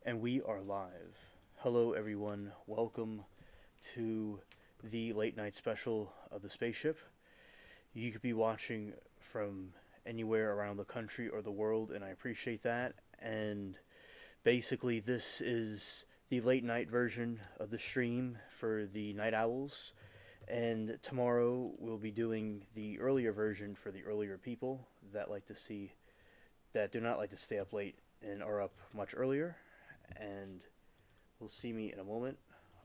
And we are live. Hello, everyone. Welcome to the late night special of the spaceship. You could be watching from anywhere around the country or the world, and I appreciate that. And basically, this is the late night version of the stream for the night owls. And tomorrow we'll be doing the earlier version for the earlier people that do not like to stay up late and are up much earlier. And will see me in a moment.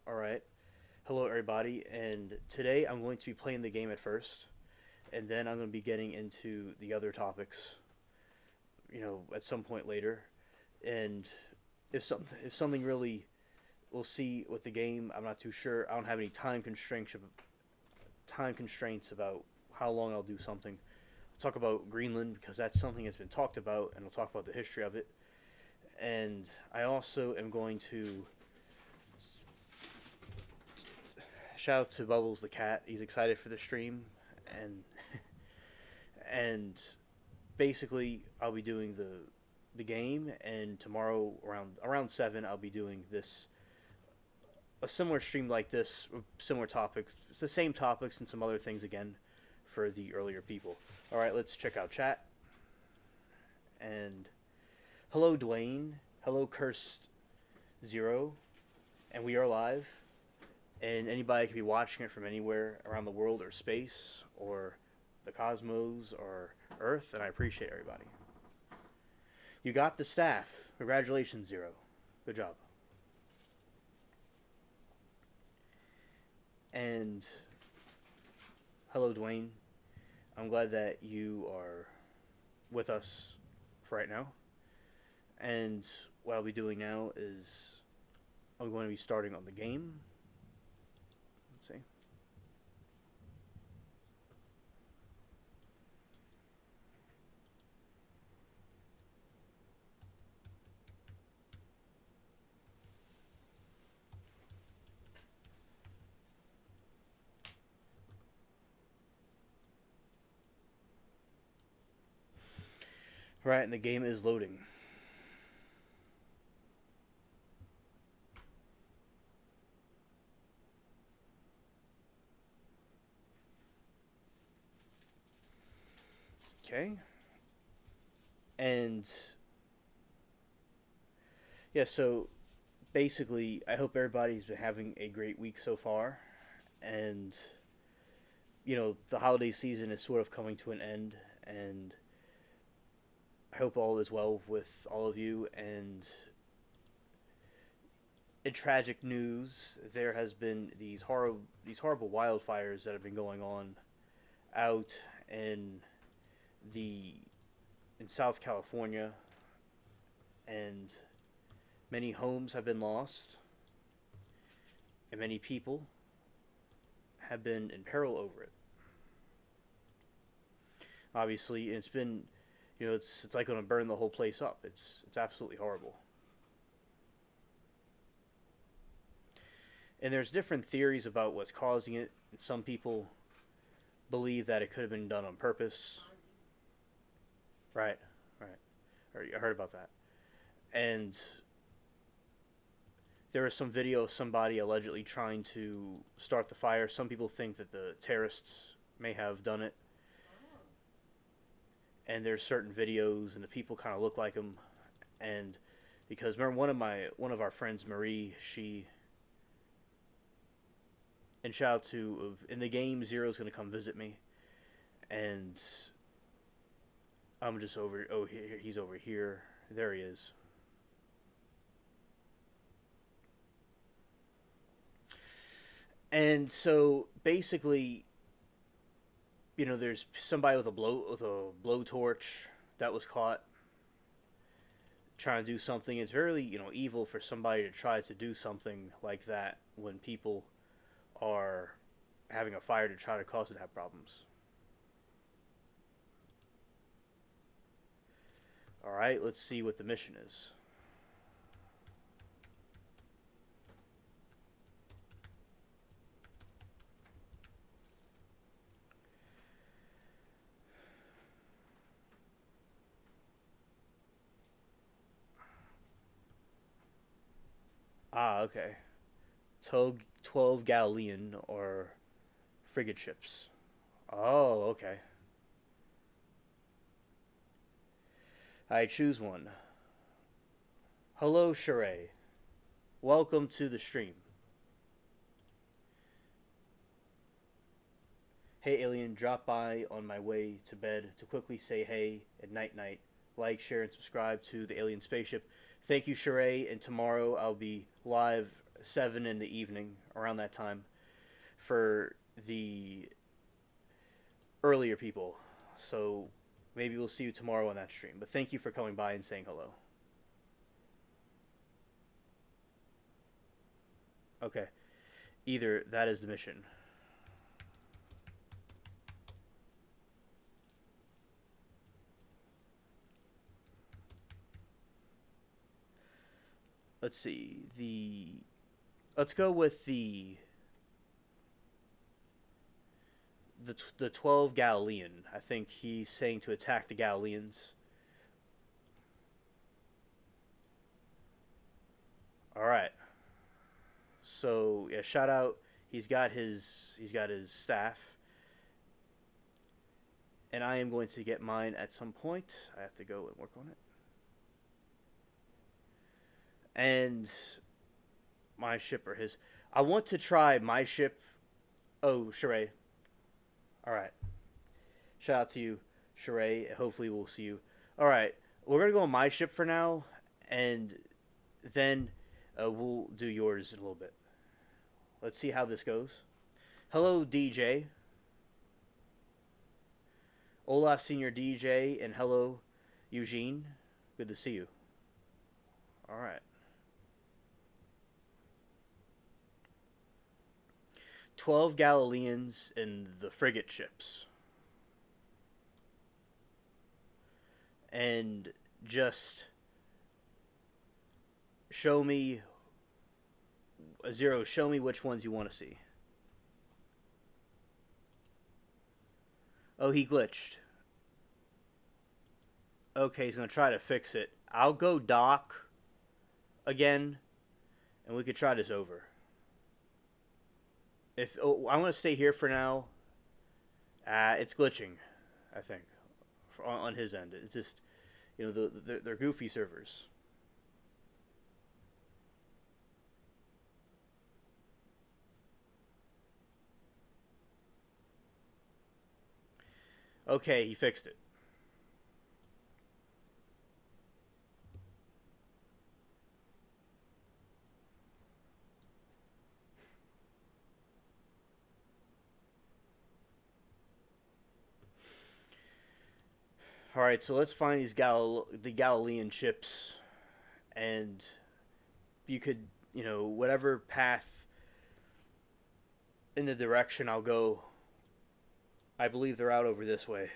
All right. Hello, everybody. And today I'm going to be playing the game at first, and then I'm going to be getting into the other topics, at some point later. And if something really, we'll see with the game. I'm not too sure. I don't have any time constraints about how long I'll do something. I'll talk about Greenland because that's something that's been talked about, and we'll talk about the history of it. And I also am going to shout out to Bubbles the cat. He's excited for the stream, and and basically I'll be doing the game, and tomorrow around 7 I'll be doing this a similar stream like this, similar topics. It's the same topics and some other things again for the earlier people. All right, let's check out chat. And hello, Dwayne. Hello, Cursed Zero, and we are live. And anybody can be watching it from anywhere around the world or space or the cosmos or Earth, and I appreciate everybody. You got the staff. Congratulations, Zero. Good job. And hello, Dwayne. I'm glad that you are with us for right now. And what I'll be doing now is I'm going to be starting on the game. Let's see. Right, and the game is loading. Okay. And yeah, so basically, I hope everybody's been having a great week so far. And, the holiday season is sort of coming to an end. And I hope all is well with all of you. And in tragic news, there has been these horrible wildfires that have been going on out in the in South California, and many homes have been lost, and many people have been in peril over it. Obviously, it's been, it's like going to burn the whole place up. It's absolutely horrible. And there's different theories about what's causing it. Some people believe that it could have been done on purpose. Right, right. I heard about that. And there was some video of somebody allegedly trying to start the fire. Some people think that the terrorists may have done it. And there's certain videos, and the people kind of look like them. And because remember, one of our friends, Marie, she and shout out to in the game, Zero's gonna come visit me, and I'm just over. Oh, he's over here. There he is. And so basically, there's somebody with a blowtorch that was caught trying to do something. It's very evil for somebody to try to do something like that when people are having a fire to try to cause it to have problems. All right, let's see what the mission is. Ah, okay. 12 Galilean or frigate ships. Oh, okay. I choose one. Hello, Sheree. Welcome to the stream. Hey, alien, drop by on my way to bed to quickly say hey and night night. Like, share, and subscribe to the alien spaceship. Thank you, Sheree, and tomorrow I'll be live 7 in the evening, around that time, for the earlier people. So maybe we'll see you tomorrow on that stream. But thank you for coming by and saying hello. Okay. Either that is the mission. Let's see. Let's go with the 12 Galilean. I think he's saying to attack the Galileans. All right. So yeah, shout out. He's got his staff, and I am going to get mine at some point. I have to go and work on it. And my ship or his. I want to try my ship. Oh, Sheree. All right. Shout out to you, Sheree. Hopefully we'll see you. All right. We're gonna go on my ship for now, and then we'll do yours in a little bit. Let's see how this goes. Hello, DJ. Olaf Senior DJ, and hello, Eugene. Good to see you. All right. 12 Galileans in the frigate ships. And just show me a zero. Show me which ones you want to see. Oh, he glitched. Okay, he's going to try to fix it. I'll go dock again, and we could try this over. I'm going to stay here for now. It's glitching, I think, on his end. It's just, they're goofy servers. Okay, he fixed it. All right, so let's find the Galilean ships, and you could, whatever path in the direction I'll go. I believe they're out over this way.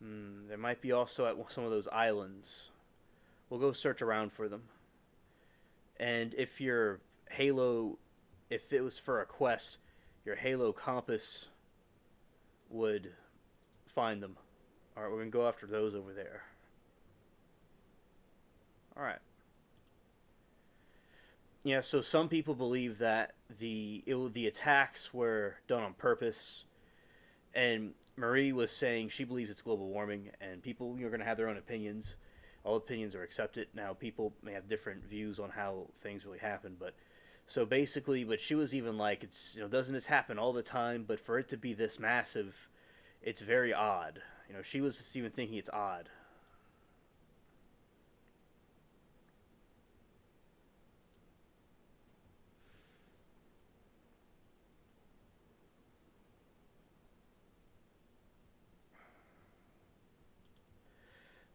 There might be also at some of those islands. We'll go search around for them. And if your Halo, if it was for a quest, your Halo compass would find them. Alright, we're going to go after those over there. Alright. Yeah, so some people believe that the attacks were done on purpose, and Marie was saying she believes it's global warming, and people are going to have their own opinions. All opinions are accepted. Now, people may have different views on how things really happen, but so basically, but she was even like, it's doesn't this happen all the time? But for it to be this massive, it's very odd. She was just even thinking it's odd.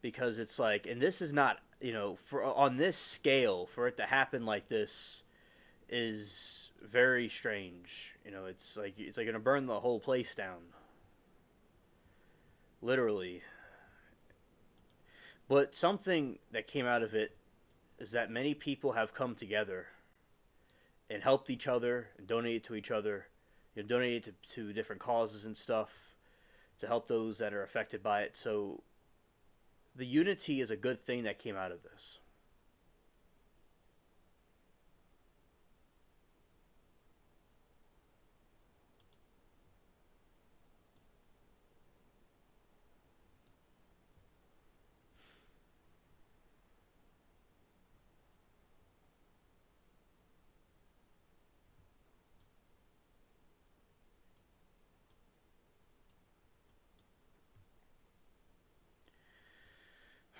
Because it's like, and this is not, for on this scale, for it to happen like this is very strange. It's like gonna burn the whole place down, literally. But something that came out of it is that many people have come together and helped each other and donated to each other, donated to different causes and stuff to help those that are affected by it. So the unity is a good thing that came out of this.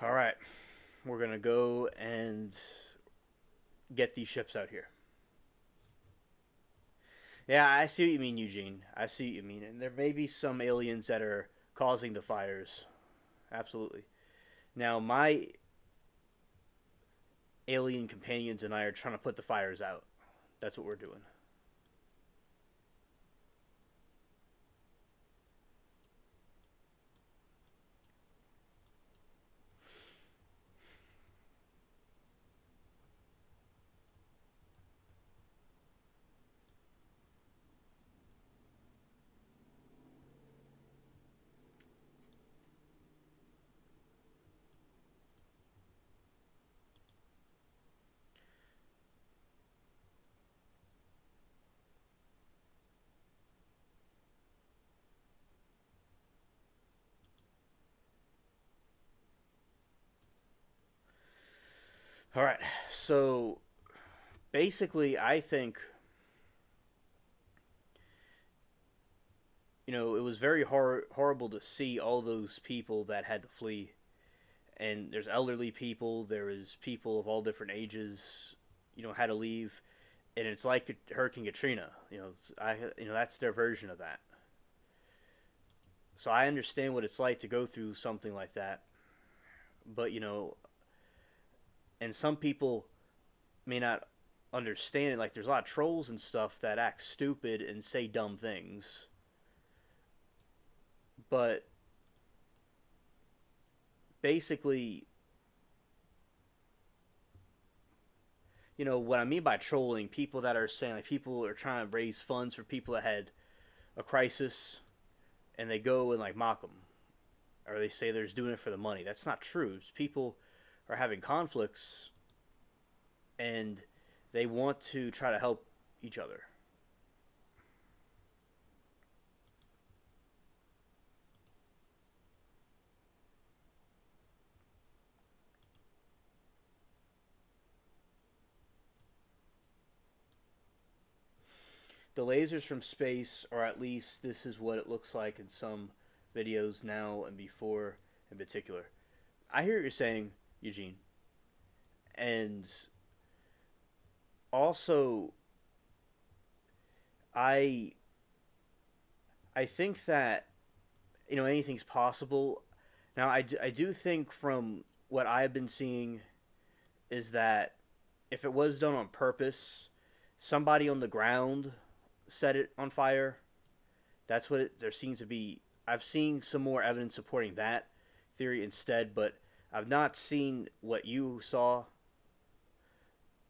All right, we're gonna go and get these ships out here. Yeah, I see what you mean, Eugene. I see what you mean, and there may be some aliens that are causing the fires. Absolutely. Now, my alien companions and I are trying to put the fires out. That's what we're doing. All right. So basically, I think it was very horrible to see all those people that had to flee. And there's elderly people, there is people of all different ages, had to leave, and it's like Hurricane Katrina. That's their version of that. So I understand what it's like to go through something like that, but and some people may not understand it. Like there's a lot of trolls and stuff that act stupid and say dumb things, but basically, what I mean by trolling, people that are saying like people are trying to raise funds for people that had a crisis, and they go and like mock them, or they say they're just doing it for the money. That's not true. People are having conflicts, and they want to try to help each other. The lasers from space, or at least this is what it looks like in some videos now and before in particular. I hear what you're saying, Eugene. And also, I I think that anything's possible. Now, I do think from what I've been seeing is that if it was done on purpose, somebody on the ground set it on fire. That's what there seems to be. I've seen some more evidence supporting that theory instead, but I've not seen what you saw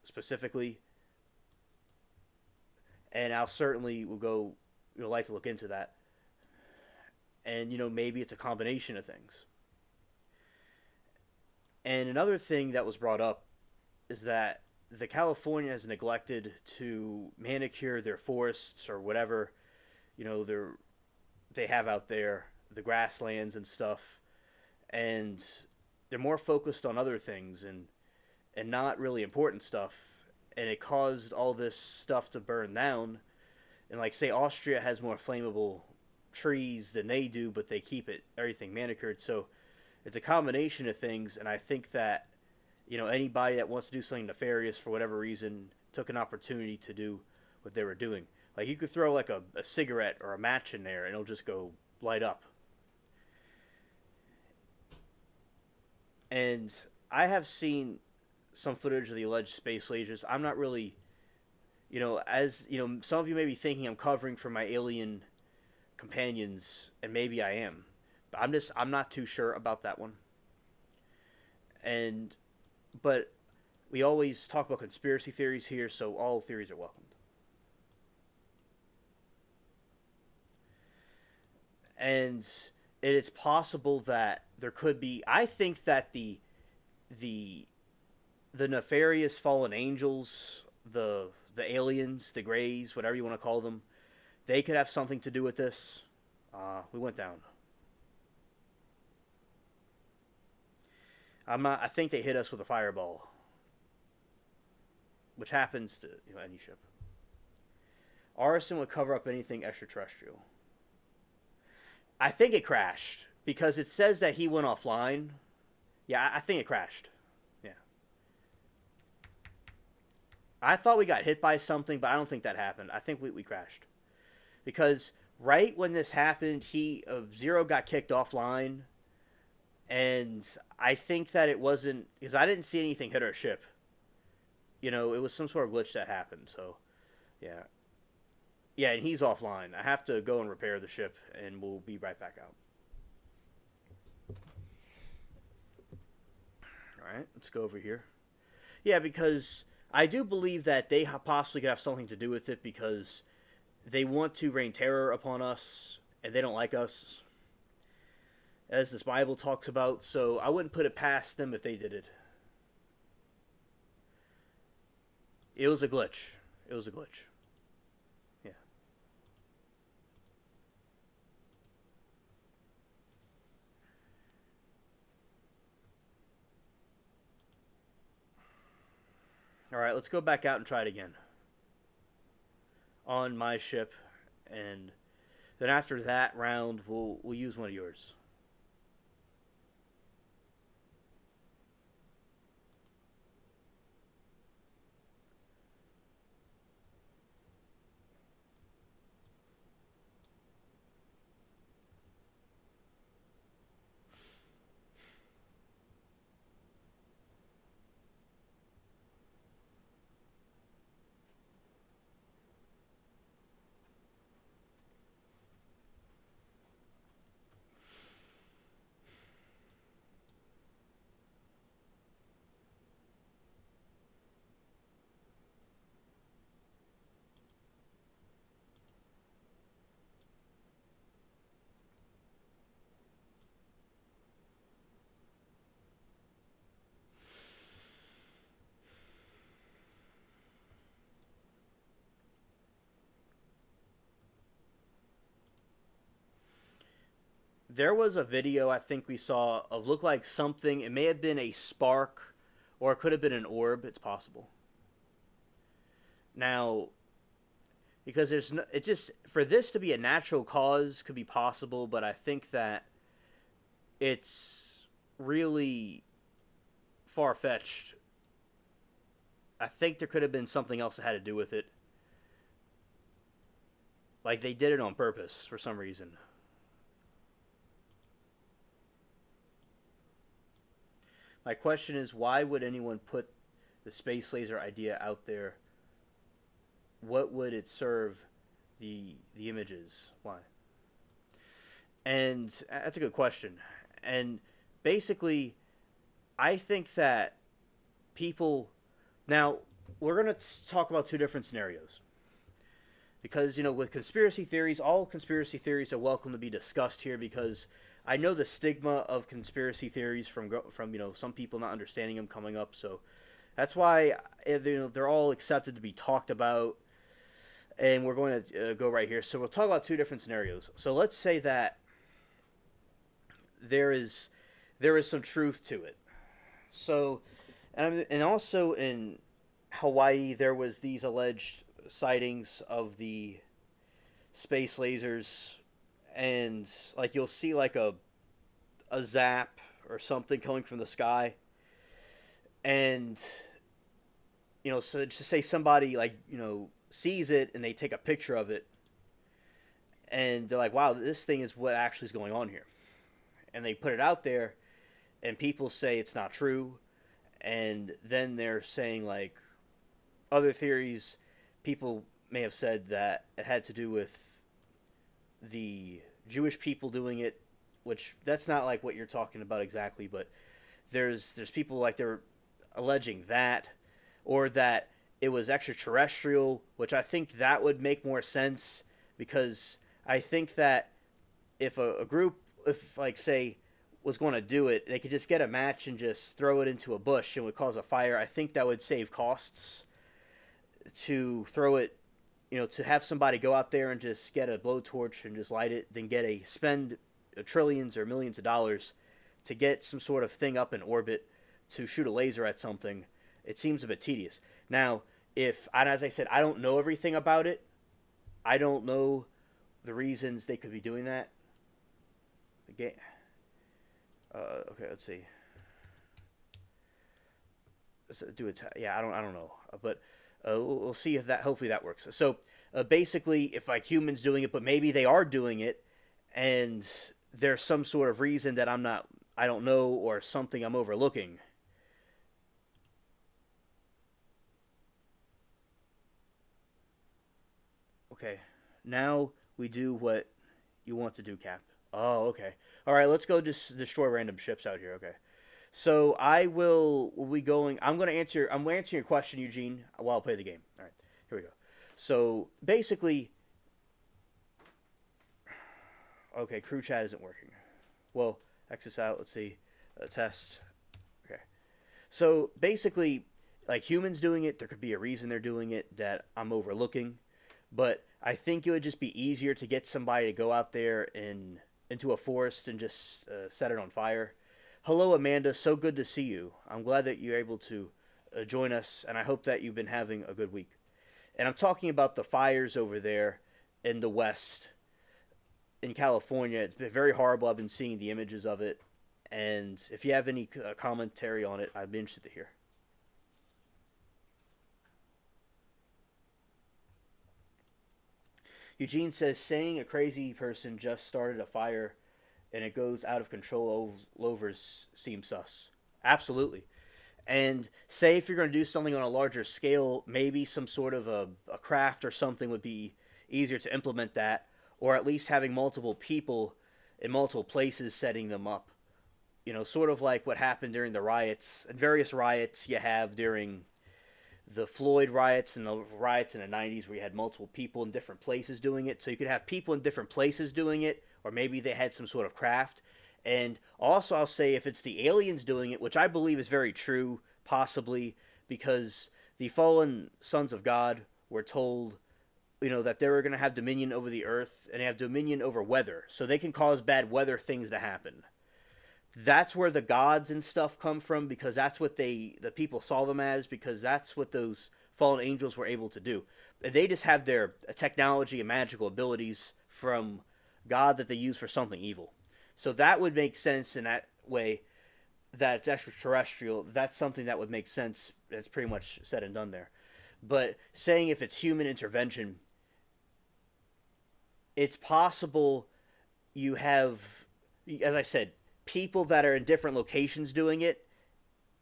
specifically, and I'll certainly will go. Like to look into that, and maybe it's a combination of things. And another thing that was brought up is that the California has neglected to manicure their forests or whatever they're they have out there, the grasslands and stuff, and they're more focused on other things and not really important stuff, and it caused all this stuff to burn down. And like say Austria has more flammable trees than they do, but they keep it everything manicured. So it's a combination of things, and I think that anybody that wants to do something nefarious for whatever reason took an opportunity to do what they were doing. Like you could throw like a cigarette or a match in there and it'll just go light up. And I have seen some footage of the alleged space lasers. I'm not really, as some of you may be thinking I'm covering for my alien companions, and maybe I am, but I'm not too sure about that one. And but we always talk about conspiracy theories here, so all theories are welcomed. And it's possible that there could be. I think that the the nefarious fallen angels, the aliens, the Greys, whatever you want to call them, they could have something to do with this. We went down. I'm not. I think they hit us with a fireball, which happens to any ship. Arson would cover up anything extraterrestrial. I think it crashed because it says that he went offline. Yeah, I think it crashed. Yeah. I thought we got hit by something, but I don't think that happened. I think we crashed. Because right when this happened, Zero got kicked offline. And I think that it wasn't... Because I didn't see anything hit our ship. It was some sort of glitch that happened. So, yeah. Yeah, and he's offline. I have to go and repair the ship, and we'll be right back out. Alright, let's go over here. Yeah, because I do believe that they possibly could have something to do with it, because they want to rain terror upon us, and they don't like us, as this Bible talks about, so I wouldn't put it past them if they did it. It was a glitch. It was a glitch. Yeah. Alright, let's go back out and try it again. On my ship, and then after that round, we'll use one of yours. There was a video I think we saw of looked like something. It may have been a spark, or it could have been an orb. It's possible. Now, because there's no, it just for this to be a natural cause could be possible, but I think that it's really far fetched. I think there could have been something else that had to do with it. Like they did it on purpose for some reason. My question is, why would anyone put the space laser idea out there? What would it serve the images? Why? And that's a good question. And basically, I think that people... Now, we're going to talk about two different scenarios. Because, with conspiracy theories, all conspiracy theories are welcome to be discussed here because... I know the stigma of conspiracy theories from some people not understanding them coming up, so that's why they're all accepted to be talked about, and we're going to go right here. So we'll talk about two different scenarios. So let's say that there is some truth to it. So, and also in Hawaii there was these alleged sightings of the space lasers. And like you'll see like a zap or something coming from the sky, and so just say somebody sees it and they take a picture of it, and they're like, wow, this thing is what actually is going on here, and they put it out there, and people say it's not true, and then they're saying like other theories. People may have said that it had to do with the Jewish people doing it, which that's not like what you're talking about exactly, but there's people like they're alleging that, or that it was extraterrestrial, which I think that would make more sense, because I think that if a group if like say was going to do it, they could just get a match and just throw it into a bush and would cause a fire. I think that would save costs to throw it, to have somebody go out there and just get a blowtorch and just light it, then spend trillions or millions of dollars to get some sort of thing up in orbit to shoot a laser at something. It seems a bit tedious. Now, as I said, I don't know everything about it. I don't know the reasons they could be doing that. The game. Okay, let's see. Let's do it. Yeah, I don't know, but we'll see if that. Hopefully that works. So basically, if like humans doing it, but maybe they are doing it, and there's some sort of reason that I don't know, or something I'm overlooking. Okay, now we do what you want to do, Cap. Oh, okay. All right, let's go just destroy random ships out here. Okay. So I will be going. I'm going to answer your question, Eugene, while I play the game. All right. Here we go. So basically, okay, crew chat isn't working. Well, X out. Let's see. Test. Okay. So basically, like humans doing it, there could be a reason they're doing it that I'm overlooking, but I think it would just be easier to get somebody to go out there and into a forest and just set it on fire. Hello, Amanda. So good to see you. I'm glad that you're able to join us, and I hope that you've been having a good week. And I'm talking about the fires over there in the West, in California. It's been very horrible. I've been seeing the images of it, and if you have any commentary on it, I'd be interested to hear. Eugene says, saying a crazy person just started a fire and it goes out of control over seems sus. Absolutely. And say if you're going to do something on a larger scale, maybe some sort of a craft or something would be easier to implement that, or at least having multiple people in multiple places setting them up. Sort of like what happened during the riots and various riots you have during the Floyd riots and the riots in the 90s where you had multiple people in different places doing it. So you could have people in different places doing it, or maybe they had some sort of craft. And also I'll say if it's the aliens doing it, which I believe is very true, possibly, because the fallen sons of God were told, that they were going to have dominion over the earth and they have dominion over weather. So they can cause bad weather things to happen. That's where the gods and stuff come from, because that's what the people saw them as, because that's what those fallen angels were able to do. They just have their technology and magical abilities from God that they use for something evil. So that would make sense in that way, that it's extraterrestrial. That's something that would make sense. That's pretty much said and done there. But saying if it's human intervention, it's possible you have, as I said, people that are in different locations doing it,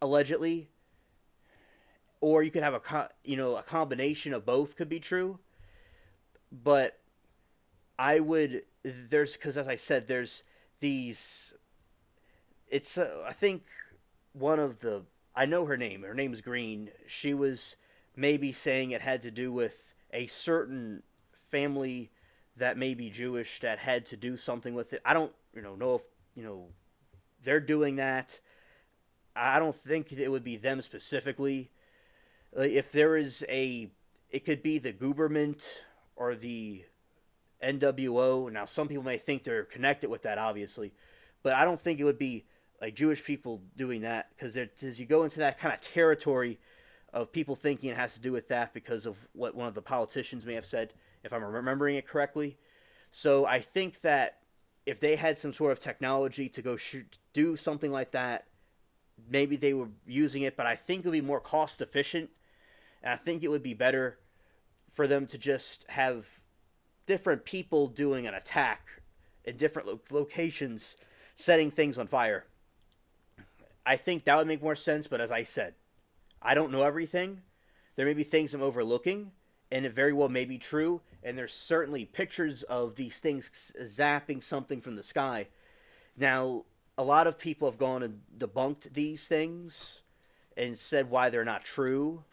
allegedly, or you could have a combination of both could be true. But because as I said, there's these. It's I think one of the I know her name. Her name is Green. She was maybe saying it had to do with a certain family that may be Jewish that had to do something with it. I don't know if they're doing that. I don't think it would be them specifically. If there is it could be the government or the NWO. Now, some people may think they're connected with that, obviously, but I don't think it would be like Jewish people doing that, because as you go into that kind of territory of people thinking it has to do with that because of what one of the politicians may have said, if I'm remembering it correctly. So I think that if they had some sort of technology to go do something like that, maybe they were using it, but I think it would be more cost efficient, and I think it would be better for them to just have different people doing an attack in different locations, setting things on fire. I think that would make more sense, but as I said, I don't know everything. There may be things I'm overlooking, and it very well may be true, and there's certainly pictures of these things zapping something from the sky. Now, a lot of people have gone and debunked these things and said why they're not true,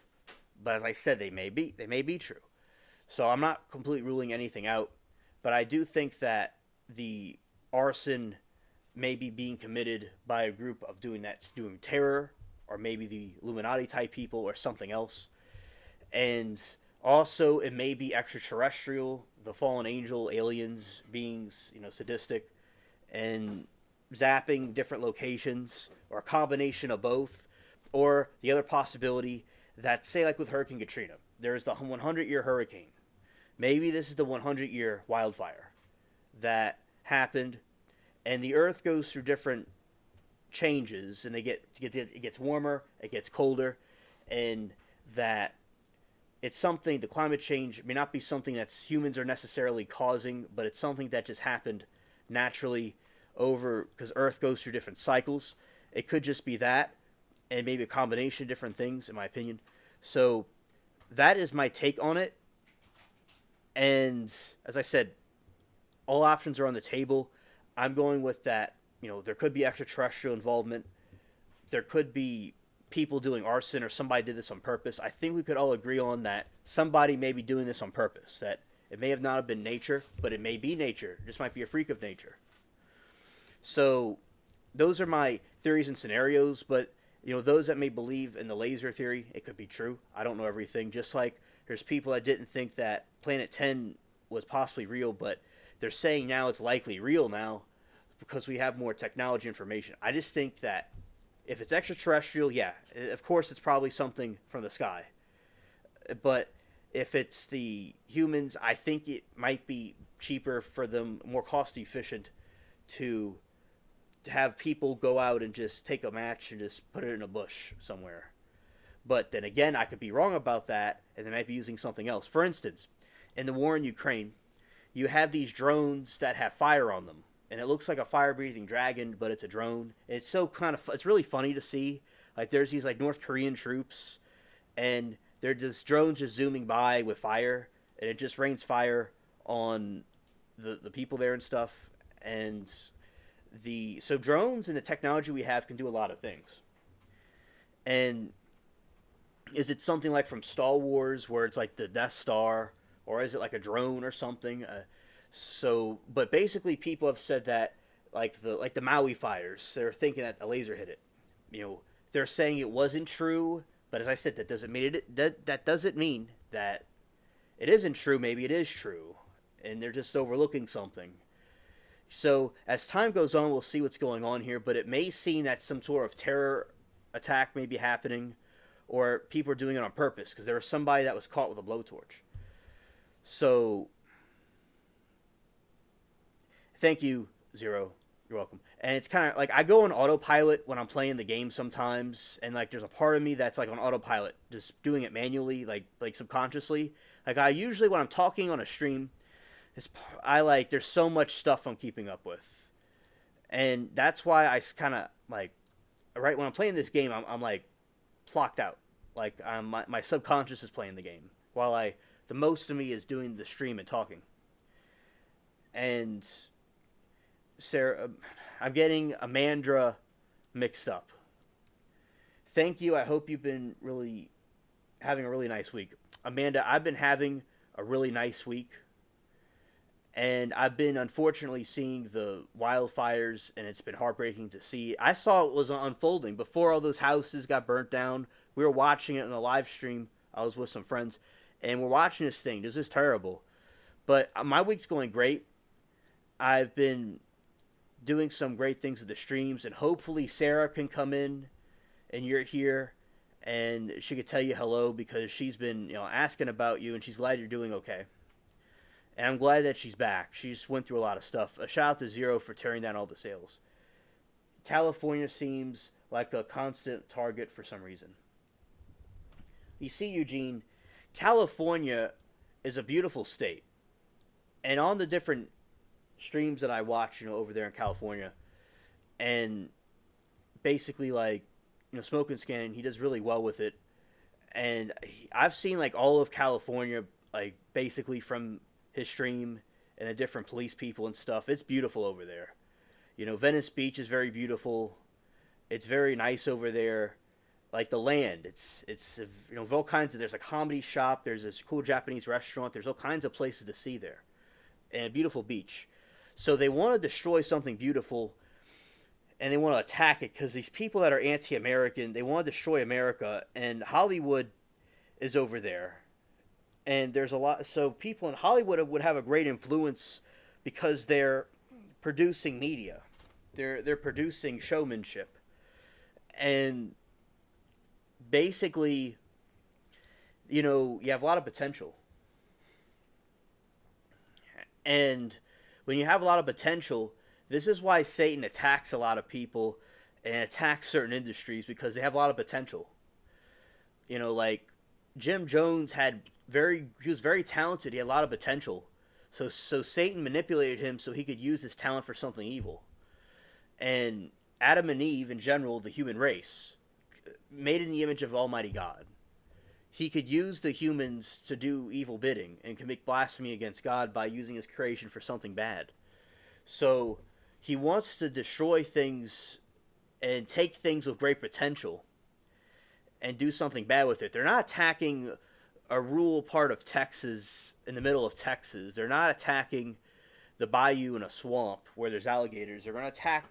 but as I said, they may be true. So I'm not completely ruling anything out, but I do think that the arson maybe being committed by a group of doing terror, or maybe the Illuminati type people or something else. And also, it may be extraterrestrial, the fallen angel, aliens, beings, sadistic, and zapping different locations, or a combination of both. Or the other possibility that, say, like with Hurricane Katrina, there's the 100-year hurricane. Maybe this is the 100-year wildfire that happened, and the Earth goes through different changes, and it gets warmer, it gets colder, and that it's something, the climate change may not be something that humans are necessarily causing, but it's something that just happened naturally over, because Earth goes through different cycles. It could just be that, and maybe a combination of different things, in my opinion. So that is my take on it. And as I said, all options are on the table. I'm going with that. There could be extraterrestrial involvement. There could be people doing arson, or somebody did this on purpose. I think we could all agree on that somebody may be doing this on purpose. That it may have not have been nature, but it may be nature. It just might be a freak of nature. So those are my theories and scenarios. But those that may believe in the laser theory, it could be true. I don't know everything. Just like there's people that didn't think that Planet 10 was possibly real, but they're saying now it's likely real now because we have more technology information. I just think that if it's extraterrestrial, yeah, of course it's probably something from the sky. But if it's the humans, I think it might be cheaper for them, more cost efficient to have people go out and just take a match and just put it in a bush somewhere. But then again, I could be wrong about that, and they might be using something else. For instance, in the war in Ukraine, you have these drones that have fire on them, and it looks like a fire-breathing dragon, but it's a drone. And it's so it's really funny to see. Like, there's these like North Korean troops, and they're just drones just zooming by with fire, and it just rains fire on the people there and stuff. And so drones and the technology we have can do a lot of things. And is it something like from Star Wars where it's like the Death Star, or is it like a drone or something? But basically, people have said that like the Maui fires, they're thinking that a laser hit it. They're saying it wasn't true, but as I said, that doesn't mean that doesn't mean that it isn't true. Maybe it is true, and they're just overlooking something. So as time goes on, we'll see what's going on here. But it may seem that some sort of terror attack may be happening, or people are doing it on purpose because there was somebody that was caught with a blowtorch. So, thank you, Zero. You're welcome. And it's kind of like I go on autopilot when I'm playing the game sometimes, and like there's a part of me that's like on autopilot, just doing it manually, like subconsciously. Like I usually when I'm talking on a stream, there's so much stuff I'm keeping up with, and that's why I kind of like right when I'm playing this game, I'm like clocked out. Like my subconscious is playing the game while the most of me is doing the stream and talking. And Sarah, I'm getting Amandra mixed up. Thank you. I hope you've been really having a really nice week. Amanda, I've been having a really nice week. And I've been unfortunately seeing the wildfires, and it's been heartbreaking to see. I saw it was unfolding before all those houses got burnt down. We were watching it in the live stream. I was with some friends, and we're watching this thing. This is terrible. But my week's going great. I've been doing some great things with the streams, and hopefully Sarah can come in, and you're here, and she could tell you hello because she's been asking about you, and she's glad you're doing okay. And I'm glad that she's back. She just went through a lot of stuff. A shout out to Zero for tearing down all the sales. California seems like a constant target for some reason. You see, Eugene, California is a beautiful state. And on the different streams that I watch, over there in California, and basically Smoke and Scan, he does really well with it. And I've seen all of California, basically from his stream and the different police people and stuff. It's beautiful over there. Venice Beach is very beautiful. It's very nice over there. Like the land, it's all kinds of, there's a comedy shop, there's this cool Japanese restaurant, there's all kinds of places to see there. And a beautiful beach. So they want to destroy something beautiful, and they want to attack it because these people that are anti-American, they want to destroy America, and Hollywood is over there. And there's a lot, so people in Hollywood would have a great influence because they're producing media. They're producing showmanship. And basically, you have a lot of potential. And when you have a lot of potential, this is why Satan attacks a lot of people and attacks certain industries, because they have a lot of potential. Like Jim Jones he was very talented. He had a lot of potential. So Satan manipulated him so he could use his talent for something evil. And Adam and Eve, in general, the human race, made in the image of Almighty God. He could use the humans to do evil bidding and commit blasphemy against God by using his creation for something bad. So he wants to destroy things and take things with great potential and do something bad with it. They're not attacking a rural part of Texas, in the middle of Texas. They're not attacking the bayou in a swamp where there's alligators. They're going to attack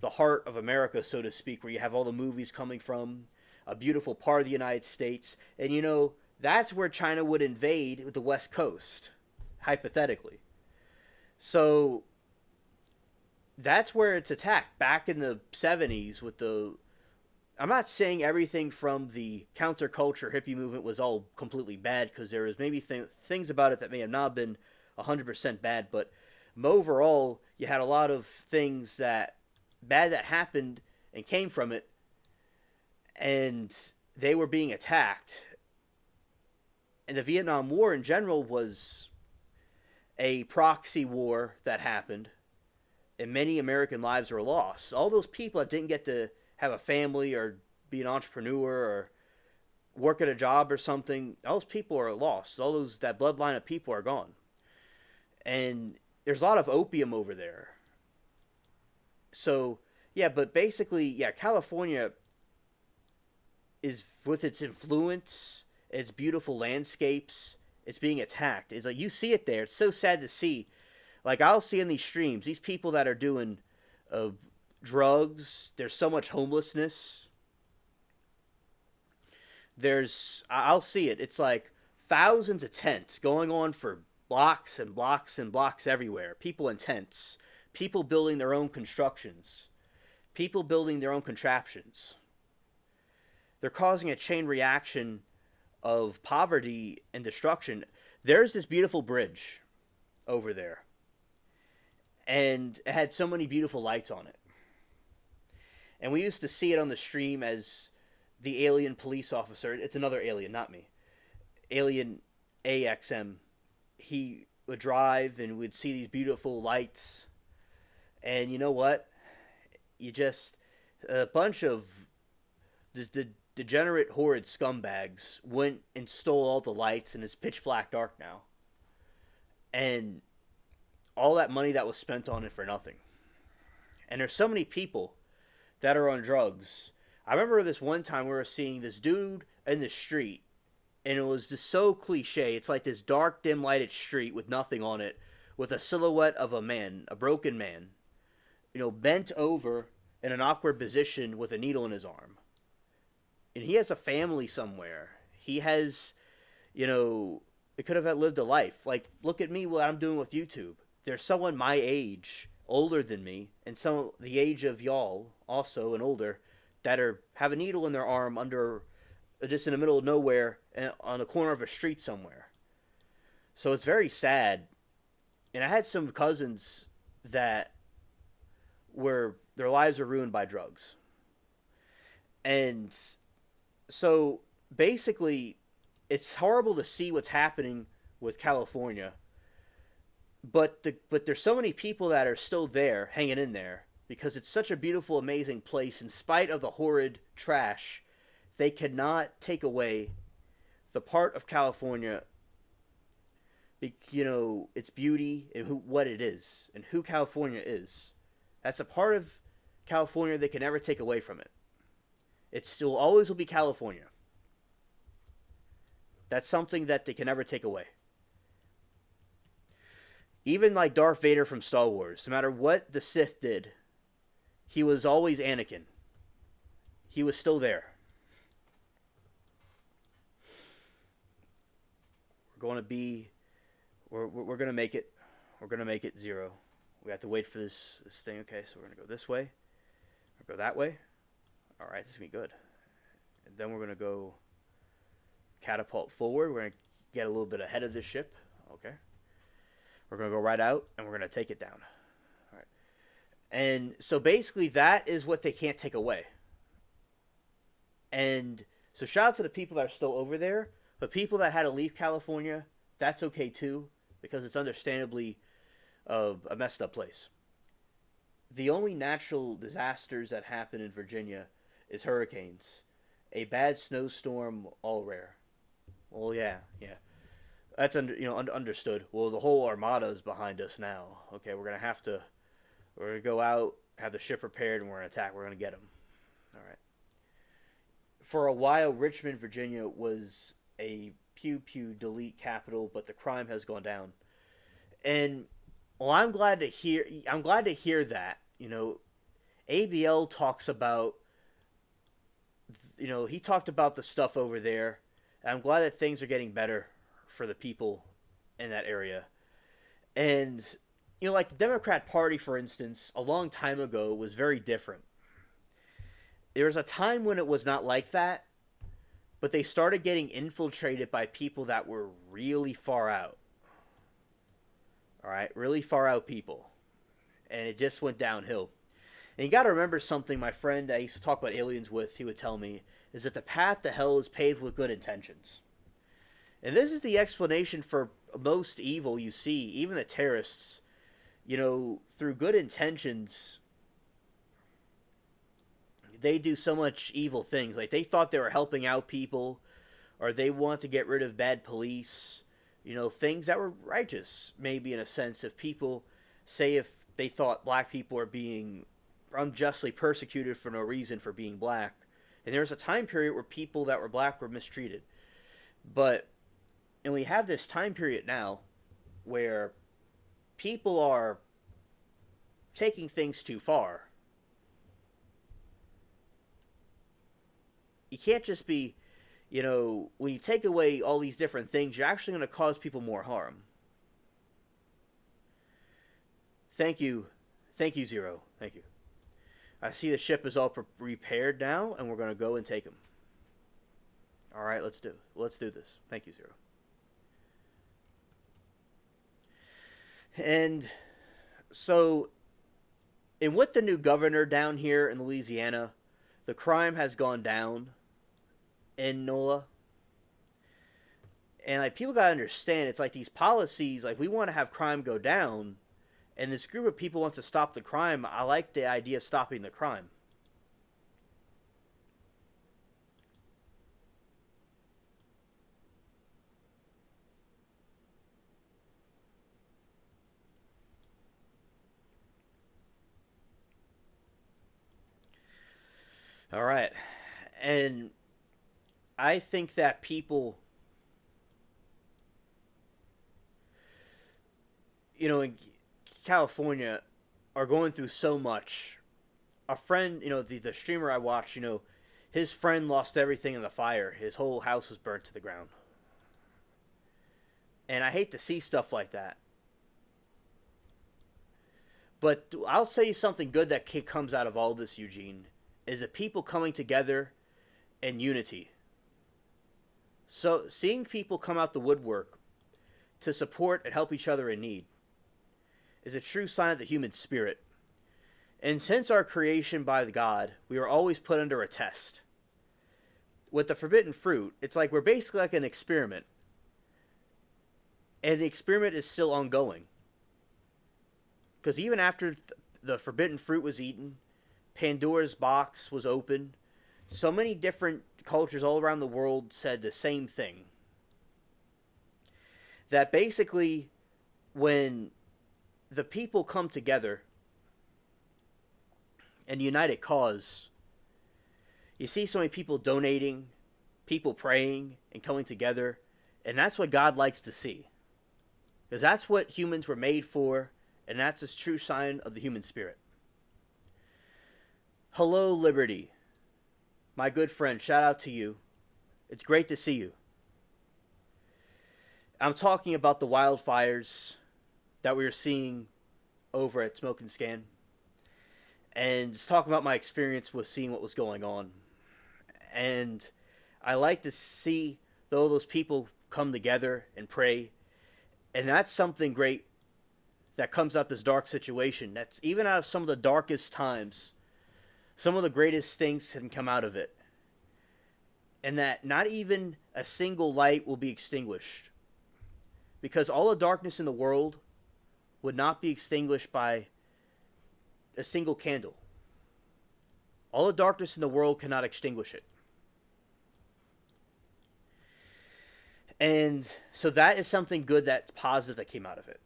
the heart of America, so to speak, where you have all the movies coming from, a beautiful part of the United States. And, that's where China would invade with the West Coast, hypothetically. So that's where it's attacked. Back in the 70s with I'm not saying everything from the counterculture hippie movement was all completely bad, because there was maybe things about it that may have not been 100% bad, but overall, you had a lot of things bad that happened and came from it, and they were being attacked. And the Vietnam War in general was a proxy war that happened, and many American lives were lost. All those people that didn't get to have a family or be an entrepreneur or work at a job or something, those people are lost. That bloodline of people are gone. And there's a lot of opium over there. So, but basically, California is, with its influence, its beautiful landscapes, it's being attacked. It's like, you see it there. It's so sad to see. Like, I'll see in these streams, these people that are doing drugs, there's so much homelessness. I'll see it. It's like thousands of tents going on for blocks and blocks and blocks everywhere. People in tents. People building their own constructions. People building their own contraptions. They're causing a chain reaction of poverty and destruction. There's this beautiful bridge over there. And it had so many beautiful lights on it. And we used to see it on the stream as the alien police officer. It's another alien, not me. Alien AXM. He would drive and we'd see these beautiful lights. And you know what? A bunch of the degenerate, horrid scumbags went and stole all the lights, and it's pitch black dark now. And all that money that was spent on it for nothing. And there's so many people that are on drugs. I remember this one time we were seeing this dude in the street, and it was just so cliche. It's like this dark, dim lighted street with nothing on it, with a silhouette of a man, a broken man, bent over in an awkward position with a needle in his arm. And he has a family somewhere. He has, it could have lived a life. Like, look at me, what I'm doing with YouTube. There's someone my age, older than me, and some the age of y'all, also and older, that have a needle in their arm just in the middle of nowhere on the corner of a street somewhere. So it's very sad. And I had some cousins that their lives were ruined by drugs. And so basically, it's horrible to see what's happening with California. But there's so many people that are still there, hanging in there, because it's such a beautiful, amazing place. In spite of the horrid trash, they cannot take away the part of California, its beauty and what it is and who California is. That's a part of California they can never take away from it. It still always will be California. That's something that they can never take away. Even like Darth Vader from Star Wars, no matter what the Sith did, he was always Anakin. He was still there. We're going to be, we're going to make it. We're going to make it 0. We have to wait for this thing. Okay, so we're going to go this way. We're going to go that way. All right, this is going to be good. And then we're going to go catapult forward. We're going to get a little bit ahead of this ship. Okay. We're going to go right out, and we're going to take it down. All right. And so basically that is what they can't take away. And so shout out to the people that are still over there. But people that had to leave California, that's okay too, because it's understandably a messed up place. The only natural disasters that happen in Virginia is hurricanes. A bad snowstorm, all rare. Well, yeah. That's understood. Well, the whole armada is behind us now. Okay, we're gonna go out, have the ship repaired, and we're gonna attack. We're gonna get them. All right. For a while, Richmond, Virginia, was a pew delete capital, but the crime has gone down. And well, I'm glad to hear that. ABL talks about. He talked about the stuff over there. And I'm glad that things are getting better for the people in that area. And, like the Democrat Party, for instance, a long time ago was very different. There was a time when it was not like that, but they started getting infiltrated by people that were really far out. All right, really far out people. And it just went downhill. And you got to remember something my friend I used to talk about aliens with, he would tell me, is that the path to hell is paved with good intentions. And this is the explanation for most evil you see, even the terrorists. Through good intentions, they do so much evil things. Like they thought they were helping out people, or they want to get rid of bad police. Things that were righteous, maybe in a sense. If people say if they thought black people are being unjustly persecuted for no reason for being black. And there was a time period where people that were black were mistreated. And we have this time period now where people are taking things too far. You can't just be, when you take away all these different things, you're actually going to cause people more harm. Thank you, Zero. Thank you. I see the ship is all repaired now, and we're going to go and take them. All right, let's do this. Thank you, Zero. And so, and with the new governor down here in Louisiana, the crime has gone down in NOLA. And people got to understand, it's like these policies, we want to have crime go down, and this group of people wants to stop the crime. I like the idea of stopping the crime. All right. And I think that people, in California are going through so much. A friend, the streamer I watch, his friend lost everything in the fire. His whole house was burnt to the ground. And I hate to see stuff like that. But I'll say something good that comes out of all this, Eugene, is that people coming together in unity. So seeing people come out the woodwork to support and help each other in need is a true sign of the human spirit. And since our creation by God, we are always put under a test. With the forbidden fruit, it's like we're basically like an experiment. And the experiment is still ongoing. Because even after the forbidden fruit was eaten, Pandora's box was open, so many different cultures all around the world said the same thing. That basically, when the people come together in a united cause, you see so many people donating, people praying and coming together, and that's what God likes to see. Because that's what humans were made for, and that's a true sign of the human spirit. Hello, Liberty. My good friend, shout out to you. It's great to see you. I'm talking about the wildfires that we were seeing over at Smoke and Scan, and just talking about my experience with seeing what was going on. And I like to see all those people come together and pray, and that's something great that comes out this dark situation. That's even out of some of the darkest times, some of the greatest things can come out of it. And that not even a single light will be extinguished. Because all the darkness in the world would not be extinguished by a single candle. All the darkness in the world cannot extinguish it. And so that is something good, that's positive, that came out of it.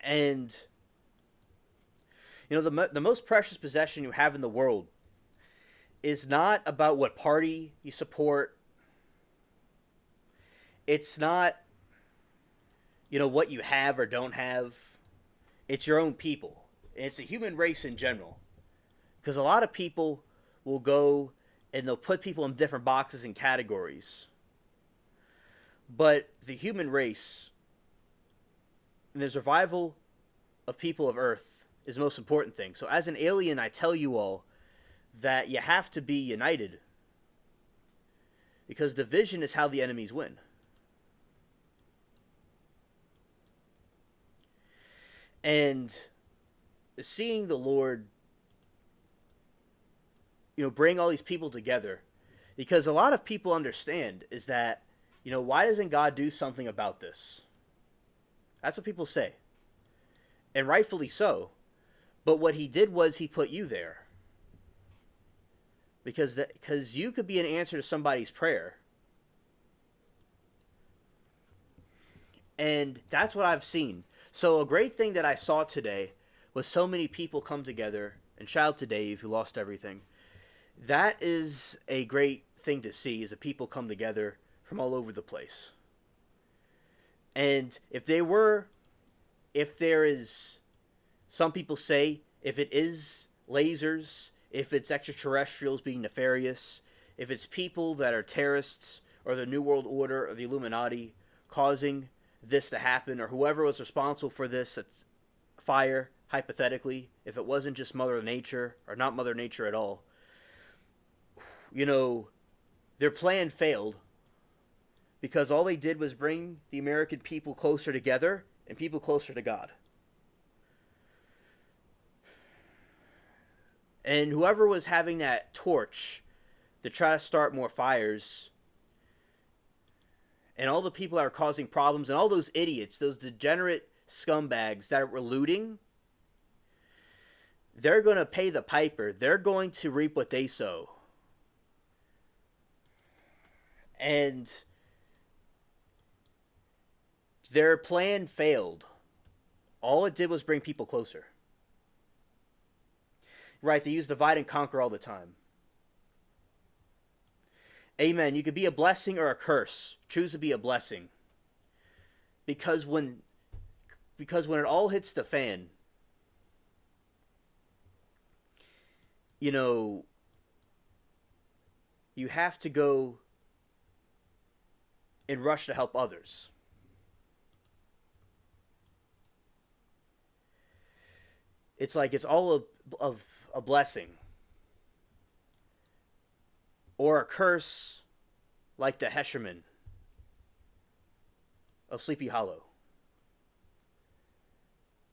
And, you know, the most precious possession you have in the world is not about what party you support. It's not, you know, what you have or don't have. It's your own people. And it's the human race in general. Because a lot of people will go and they'll put people in different boxes and categories. But the human race and the survival of people of Earth is the most important thing. So as an alien, I tell you all that you have to be united. Because division is how the enemies win. And seeing the Lord, you know, bring all these people together, because a lot of people understand is that, you know, why doesn't God do something about this? That's what people say. And rightfully so. But what he did was he put you there. Because you could be an answer to somebody's prayer. And that's what I've seen. So a great thing that I saw today was so many people come together, and shout out to Dave who lost everything. That is a great thing to see, is that people come together from all over the place. And if there is, some people say, if it is lasers, if it's extraterrestrials being nefarious, if it's people that are terrorists or the New World Order or the Illuminati causing this to happen, or whoever was responsible for this fire, hypothetically, if it wasn't just Mother Nature or not Mother Nature at all, you know, their plan failed because all they did was bring the American people closer together and people closer to God. And whoever was having that torch to try to start more fires, and all the people that are causing problems, and all those idiots, those degenerate scumbags that were looting, they're going to pay the piper. They're going to reap what they sow. And their plan failed. All it did was bring people closer. Right, they use divide and conquer all the time. Amen. You could be a blessing or a curse. Choose to be a blessing. Because when it all hits the fan, you know, you have to go and rush to help others. It's like it's all a blessing. Or a curse, like the Hesherman of Sleepy Hollow.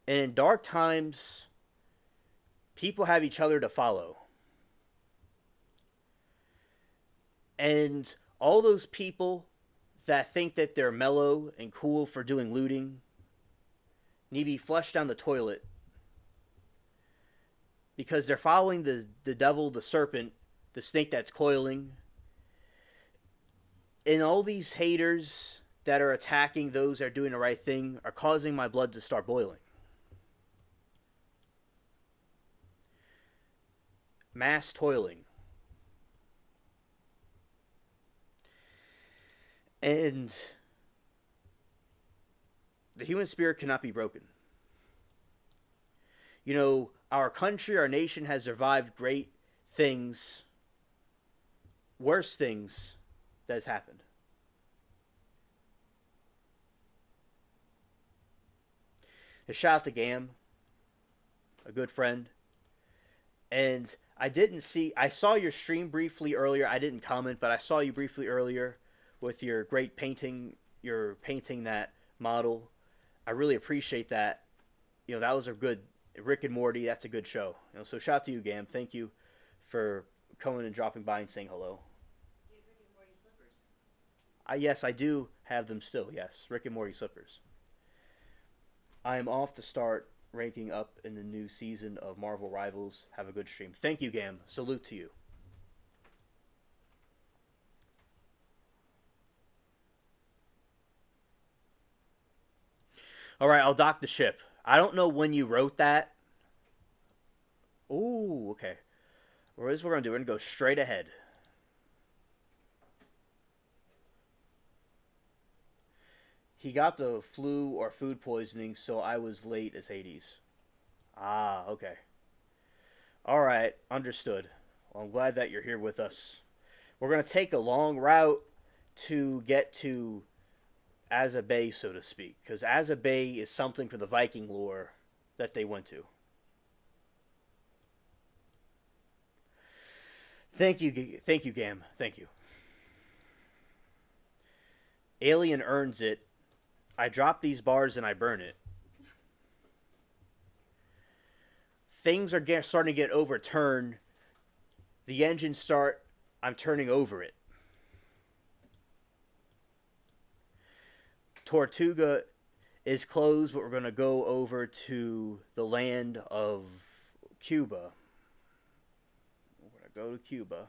And in dark times, people have each other to follow. And all those people that think that they're mellow and cool for doing looting need to be flushed down the toilet. Because they're following the devil, the serpent, the snake that's coiling. And all these haters that are attacking those that are doing the right thing are causing my blood to start boiling. Mass toiling. And The human spirit cannot be broken. You know, our country, our nation has survived great things, worse things that has happened. A shout out to Gam, a good friend. And I saw your stream briefly earlier. I didn't comment, but I saw you briefly earlier with your great painting. You're painting that model. I really appreciate that. You know, that was a good Rick and Morty. That's a good show. You know, so shout out to you, Gam. Thank you for coming and dropping by and saying hello. You have Rick and Morty slippers. Yes, I do have them still. Yes, Rick and Morty slippers. I am off to start ranking up in the new season of Marvel Rivals. Have a good stream. Thank you, Gam. Salute to you. All right, I'll dock the ship. I don't know when you wrote that. Ooh, okay. Well, this is what we're going to do. We're going to go straight ahead. He got the flu or food poisoning, so I was late as Hades. Ah, okay. All right, understood. Well, I'm glad that you're here with us. We're going to take a long route to get to Asa Bay, so to speak, because Asa Bay is something for the Viking lore that they went to. Thank you, Gam. Thank you. Alien earns it. I drop these bars and I burn it. Things are starting to get overturned. The engines start. I'm turning over it. Tortuga is closed, but we're going to go over to the land of Cuba. We're going to go to Cuba.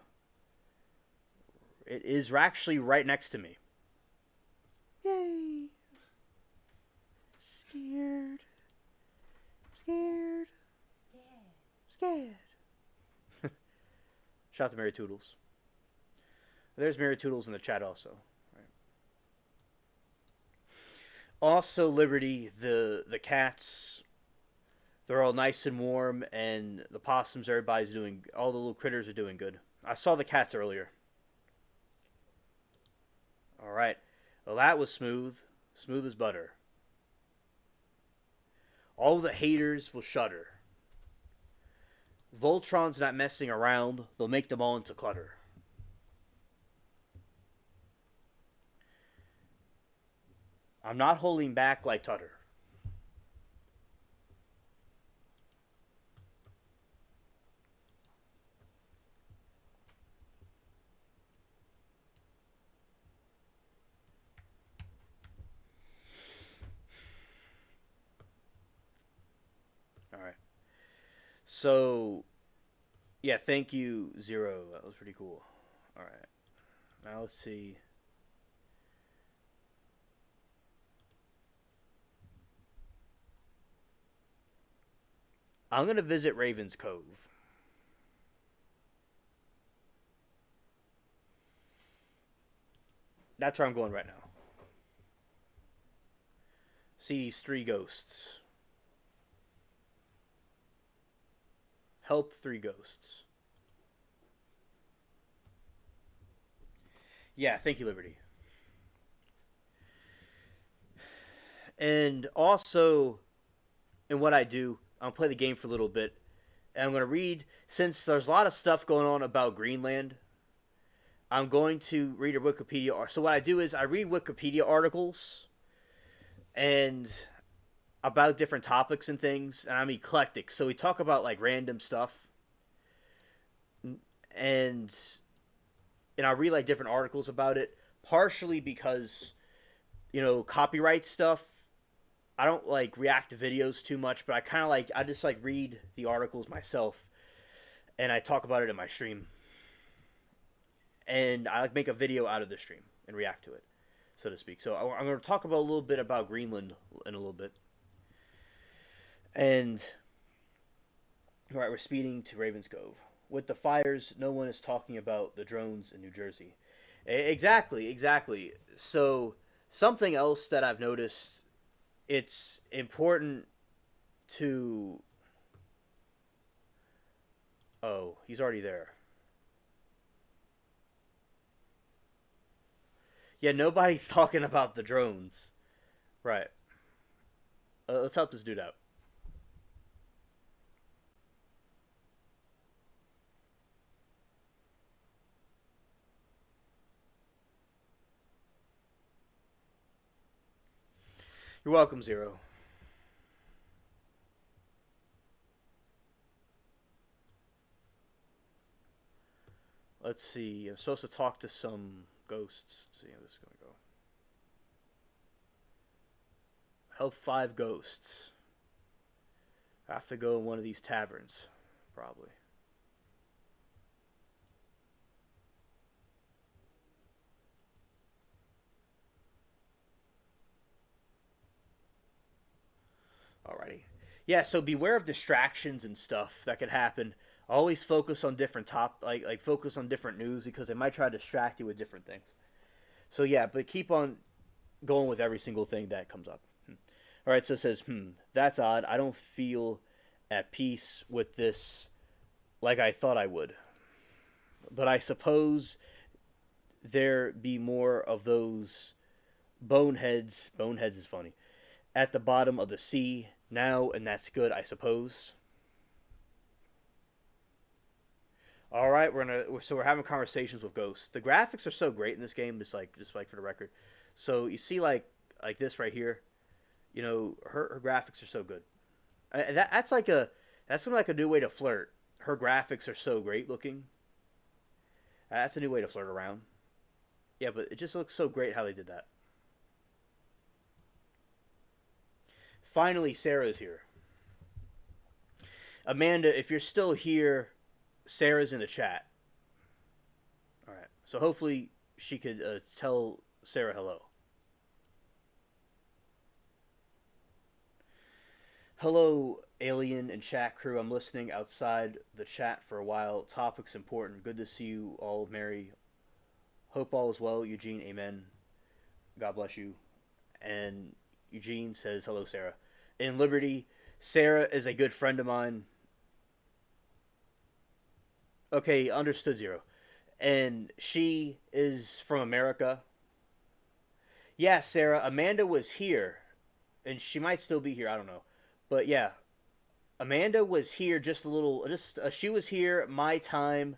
It is actually right next to me. Yay! Scared. Scared. Scared. Shout out to Mary Toodles. There's Mary Toodles in the chat also. Right. Also, Liberty, the cats, they're all nice and warm, and the possums, everybody's doing, all the little critters are doing good. I saw the cats earlier. Alright. Well, that was smooth. Smooth as butter. All the haters will shudder. Voltron's not messing around. They'll make them all into clutter. I'm not holding back like Tutter. Alright. So, yeah, thank you, Zero. That was pretty cool. Alright. Now let's see. I'm going to visit Raven's Cove. That's where I'm going right now. See these 3 ghosts. Help 3 ghosts. Yeah, thank you, Liberty. And also, in what I do, I'll play the game for a little bit. And I'm going to read, since there's a lot of stuff going on about Greenland, I'm going to read a Wikipedia. So what I do is I read Wikipedia articles and about different topics and things, and I'm eclectic. So we talk about like random stuff, and I read like different articles about it, partially because, you know, copyright stuff. I don't like react to videos too much, but I just like read the articles myself, and I talk about it in my stream. And I like make a video out of the stream and react to it, so to speak. So I'm going to talk about a little bit about Greenland in a little bit. And all right, we're speeding to Ravens Cove. With the fires, no one is talking about the drones in New Jersey. Exactly. So something else that I've noticed it's important to. Oh, he's already there. Yeah, nobody's talking about the drones. Right. Let's help this dude out. You're welcome, Zero. Let's see. I'm supposed to talk to some ghosts. Let's see how this is going to go. Help 5 ghosts. I have to go in one of these taverns, probably. Alrighty. Yeah, so beware of distractions and stuff that could happen. Always focus on different like focus on different news because they might try to distract you with different things. So yeah, but keep on going with every single thing that comes up. All right, so it says, that's odd. I don't feel at peace with this like I thought I would. But I suppose there be more of those boneheads. Boneheads is funny. At the bottom of the sea now, and that's good, I suppose. All right, we're having conversations with ghosts. The graphics are so great in this game, just like for the record. So you see like this right here, her graphics are so good. That's like a new way to flirt. Her graphics are so great looking. That's a new way to flirt around. Yeah, but it just looks so great how they did that. Finally, Sarah's here. Amanda, if you're still here, Sarah's in the chat. All right. So hopefully she could tell Sarah hello. Hello, alien and chat crew. I'm listening outside the chat for a while. Topic's important. Good to see you all, Mary. Hope all is well, Eugene. Amen. God bless you. And Eugene says, hello, Sarah. In Liberty, Sarah is a good friend of mine. Okay, understood, Zero. And she is from America. Yeah, Sarah, Amanda was here. And she might still be here, I don't know. But yeah, Amanda was here just a little. She was here my time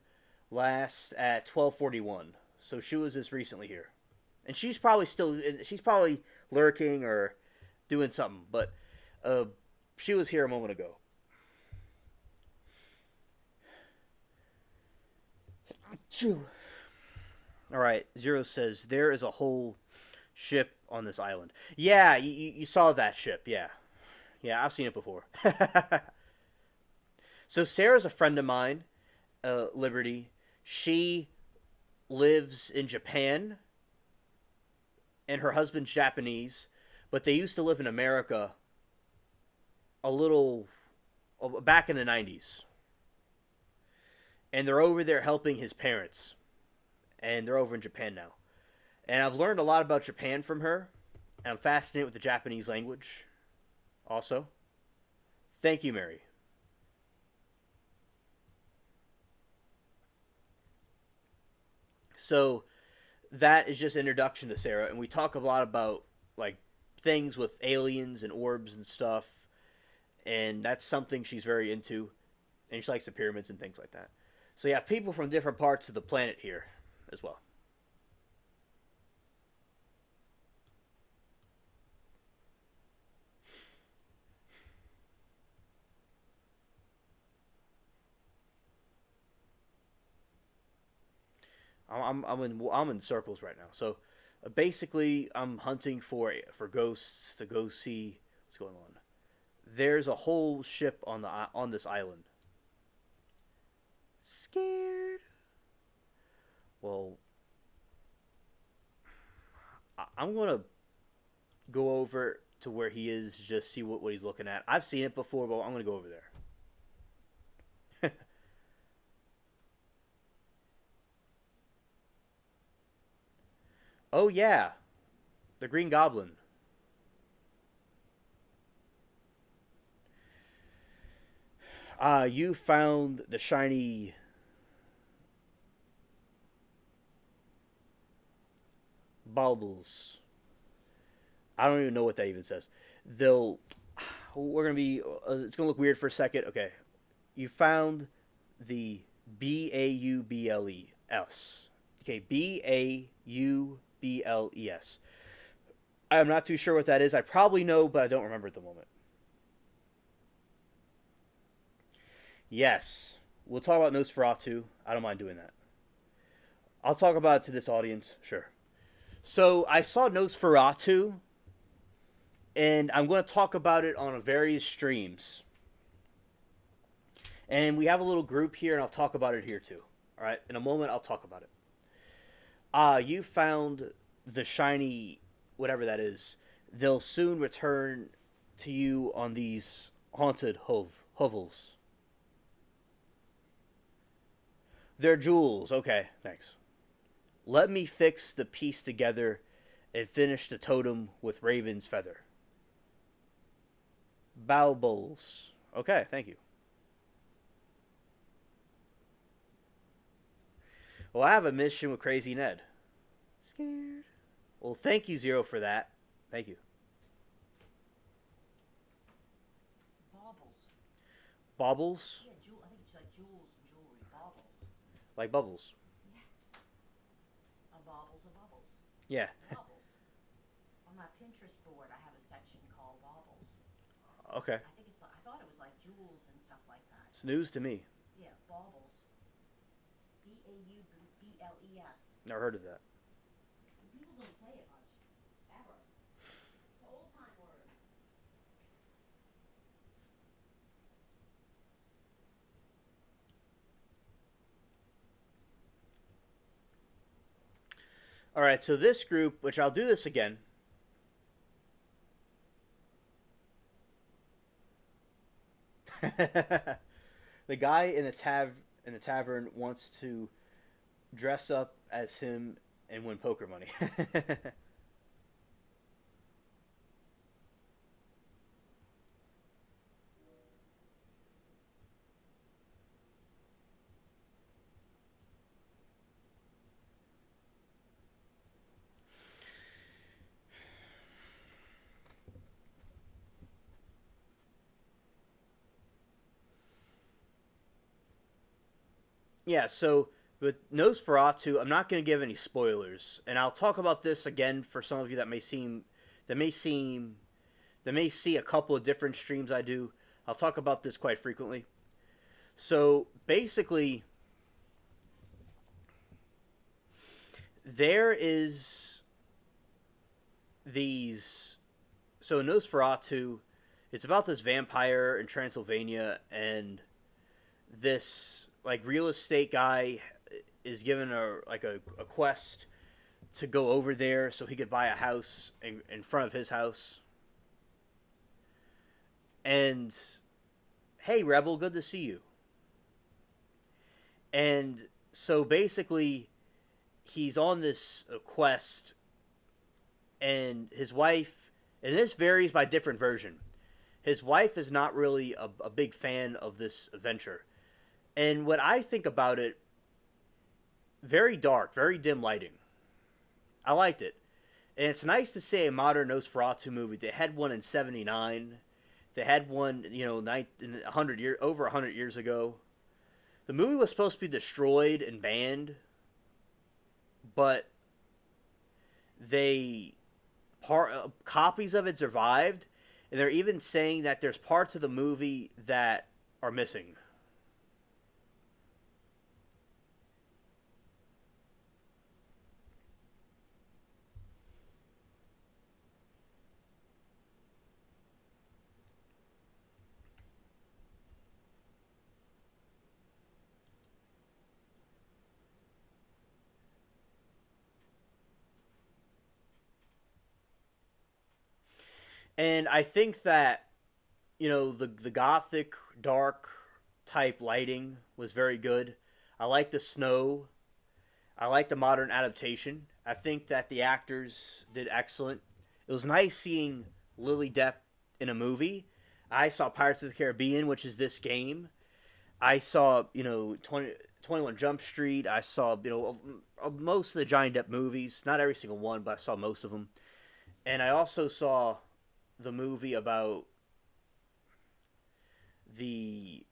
last at 12:41. So she was just recently here. And she's probably still. She's probably lurking or doing something. But she was here a moment ago. All right, Zero says there is a whole ship on this island. Yeah, you saw that ship. Yeah, yeah, I've seen it before. So Sarah's a friend of mine, Liberty. She lives in Japan, and her husband's Japanese, but they used to live in America a little back in the 90s. And they're over there helping his parents. And they're over in Japan now. And I've learned a lot about Japan from her. And I'm fascinated with the Japanese language also. Thank you, Mary. So that is just introduction to Sarah. And we talk a lot about like things with aliens and orbs and stuff. And that's something she's very into. And she likes the pyramids and things like that. So you have people from different parts of the planet here as well. I'm in circles right now. So basically, I'm hunting for ghosts to go see what's going on. There's a whole ship on this island. Scared. Well, I'm gonna go over to where he is, just see what he's looking at. I've seen it before, but I'm gonna go over there. Oh yeah, the Green Goblin. You found the shiny baubles. I don't even know what that even says. They'll. We're gonna be. It's gonna look weird for a second. Okay, you found the Baubles. Okay, Baubles. I'm not too sure what that is. I probably know, but I don't remember at the moment. Yes, we'll talk about Nosferatu. I don't mind doing that. I'll talk about it to this audience. Sure. So I saw Nosferatu, and I'm going to talk about it on various streams. And we have a little group here, and I'll talk about it here too. All right, in a moment, I'll talk about it. You found the shiny, whatever that is. They'll soon return to you on these haunted hovels. They're jewels. Okay, thanks. Let me fix the piece together and finish the totem with raven's feather. Baubles. Okay, thank you. Well, I have a mission with Crazy Ned. Scared. Well, thank you, Zero, for that. Thank you. Baubles. Baubles? Yeah, I think it's like jewels and jewelry. Baubles. Like bubbles. Yeah. A baubles of bubbles. Yeah. Baubles. On my Pinterest board, I have a section called baubles. Okay. I think I thought it was like jewels and stuff like that. It's news to me. Yeah, baubles. Baubles. Never heard of that. People don't say it much. Ever. It's an old time word. All right, so this group, which I'll do this again. The guy in the tavern wants to dress up as him and win poker money. Yeah, so with Nosferatu, I'm not going to give any spoilers, and I'll talk about this again for some of you that may seem that may see a couple of different streams I do. I'll talk about this quite frequently. So basically, there is these. So in Nosferatu, it's about this vampire in Transylvania, and this like real estate guy is given a quest to go over there so he could buy a house in front of his house. And hey, Rebel, good to see you. And so basically, he's on this quest, and his wife, and this varies by different version. His wife is not really a big fan of this adventure. And what I think about it, very dark, very dim lighting. I liked it. And it's nice to see a modern Nosferatu movie. They had one in '79. They had one, 100 years over 100 years ago. The movie was supposed to be destroyed and banned, but copies of it survived, and they're even saying that there's parts of the movie that are missing. And I think that, the gothic, dark type lighting was very good. I like the snow. I like the modern adaptation. I think that the actors did excellent. It was nice seeing Lily Depp in a movie. I saw Pirates of the Caribbean, which is this game, I saw, 21 Jump Street. I saw, most of the Johnny Depp movies. Not every single one, but I saw most of them. And I also saw the movie about the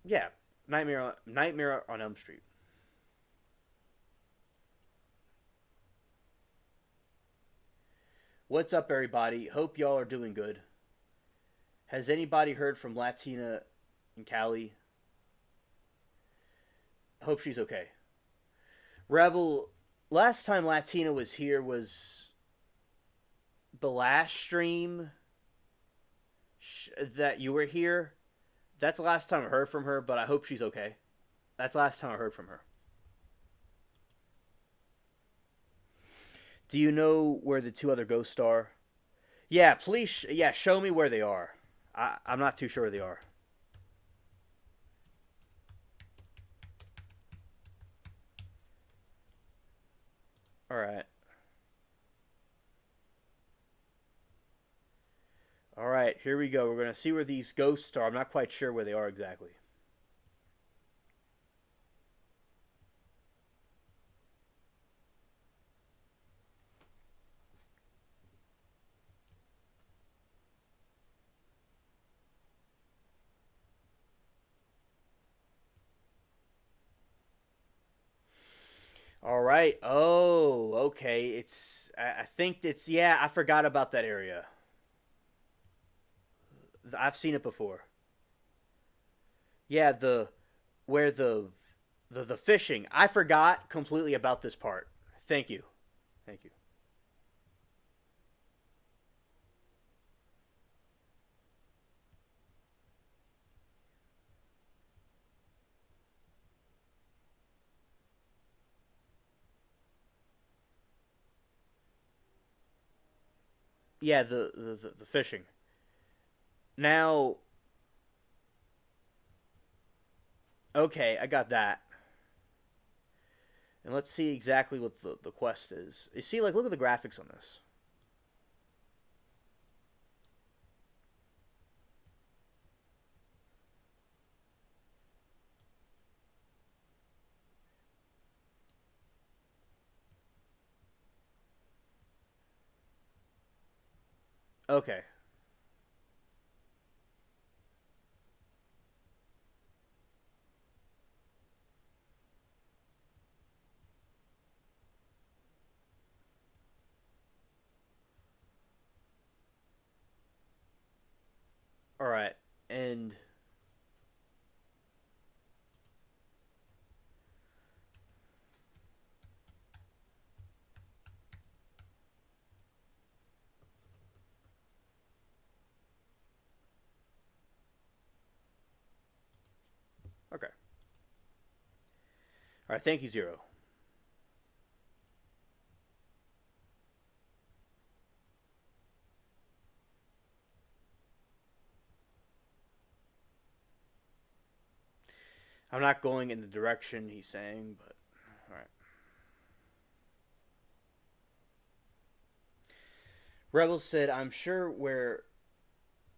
yeah Nightmare on Elm Street. What's up, everybody? Hope y'all are doing good. Has anybody heard from Latina and Cali? Hope she's okay. Rebel, last time Latina was here was the last stream that you were here. That's the last time I heard from her, but I hope she's okay. That's the last time I heard from her. Do you know where the two other ghosts are? Yeah, please. Yeah, show me where they are. I'm not too sure where they are. All right. All right, here we go. We're going to see where these ghosts are. I'm not quite sure where they are exactly. All right. Oh, okay. I think it's, yeah, I forgot about that area. I've seen it before. Yeah, where the fishing. I forgot completely about this part. Thank you. Thank you. Yeah, the fishing. Now, okay, I got that. And let's see exactly what the quest is. You see, like, look at the graphics on this. Okay. All right. And okay. All right. Thank you, Zero. I'm not going in the direction he's saying, but all right. Rebel said, "I'm sure where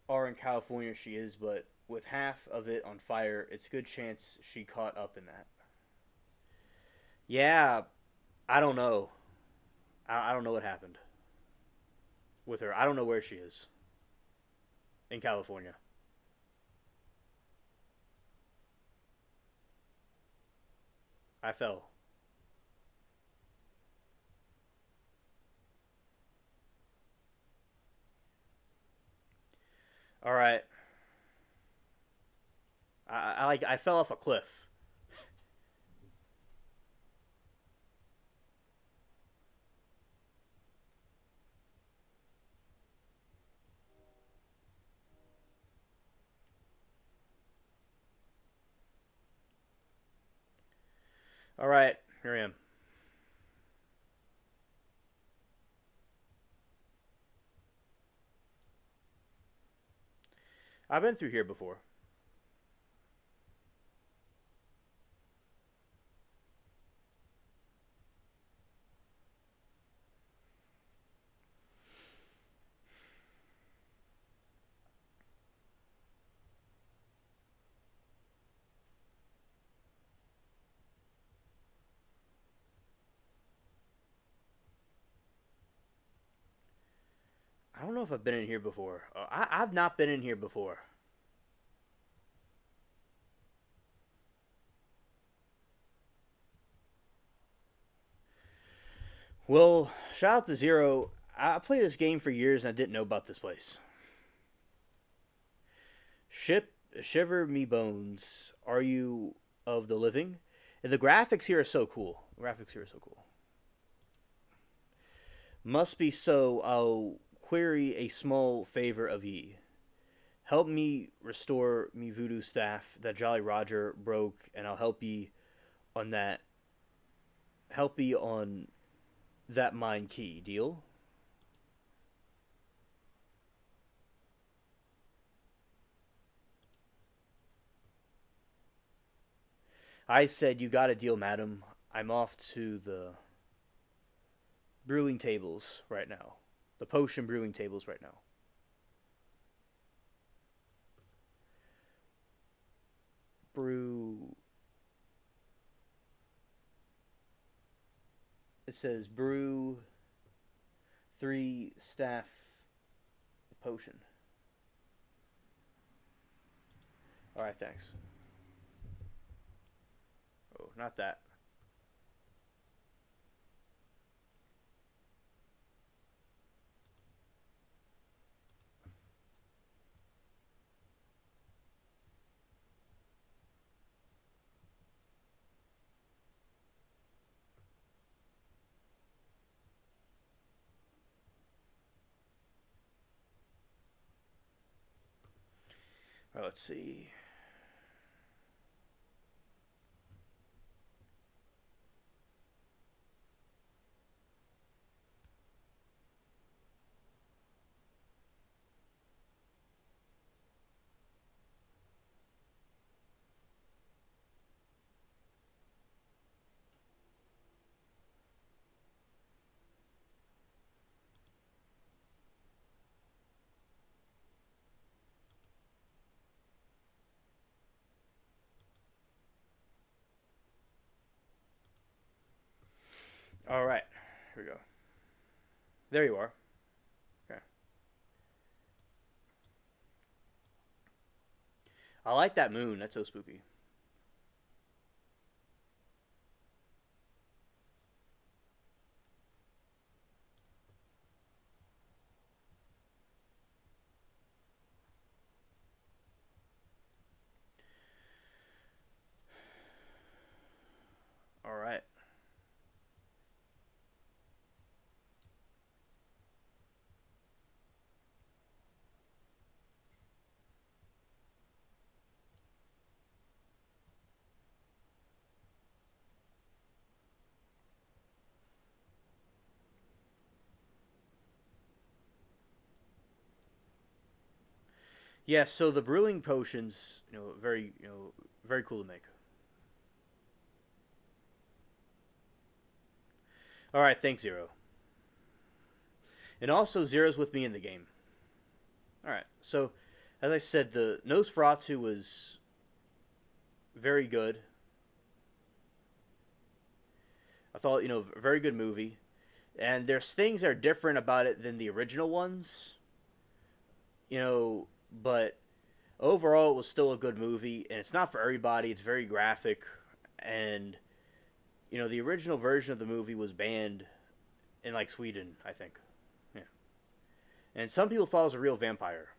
are in California she is, but with half of it on fire, it's a good chance she caught up in that." Yeah, I don't know. I don't know what happened with her. I don't know where she is in California. I fell. All right. I fell off a cliff. All right, here I am. I've been through here before. don't know if I've been in here before. I've not been in here before. Well, shout out to Zero. I played this game for years and I didn't know about this place. Ship, shiver me bones. Are you of the living? And the graphics here are so cool. Graphics here are so cool. Must be so. I'll query a small favor of ye. Help me restore me voodoo staff that Jolly Roger broke, and I'll help ye on that. Help ye on that mine key. Deal? I said, you got a deal, madam. I'm off to the brewing tables right now. The potion brewing tables right now. Brew. It says brew 3 staff potion. Alright, thanks. Oh, not that. Alright, let's see. Alright, here we go. There you are. Okay. I like that moon. That's so spooky. Alright. Yeah, so the brewing potions, very cool to make. Alright, thanks, Zero. And also, Zero's with me in the game. Alright, so, as I said, the Nosferatu was very good. I thought, a very good movie. And there's things that are different about it than the original ones. But overall, it was still a good movie. And it's not for everybody. It's very graphic. And, the original version of the movie was banned in, like, Sweden, I think. Yeah. And some people thought it was a real vampire.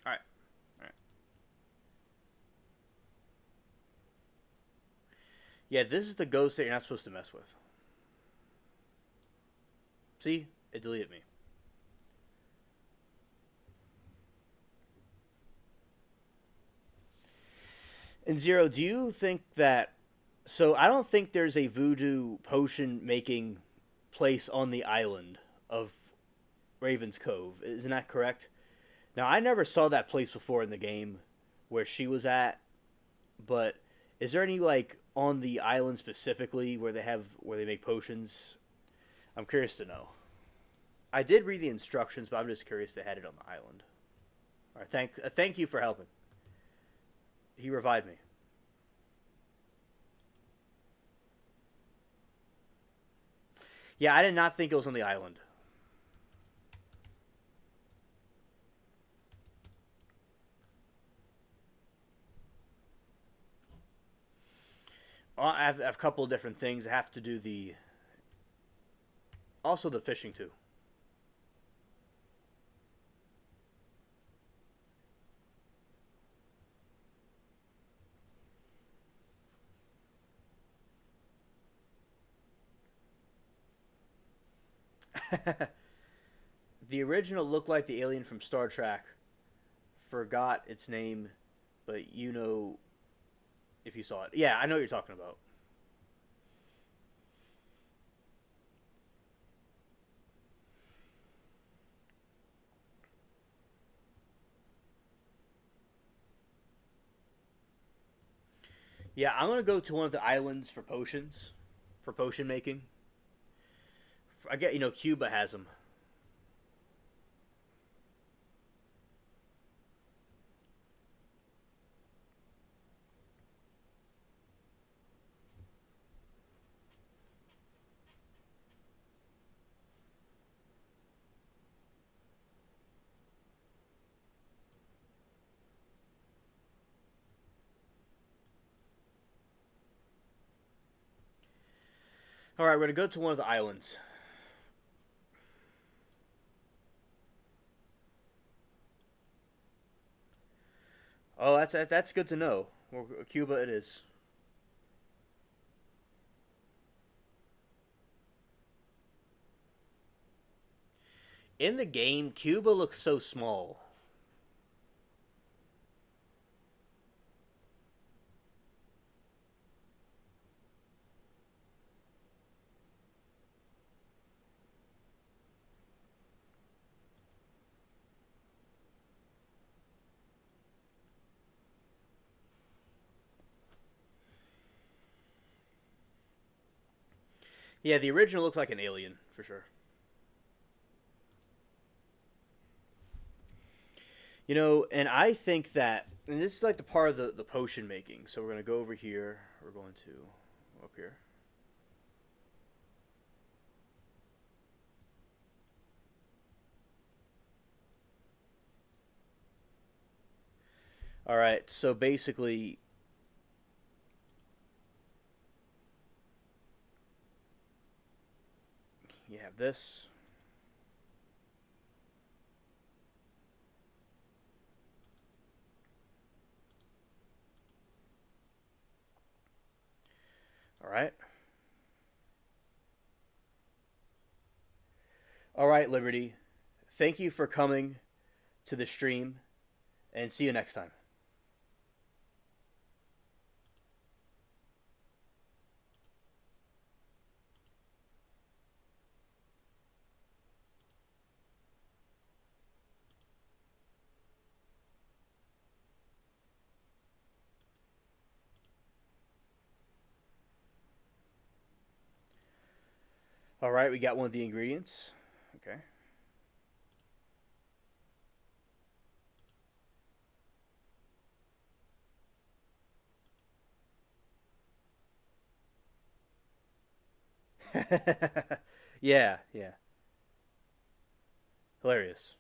All right. All right. Yeah, this is the ghost that you're not supposed to mess with. See? It deleted me. And Zero, do you think that So I don't think there's a voodoo potion making place on the island of Raven's Cove. Isn't that correct? Now I never saw that place before in the game where she was at, but is there any like on the island specifically where they make potions? I'm curious to know. I did read the instructions, but I'm just curious they had it on the island. All right, thank you for helping. He revived me. Yeah, I did not think it was on the island. I have a couple of different things. I have to do the also the fishing too. The original looked like the alien from Star Trek. Forgot its name, but you know if you saw it. Yeah, I know what you're talking about. Yeah, I'm gonna go to one of the islands for potions, for potion making. I get Cuba has them. All right, we're gonna go to one of the islands. Oh, that's good to know. Well, Cuba it is. In the game, Cuba looks so small. Yeah, the original looks like an alien for sure. And I think that, and this is like the part of the potion making. So we're gonna go over here. We're going to up here. All right. So basically, you have this. All right. All right, Liberty. Thank you for coming to the stream, and see you next time. All right, we got one of the ingredients. Okay. Yeah, yeah. Hilarious.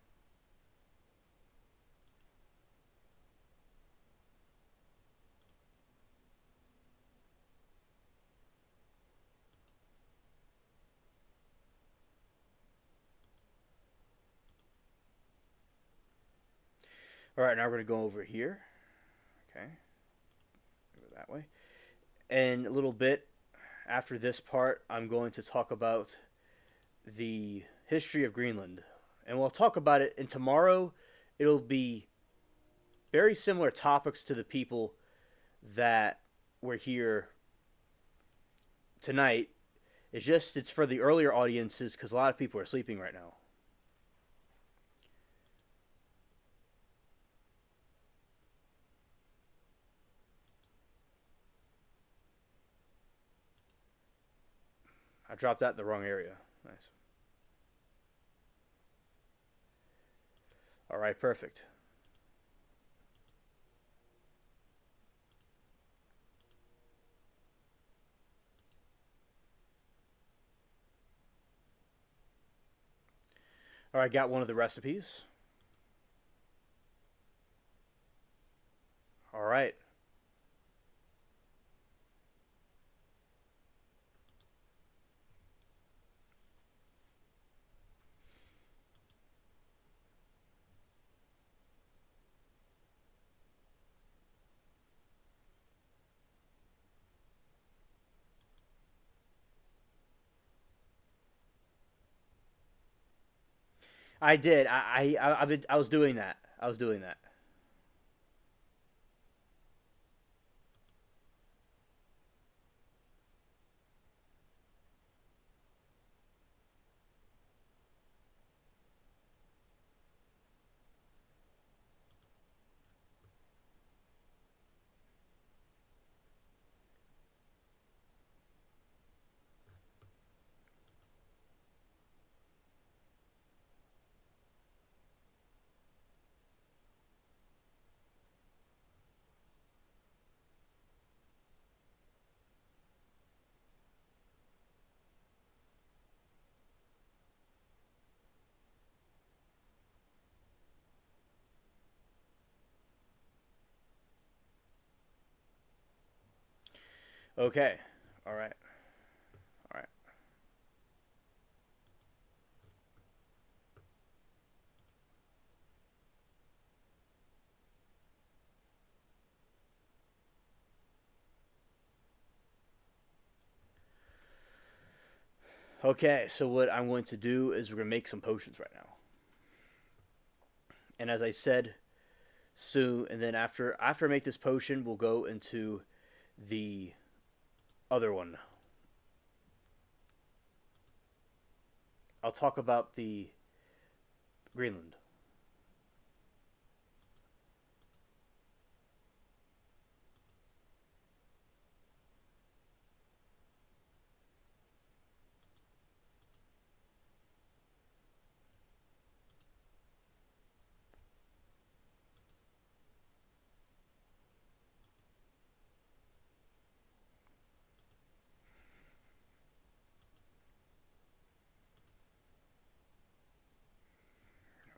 All right, now we're going to go over here. Okay. Go that way. And a little bit after this part, I'm going to talk about the history of Greenland. And we'll talk about it. And tomorrow, it'll be very similar topics to the people that were here tonight. It's for the earlier audiences because a lot of people are sleeping right now. I dropped that in the wrong area. Nice. All right, perfect. All right, got one of the recipes. All right. I did. I was doing that. I was doing that. Okay. All right. All right. Okay. So what I'm going to do is we're gonna make some potions right now. And as I said, soon, and then after I make this potion, we'll go into the other one. I'll talk about the Greenland.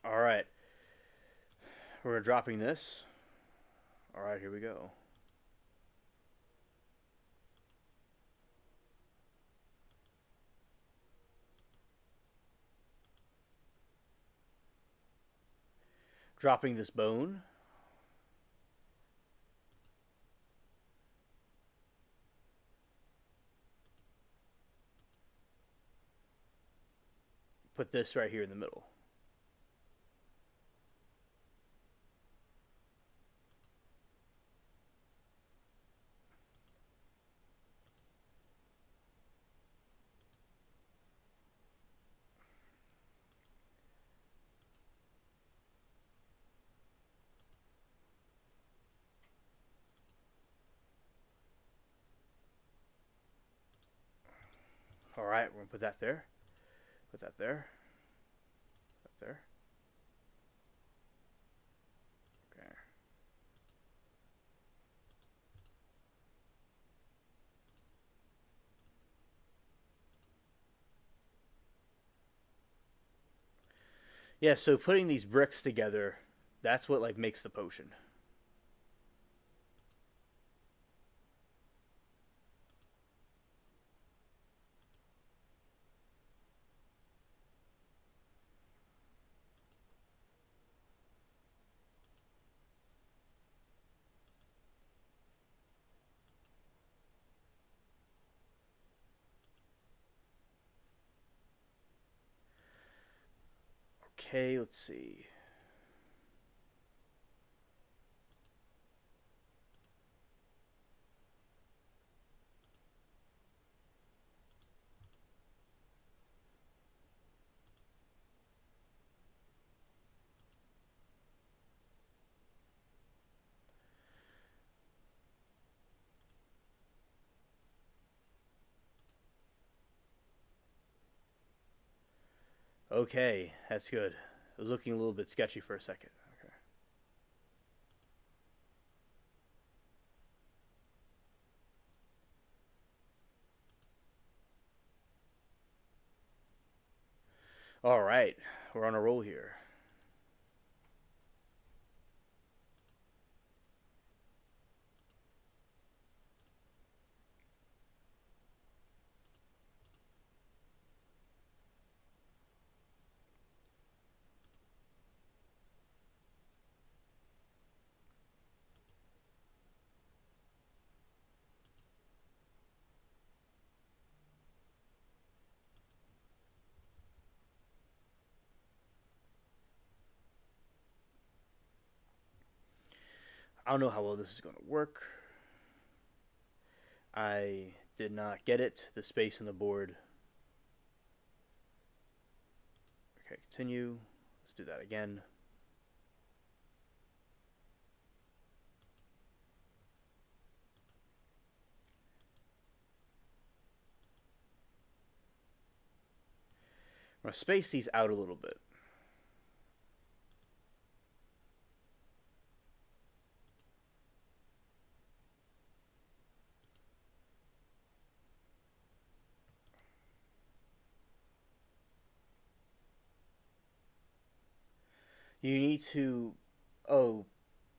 All right, we're dropping this. All right, here we go. Dropping this bone. Put this right here in the middle. All right, we're gonna put that there. Put that there. That there. Okay. Yeah, so putting these bricks together, that's what like makes the potion. Okay, let's see. Okay, that's good. It was looking a little bit sketchy for a second. Okay. All right, we're on a roll here. I don't know how well this is going to work. I did not get it. The space on the board. Okay, continue. Let's do that again. I'm going to space these out a little bit. You need to. Oh,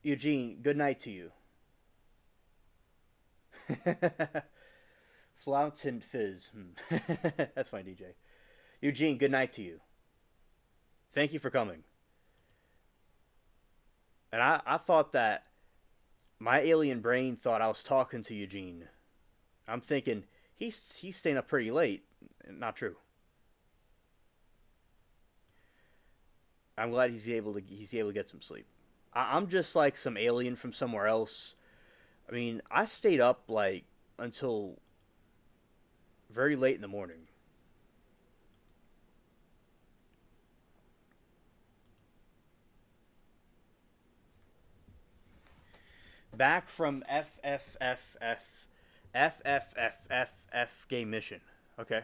Eugene, good night to you. Fountain Fizz. That's fine, DJ. Eugene, good night to you. Thank you for coming. And I thought that my alien brain thought I was talking to Eugene. I'm thinking he's staying up pretty late. Not true. I'm glad he's able to get some sleep. I'm just like some alien from somewhere else. I mean, I stayed up like until very late in the morning. Back from FFFF game mission. Okay.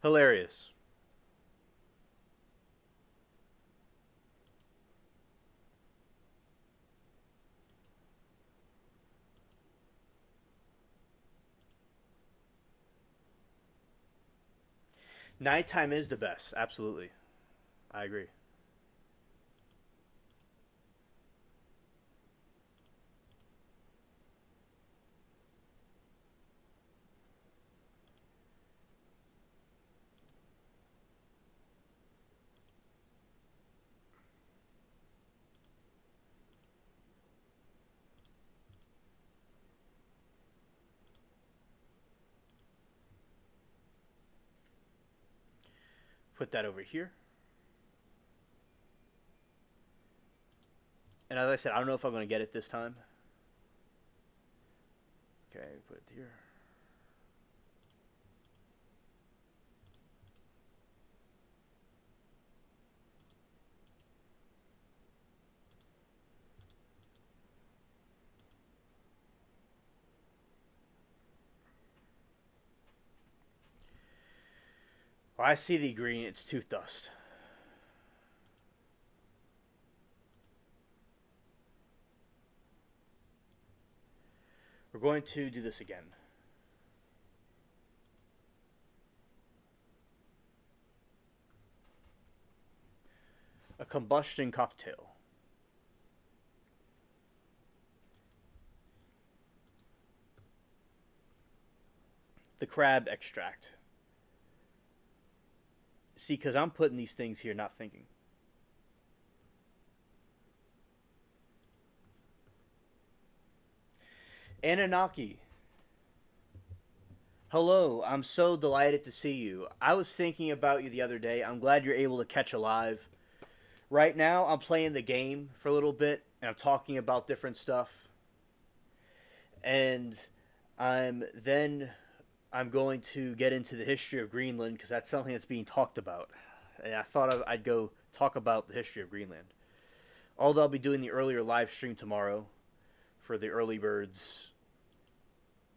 Hilarious. Nighttime is the best. Absolutely. I agree. Put that over here. And as I said, I don't know if I'm going to get it this time. Okay, put it here. Well, I see the green. It's tooth dust. We're going to do this again. A combustion cocktail. The crab extract. See, because I'm putting these things here not thinking. Anunnaki. Hello, I'm so delighted to see you. I was thinking about you the other day. I'm glad you're able to catch a live. Right now, I'm playing the game for a little bit, and I'm talking about different stuff. And I'm then I'm going to get into the history of Greenland because that's something that's being talked about. And I thought I'd go talk about the history of Greenland. Although I'll be doing the earlier live stream tomorrow for the early birds.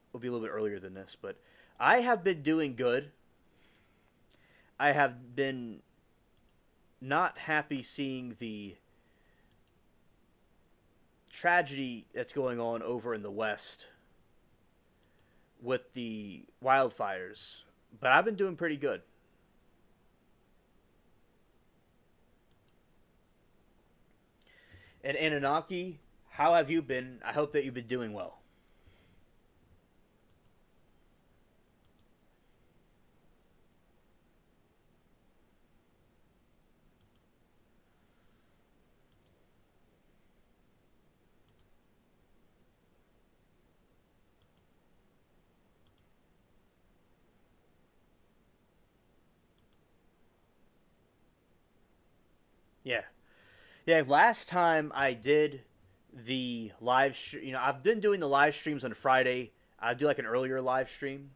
It'll be a little bit earlier than this, but I have been doing good. I have been not happy seeing the tragedy that's going on over in the West with the wildfires, but I've been doing pretty good. And Anunnaki, how have you been? I hope that you've been doing well. Yeah. Yeah, last time I did the I've been doing the live streams on Friday. I do like an earlier live stream.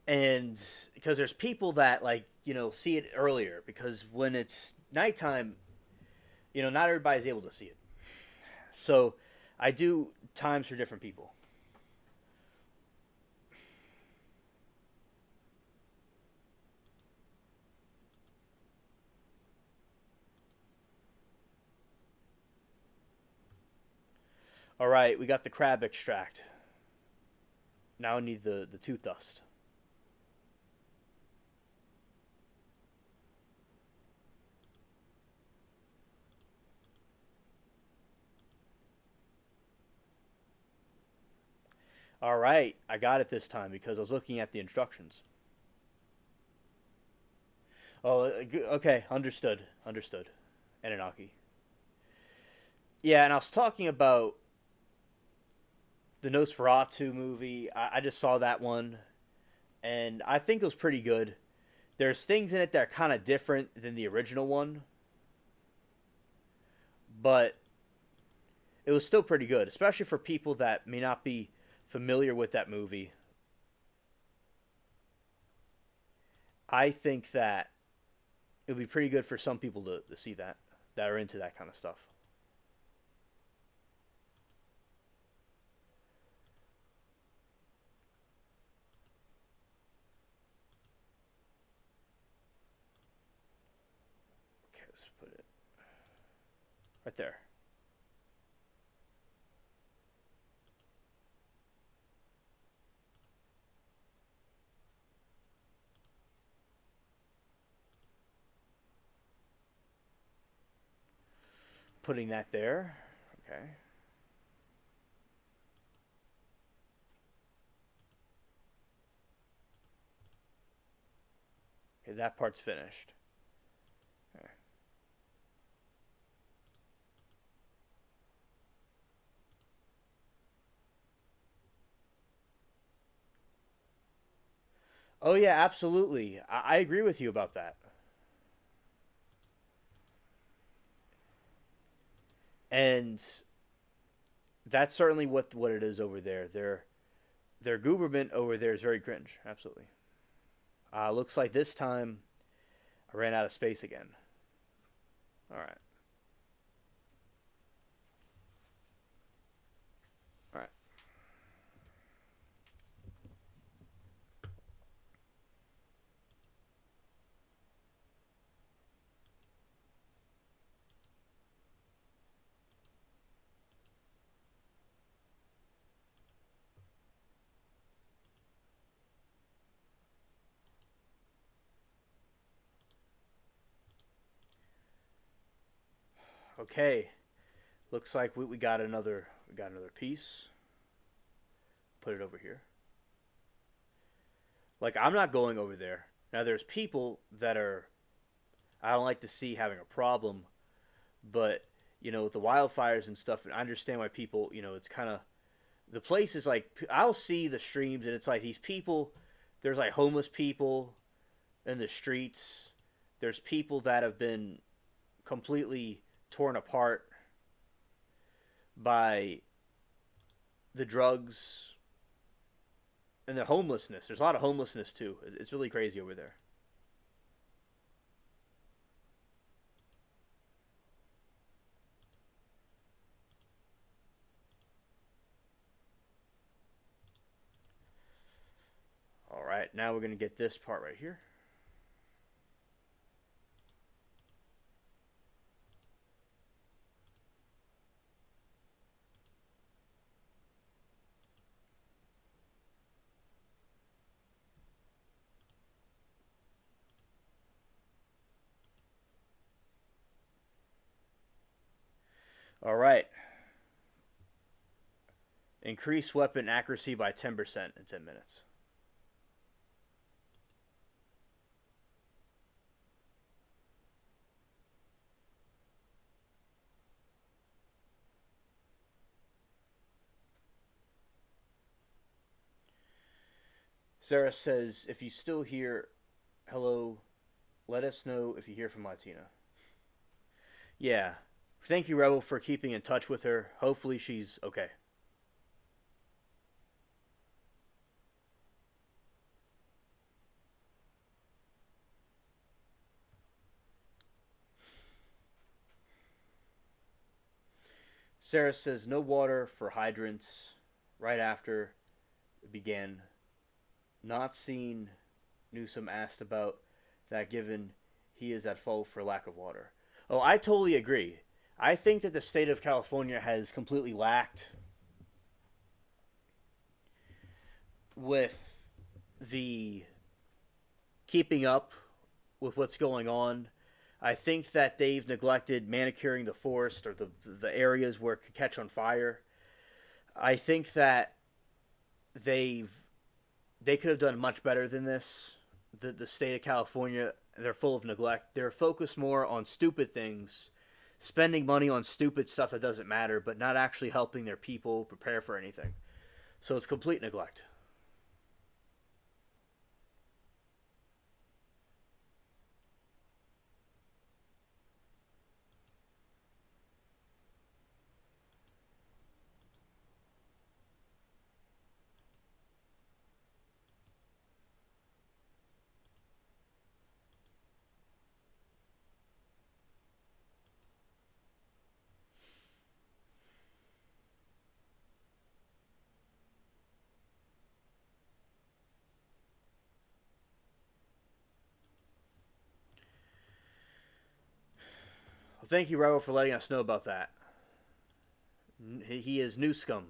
And because there's people that see it earlier because when it's nighttime, not everybody's able to see it. So I do times for different people. All right, we got the crab extract. Now I need the tooth dust. All right, I got it this time because I was looking at the instructions. Oh, okay, understood, understood. Anunnaki. Yeah, and I was talking about the Nosferatu movie. I just saw that one, and I think it was pretty good. There's things in it that are kind of different than the original one, but it was still pretty good, especially for people that may not be familiar with that movie. I think that it would be pretty good for some people to see that are into that kind of stuff. Okay, let's put it right there. Putting that there. Okay. Okay, that part's finished. Okay. Oh yeah, absolutely. I agree with you about that. And that's certainly what it is over there. Their government over there is very cringe. Absolutely. Looks like this time I ran out of space again. All right. All right. Okay. Looks like we got another piece. Put it over here. Like I'm not going over there. Now there's people that are I don't like to see having a problem, but with the wildfires and stuff, I understand why people, it's kind of the place is like I'll see the streams and it's like these people. There's like homeless people in the streets. There's people that have been completely torn apart by the drugs And the homelessness. There's a lot of homelessness too. It's really crazy over there. All right, now we're going to get this part right here. All right. Increase weapon accuracy by 10% in 10 minutes. Sarah says, if you still hear hello, let us know if you hear from Latina. Yeah. Thank you, Rebel, for keeping in touch with her. Hopefully she's okay. Sarah says, no water for hydrants right after it began. Not seen. Newsom asked about that given he is at fault for lack of water. Oh, I totally agree. I think that the state of California has completely lacked with the keeping up with what's going on. I think that they've neglected manicuring the forest or the areas where it could catch on fire. I think that they've they could have done much better than this. The state of California, they're full of neglect. They're focused more on stupid things, spending money on stupid stuff that doesn't matter, but not actually helping their people prepare for anything. So it's complete neglect. Well, thank you, Raul, for letting us know about that. He is new scum.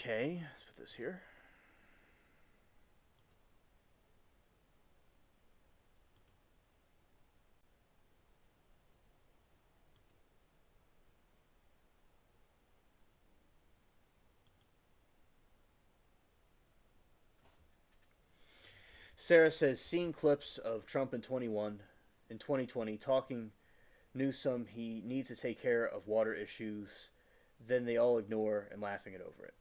Okay, let's put this here. Sarah says, seen clips of Trump in 2020, talking Newsom he needs to take care of water issues, then they all ignore and laughing it over it.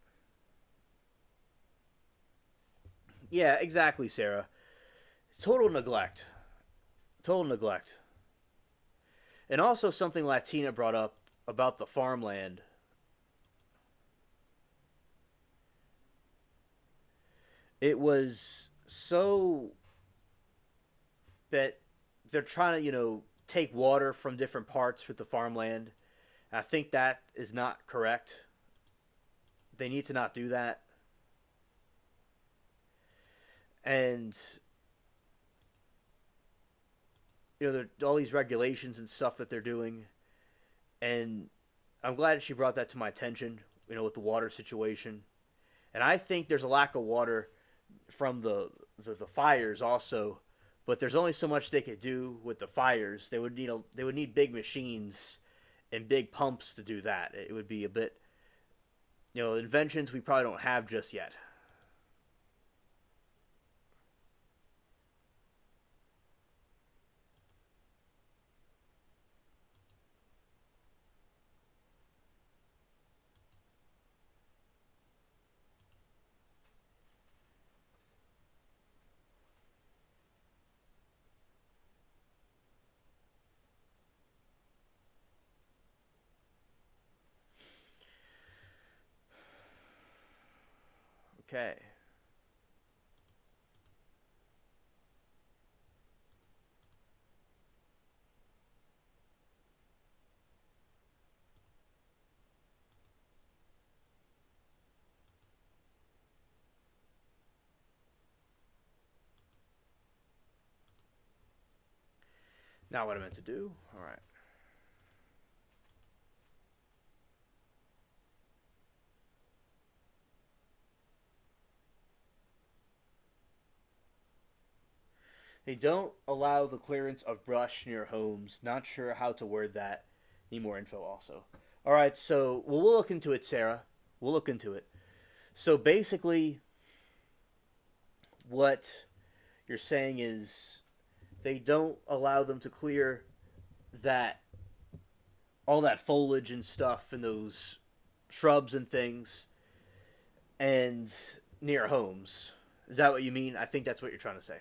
Yeah, exactly, Sarah. Total neglect. Total neglect. And also something Latina brought up about the farmland. It was so that they're trying to, take water from different parts with the farmland. I think that is not correct. They need to not do that. And there are all these regulations and stuff that they're doing, and I'm glad she brought that to my attention. With the water situation, and I think there's a lack of water from the fires also, but there's only so much they could do with the fires. They would need big machines, and big pumps to do that. It would be a bit, inventions we probably don't have just yet. Okay. Not what I meant to do. All right. They don't allow the clearance of brush near homes. Not sure how to word that. Need more info also. All right, so we'll look into it, Sarah. We'll look into it. So basically, what you're saying is they don't allow them to clear that all that foliage and stuff and those shrubs and things and near homes. Is that what you mean? I think that's what you're trying to say.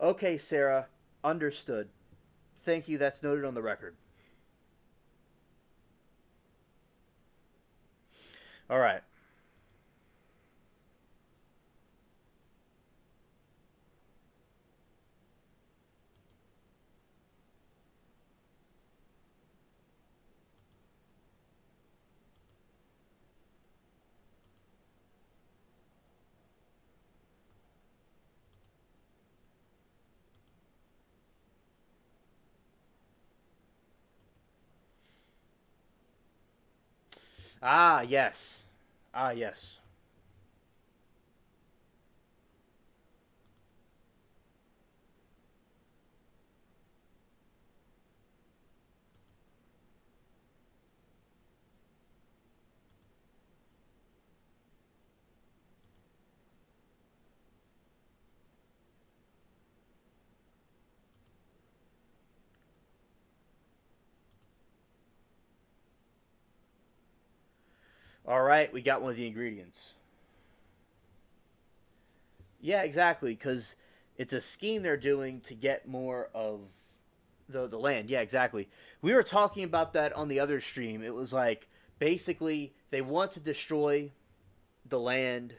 Okay, Sarah. Understood. Thank you. That's noted on the record. All right. Ah, yes. Ah, yes. All right, we got one of the ingredients. Yeah, exactly, because it's a scheme they're doing to get more of the land. Yeah, exactly. We were talking about that on the other stream. It was like basically they want to destroy the land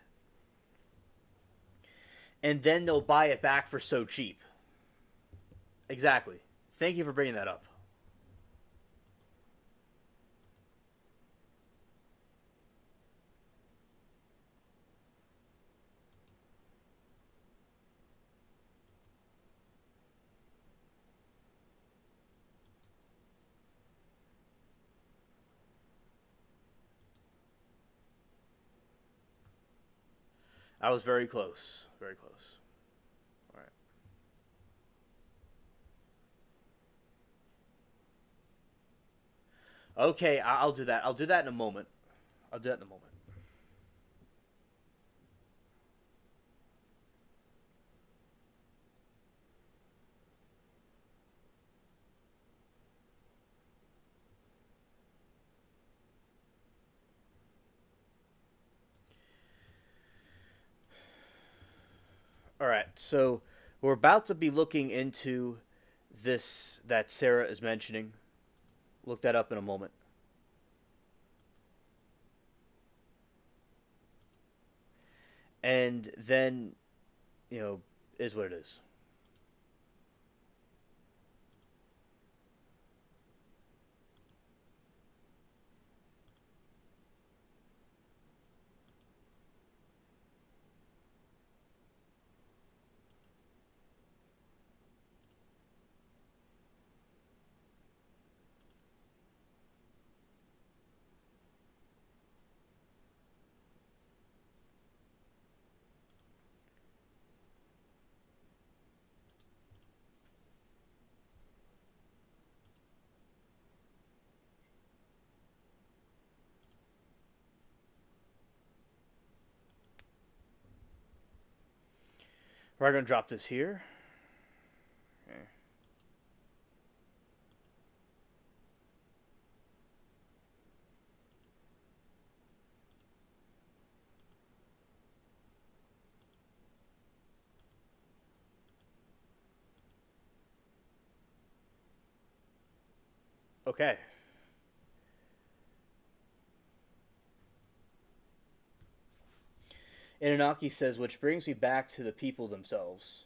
and then they'll buy it back for so cheap. Exactly. Thank you for bringing that up. I was very close. Very close. All right. Okay, I'll do that. I'll do that in a moment. I'll do that in a moment. All right. So we're about to be looking into this that Sarah is mentioning. Look that up in a moment. And then, is what it is. We're going to drop this here. Okay. Okay. Inanaki says, which brings me back to the people themselves.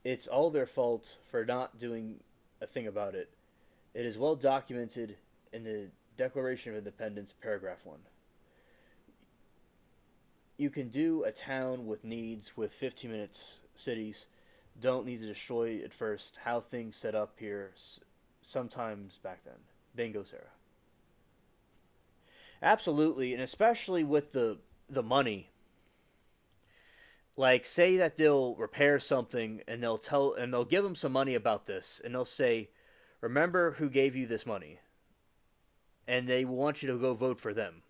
It's all their fault for not doing a thing about it. It is well documented in the Declaration of Independence, paragraph 1. You can do a town with needs with 15 minutes cities. Don't need to destroy it first. How things set up here sometimes back then. Bingo, Sarah. Absolutely, and especially with the money. Like, say that they'll repair something and they'll give them some money about this, and they'll say, "Remember who gave you this money," and they want you to go vote for them.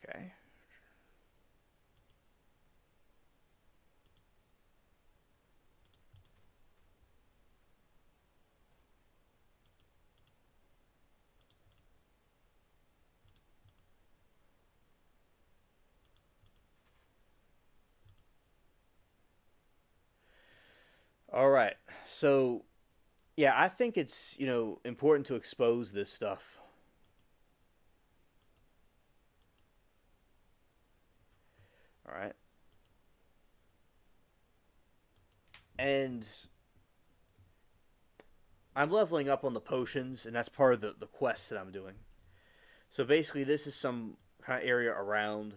Okay. All right. So, yeah, I think it's, important to expose this stuff. All right. And I'm leveling up on the potions, and that's part of the quest that I'm doing. So basically, this is some kind of area around.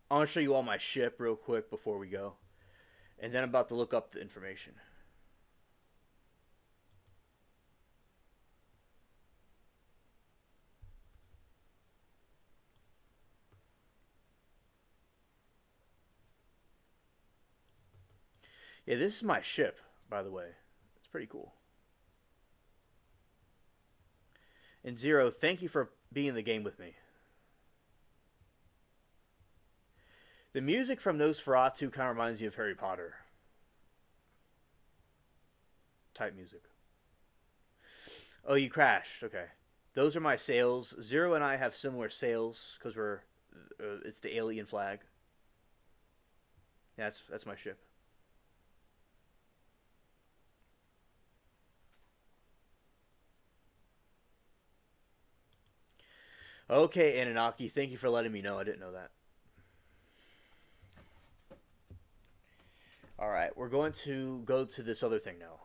I want to show you all my ship real quick before we go. And then I'm about to look up the information. Yeah, this is my ship, by the way. It's pretty cool. And Zero, thank you for being in the game with me. The music from Nosferatu kind of reminds me of Harry Potter type music. Oh, you crashed. Okay. Those are my sails. Zero and I have similar sails because it's the alien flag. Yeah, that's my ship. Okay, Anunnaki, thank you for letting me know. I didn't know that. All right, we're going to go to this other thing now.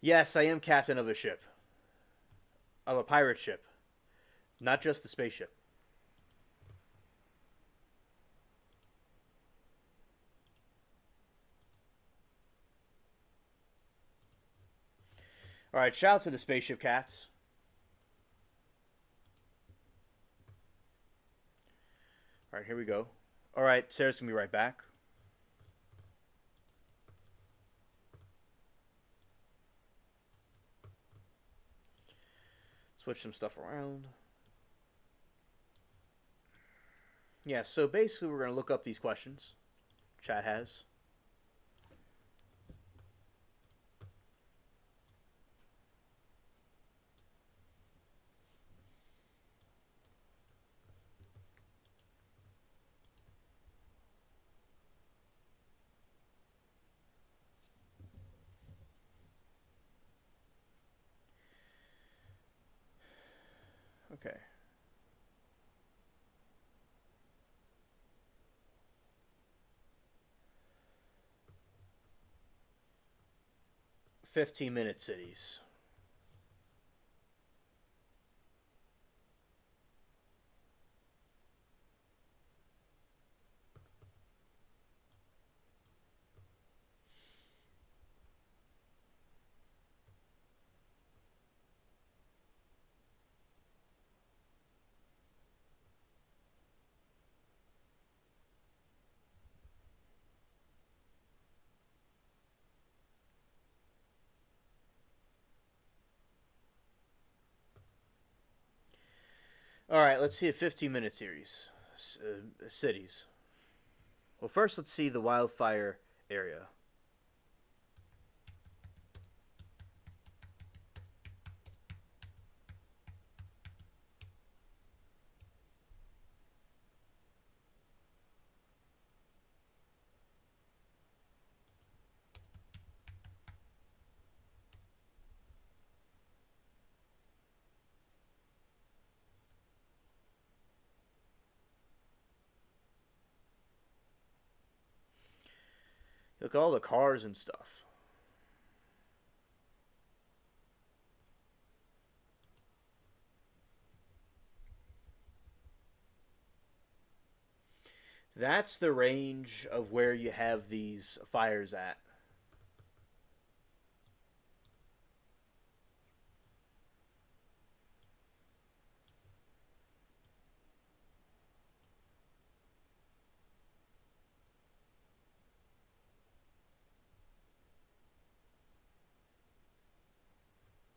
Yes, I am captain of a ship. Of a pirate ship. Not just the spaceship. All right, shout out to the spaceship cats. All right, here we go. All right, Sarah's going to be right back. Switch some stuff around. Yeah, so basically we're going to look up these questions chat has. Okay. $15-minute cities. All right, let's see a 15-minute series. Cities. Well, first, let's see the wildfire area. Look at all the cars and stuff. That's the range of where you have these fires at.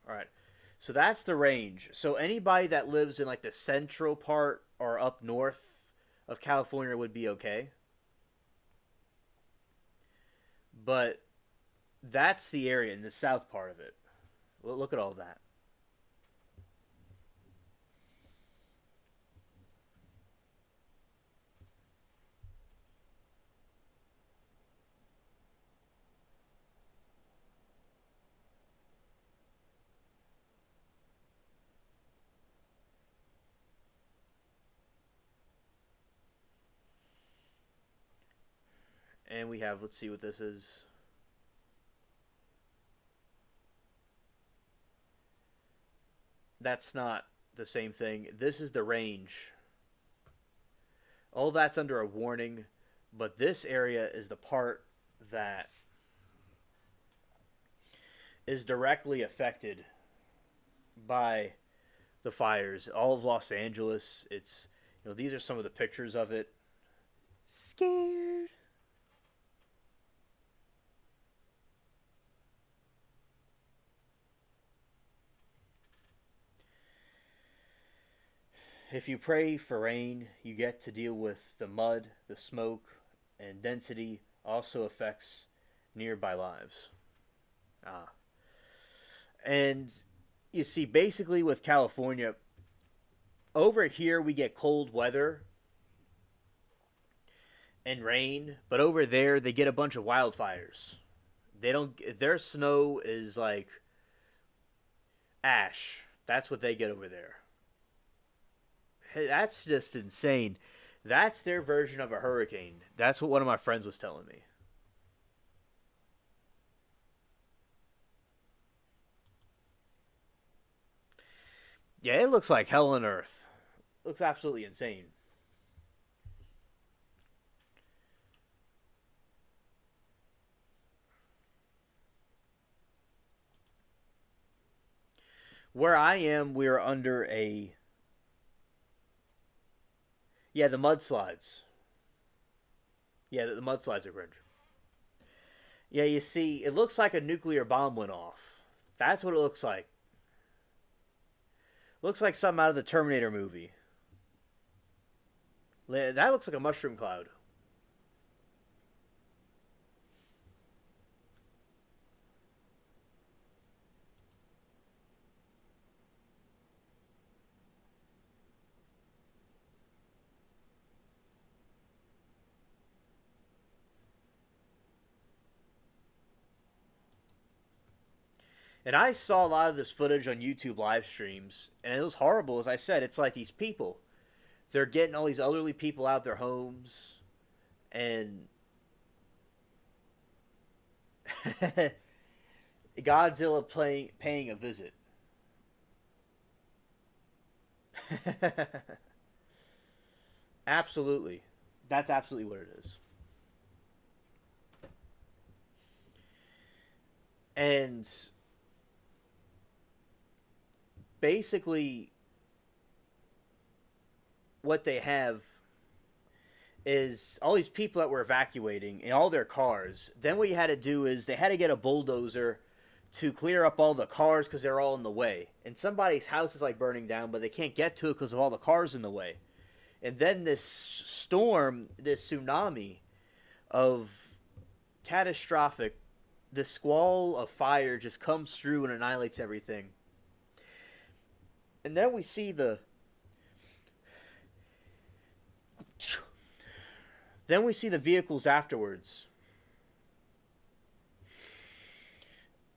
All right. So that's the range. So anybody that lives in like the central part or up north of California would be okay. But that's the area in the south part of it. Look at all that. And we have, let's see what this is. That's not the same thing. This is the range. All that's under a warning, but this area is the part that is directly affected by the fires. All of Los Angeles. It's these are some of the pictures of it. Scared. If you pray for rain, you get to deal with the mud, the smoke, and density also affects nearby lives. Ah. And you see, basically with California, over here we get cold weather and rain, but over there they get a bunch of wildfires. They don't. Their snow is like ash. That's what they get over there. Hey, that's just insane. That's their version of a hurricane. That's what one of my friends was telling me. Yeah, it looks like hell on earth. Looks absolutely insane. Where I am, we're under a yeah, the mudslides. Yeah, the mudslides are cringe. Yeah, you see, it looks like a nuclear bomb went off. That's what it looks like. Looks like something out of the Terminator movie. That looks like a mushroom cloud. And I saw a lot of this footage on YouTube live streams, and it was horrible. As I said, it's like these people, they're getting all these elderly people out of their homes, and Godzilla paying a visit. Absolutely. That's absolutely what it is. And basically, what they have is all these people that were evacuating in all their cars. Then what you had to do is they had to get a bulldozer to clear up all the cars because they're all in the way. And somebody's house is like burning down, but they can't get to it because of all the cars in the way. And then this storm, this tsunami of catastrophic, this squall of fire just comes through and annihilates everything. And then we see the vehicles afterwards.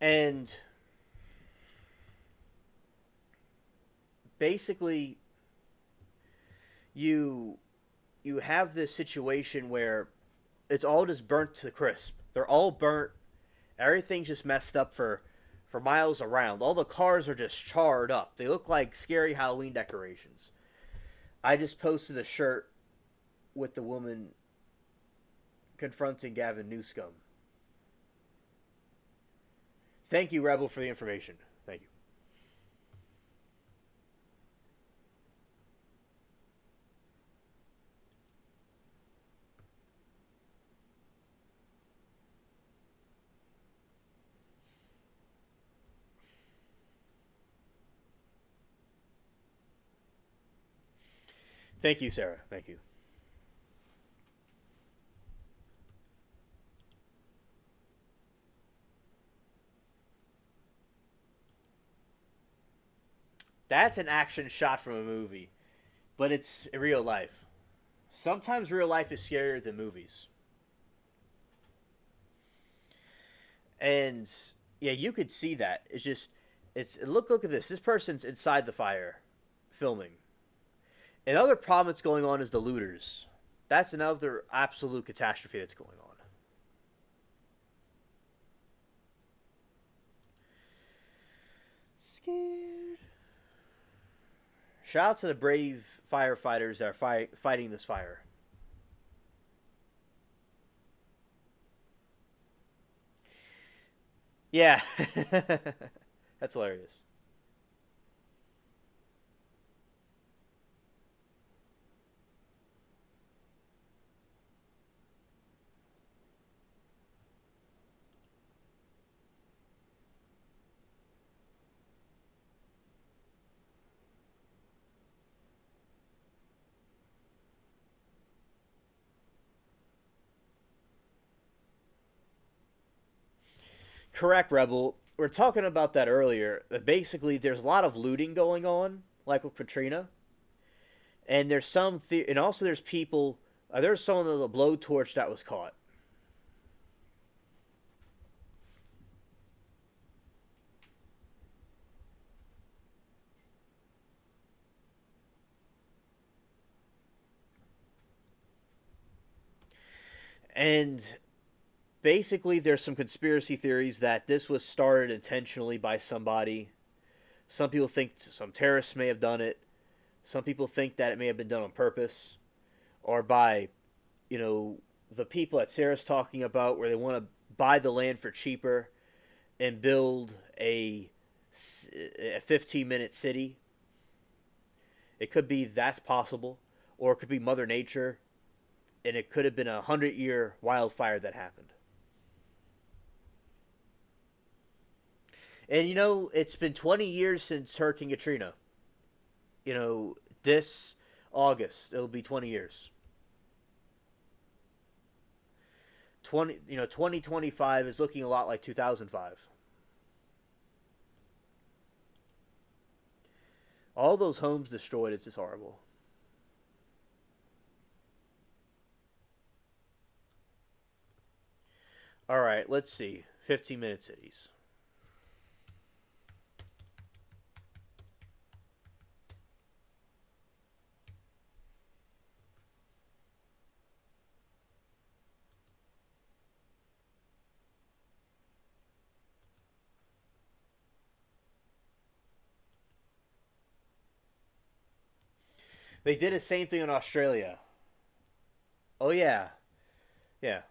And basically you have this situation where it's all just burnt to crisp. They're all burnt. Everything's just messed up for miles around. All the cars are just charred up. They look like scary Halloween decorations. I just posted a shirt with the woman confronting Gavin Newscomb. Thank you, Rebel, for the information. Thank you. Thank you, Sarah. Thank you. That's an action shot from a movie, but it's real life. Sometimes real life is scarier than movies. And yeah, you could see that. It's just look at this. This person's inside the fire filming. Another problem that's going on is the looters. That's another absolute catastrophe that's going on. Scared. Shout out to the brave firefighters that are fighting this fire. Yeah. That's hilarious. Correct, Rebel. We're talking about that earlier. Basically, there's a lot of looting going on, like with Katrina, and there's and also there's people. There's someone with a blowtorch that was caught, and basically there's some conspiracy theories that this was started intentionally by somebody. Some people think some terrorists may have done it. Some people think that it may have been done on purpose, or by, you know, the people that Sarah's talking about, where they want to buy the land for cheaper and build a 15-minute city. It could be that's possible, or it could be Mother Nature, and it could have been 100-year wildfire that happened. And it's been 20 years since Hurricane Katrina. This August it'll be 20 years. 2025 is looking a lot like 2005. All those homes destroyed. It's just horrible. All right, let's see. 15-minute cities. They did the same thing in Australia. Oh yeah, yeah.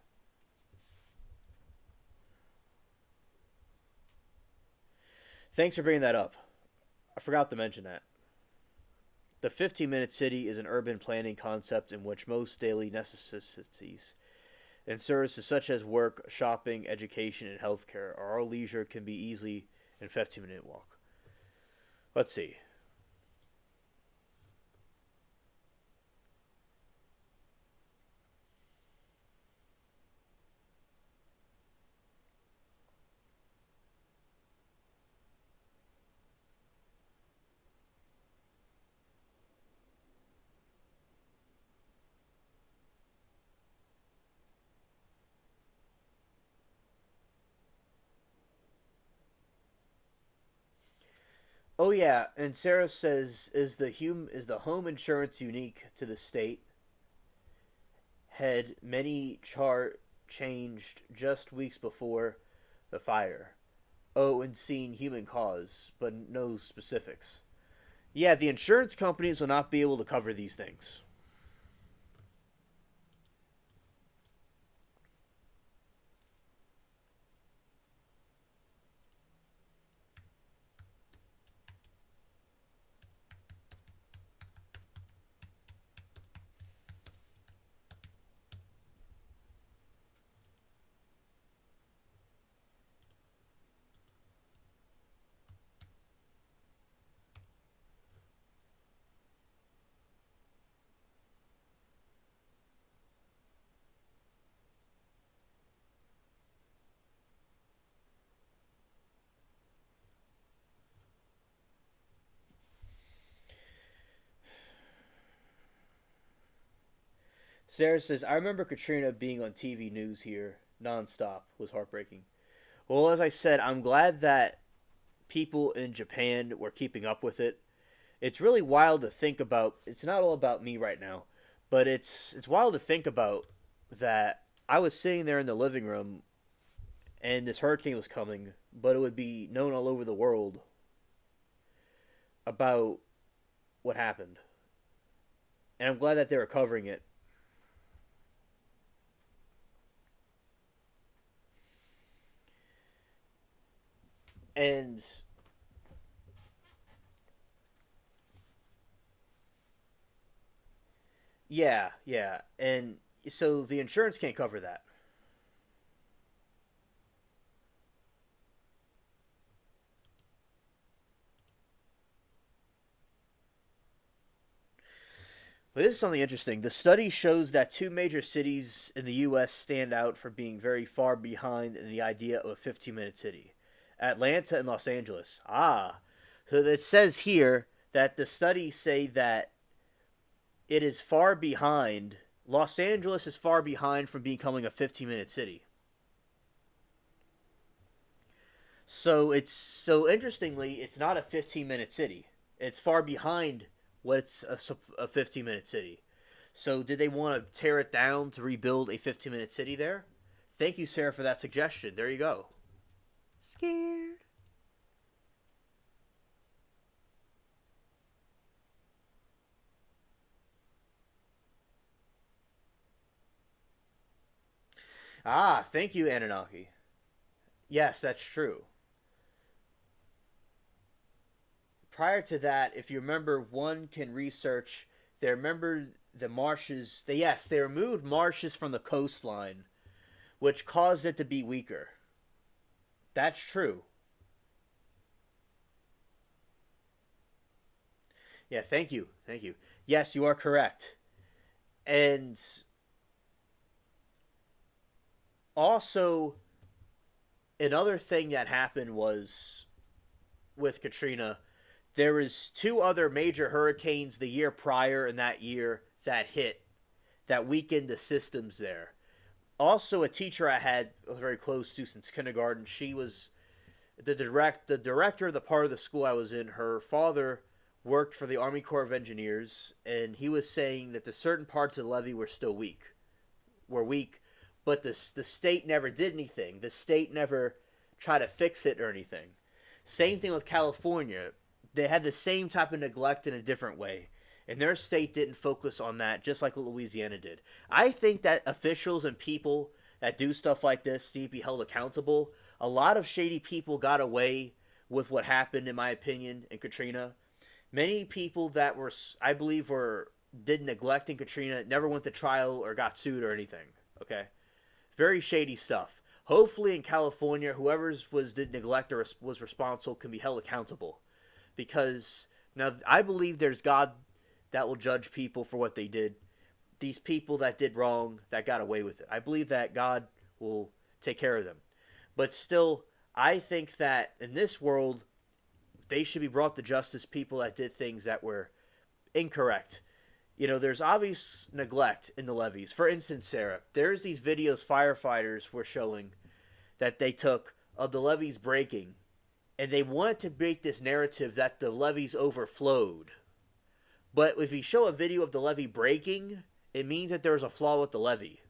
Thanks for bringing that up. I forgot to mention that. The 15-minute city is an urban planning concept in which most daily necessities and services such as work, shopping, education, and healthcare or all leisure can be easily in a 15-minute walk. Let's see. Oh yeah, and Sarah says is the home insurance unique to the state? Had many chart changed just weeks before the fire. Oh, and seen human cause, but no specifics. Yeah, the insurance companies will not be able to cover these things. Sarah says, I remember Katrina being on TV news here nonstop. Was heartbreaking. Well, as I said, I'm glad that people in Japan were keeping up with it. It's really wild to think about. It's not all about me right now, but it's wild to think about that I was sitting there in the living room and this hurricane was coming, but it would be known all over the world about what happened. And I'm glad that they were covering it. And yeah, yeah. And so the insurance can't cover that. But this is something interesting. The study shows that two major cities in the U.S. stand out for being very far behind in the idea of a 15-minute city: Atlanta and Los Angeles. Ah, so it says here that the studies say that it is far behind. Los Angeles is far behind from becoming a 15-minute city. So interestingly, it's not a 15-minute city. It's far behind what's a 15-minute city. So did they want to tear it down to rebuild a 15-minute city there? Thank you, Sarah, for that suggestion. There you go. Scared. Ah, thank you, Anunnaki. Yes, that's true. Prior to that, if you remember, one can research. They remember the marshes. They removed marshes from the coastline, which caused it to be weaker. That's true. Yeah, thank you, thank you. Yes, you are correct. And also, another thing that happened was with Katrina, there was two other major hurricanes the year prior and that year that hit that weakened the systems there. Also, a teacher I had was very close to since kindergarten. She was the director of the part of the school I was in. Her father worked for the Army Corps of Engineers, and he was saying that the certain parts of the levee were still weak, but the state never did anything. The state never tried to fix it or anything. Same thing with California. They had the same type of neglect in a different way. and their state didn't focus on that just like Louisiana did. I think that officials and people that do stuff like this need to be held accountable. A lot of shady people got away with what happened, in my opinion, in Katrina. Many people that were, I believe, did neglect in Katrina never went to trial or got sued or anything. Okay, very shady stuff. Hopefully, in California, whoever did neglect or was responsible can be held accountable, because now I believe there's God that will judge people for what they did. These people that did wrong, that got away with it. I believe that God will take care of them. But still, I think that in this world, they should be brought to justice, people that did things that were incorrect. There's obvious neglect in the levees. For instance, Sarah, there's these videos firefighters were showing that they took of the levees breaking, and they wanted to make this narrative that the levees overflowed. But if you show a video of the levee breaking, it means that there was a flaw with the levee.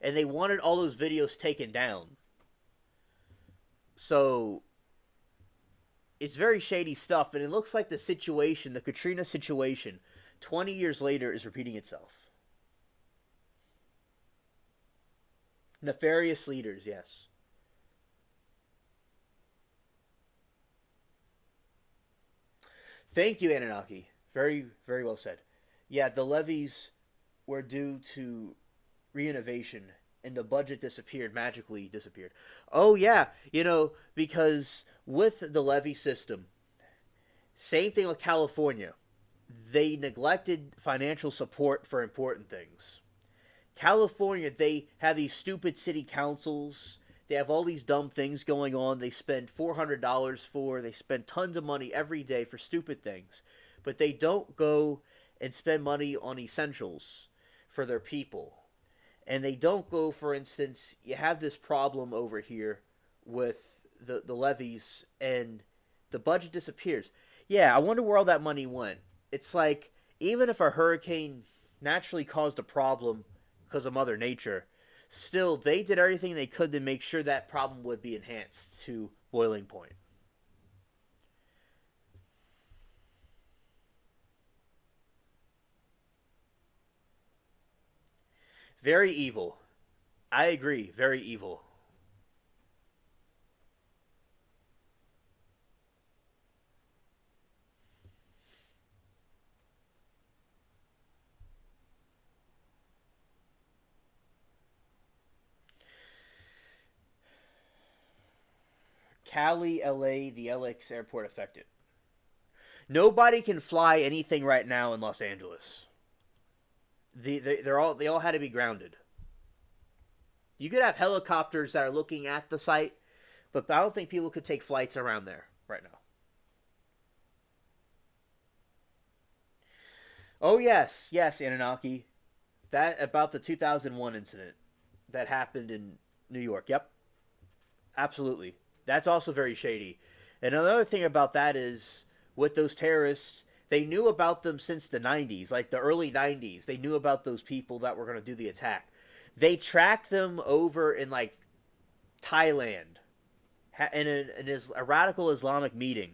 And they wanted all those videos taken down. So it's very shady stuff, and it looks like the Katrina situation, 20 years later is repeating itself. Nefarious leaders, yes. Thank you, Anunnaki. Very, very well said. Yeah, the levies were due to reinnovation, and the budget magically disappeared. Oh, yeah, because with the levy system, same thing with California. They neglected financial support for important things. California, they have these stupid city councils. They have all these dumb things going on. They spend $400 they spend tons of money every day for stupid things. But they don't go and spend money on essentials for their people. And they don't go, for instance, you have this problem over here with the levies, and the budget disappears. Yeah, I wonder where all that money went. It's like, even if a hurricane naturally caused a problem because of Mother Nature, still, they did everything they could to make sure that problem would be enhanced to boiling point. Very evil. I agree. Very evil. Cali, LA, the LX airport affected. Nobody can fly anything right now in Los Angeles. They all had to be grounded. You could have helicopters that are looking at the site, but I don't think people could take flights around there right now. Oh yes, Anunnaki. That about the 2001 incident that happened in New York. Yep, absolutely. That's also very shady. And another thing about that is, with those terrorists, they knew about them since the 90s, like the early 90s. They knew about those people that were going to do the attack. They tracked them over in like Thailand in a radical Islamic meeting,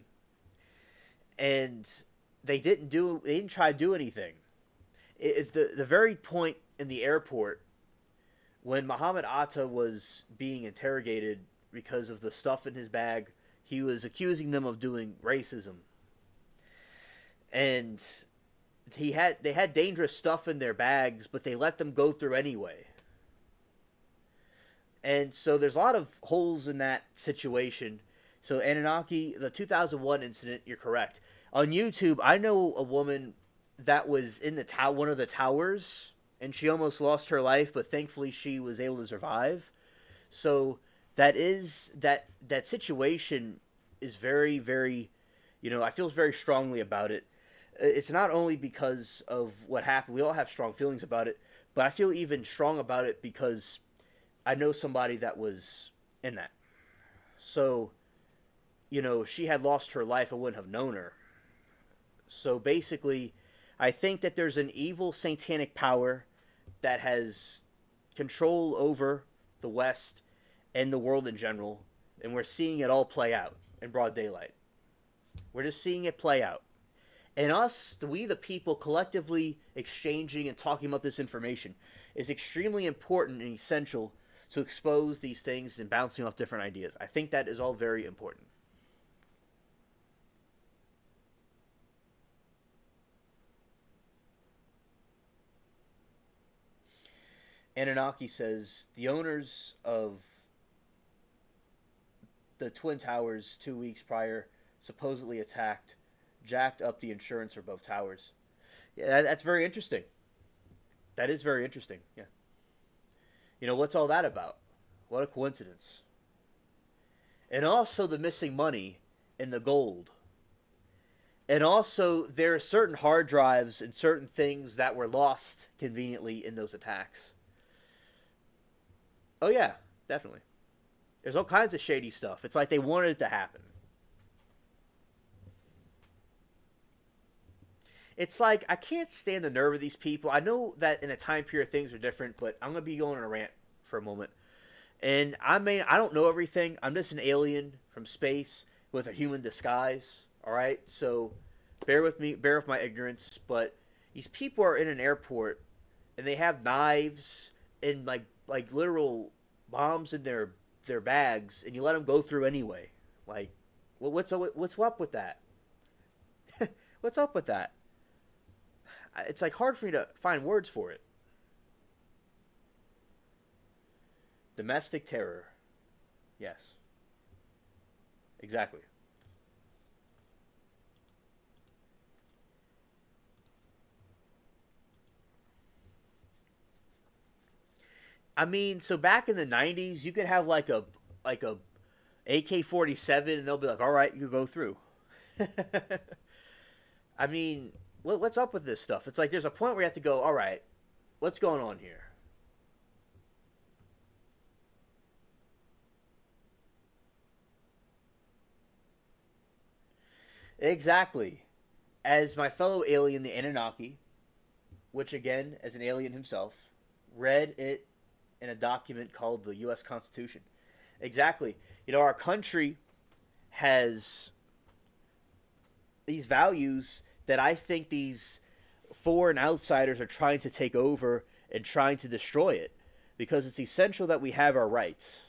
and they didn't try to do anything. If the very point in the airport when Muhammad Atta was being interrogated because of the stuff in his bag, he was accusing them of doing racism, and they had dangerous stuff in their bags, but they let them go through anyway. And so there's a lot of holes in that situation. So Anunnaki, the 2001 incident, you're correct. On YouTube, I know a woman that was in one of the towers, and she almost lost her life, but thankfully she was able to survive. So that situation is very, very, I feel very strongly about it. It's not only because of what happened. We all have strong feelings about it, but I feel even strong about it because I know somebody that was in that. So, she had lost her life. I wouldn't have known her. So basically, I think that there's an evil satanic power that has control over the West and the world in general, and we're seeing it all play out in broad daylight. We're just seeing it play out. And us, we the people collectively exchanging and talking about this information is extremely important and essential to expose these things and bouncing off different ideas. I think that is all very important. Anunnaki says the owners of the Twin Towers 2 weeks prior supposedly attacked, jacked up the insurance for both towers. Yeah, that's very interesting. That is very interesting. Yeah. What's all that about? What a coincidence. And also the missing money and the gold. And also there are certain hard drives and certain things that were lost conveniently in those attacks. Oh yeah, definitely. There's all kinds of shady stuff. It's like they wanted it to happen. It's like I can't stand the nerve of these people. I know that in a time period things are different, but I'm gonna be going on a rant for a moment. And I don't know everything. I'm just an alien from space with a human disguise. All right, so bear with me, bear with my ignorance. But these people are in an airport, and they have knives and like literal bombs in their bags, and you let them go through anyway. Like, what's up with that? What's up with that? It's like hard for me to find words for it. Domestic terror. Yes, exactly. I mean, so back in the '90s, you could have like a AK-47, and they'll be like, "All right, you go through." I mean, what's up with this stuff? It's like there's a point where you have to go, "All right, what's going on here?" Exactly. As my fellow alien, the Anunnaki, which again, as an alien himself, read it in a document called the U.S. Constitution. Exactly. Our country has these values that I think these foreign outsiders are trying to take over and trying to destroy it because it's essential that we have our rights.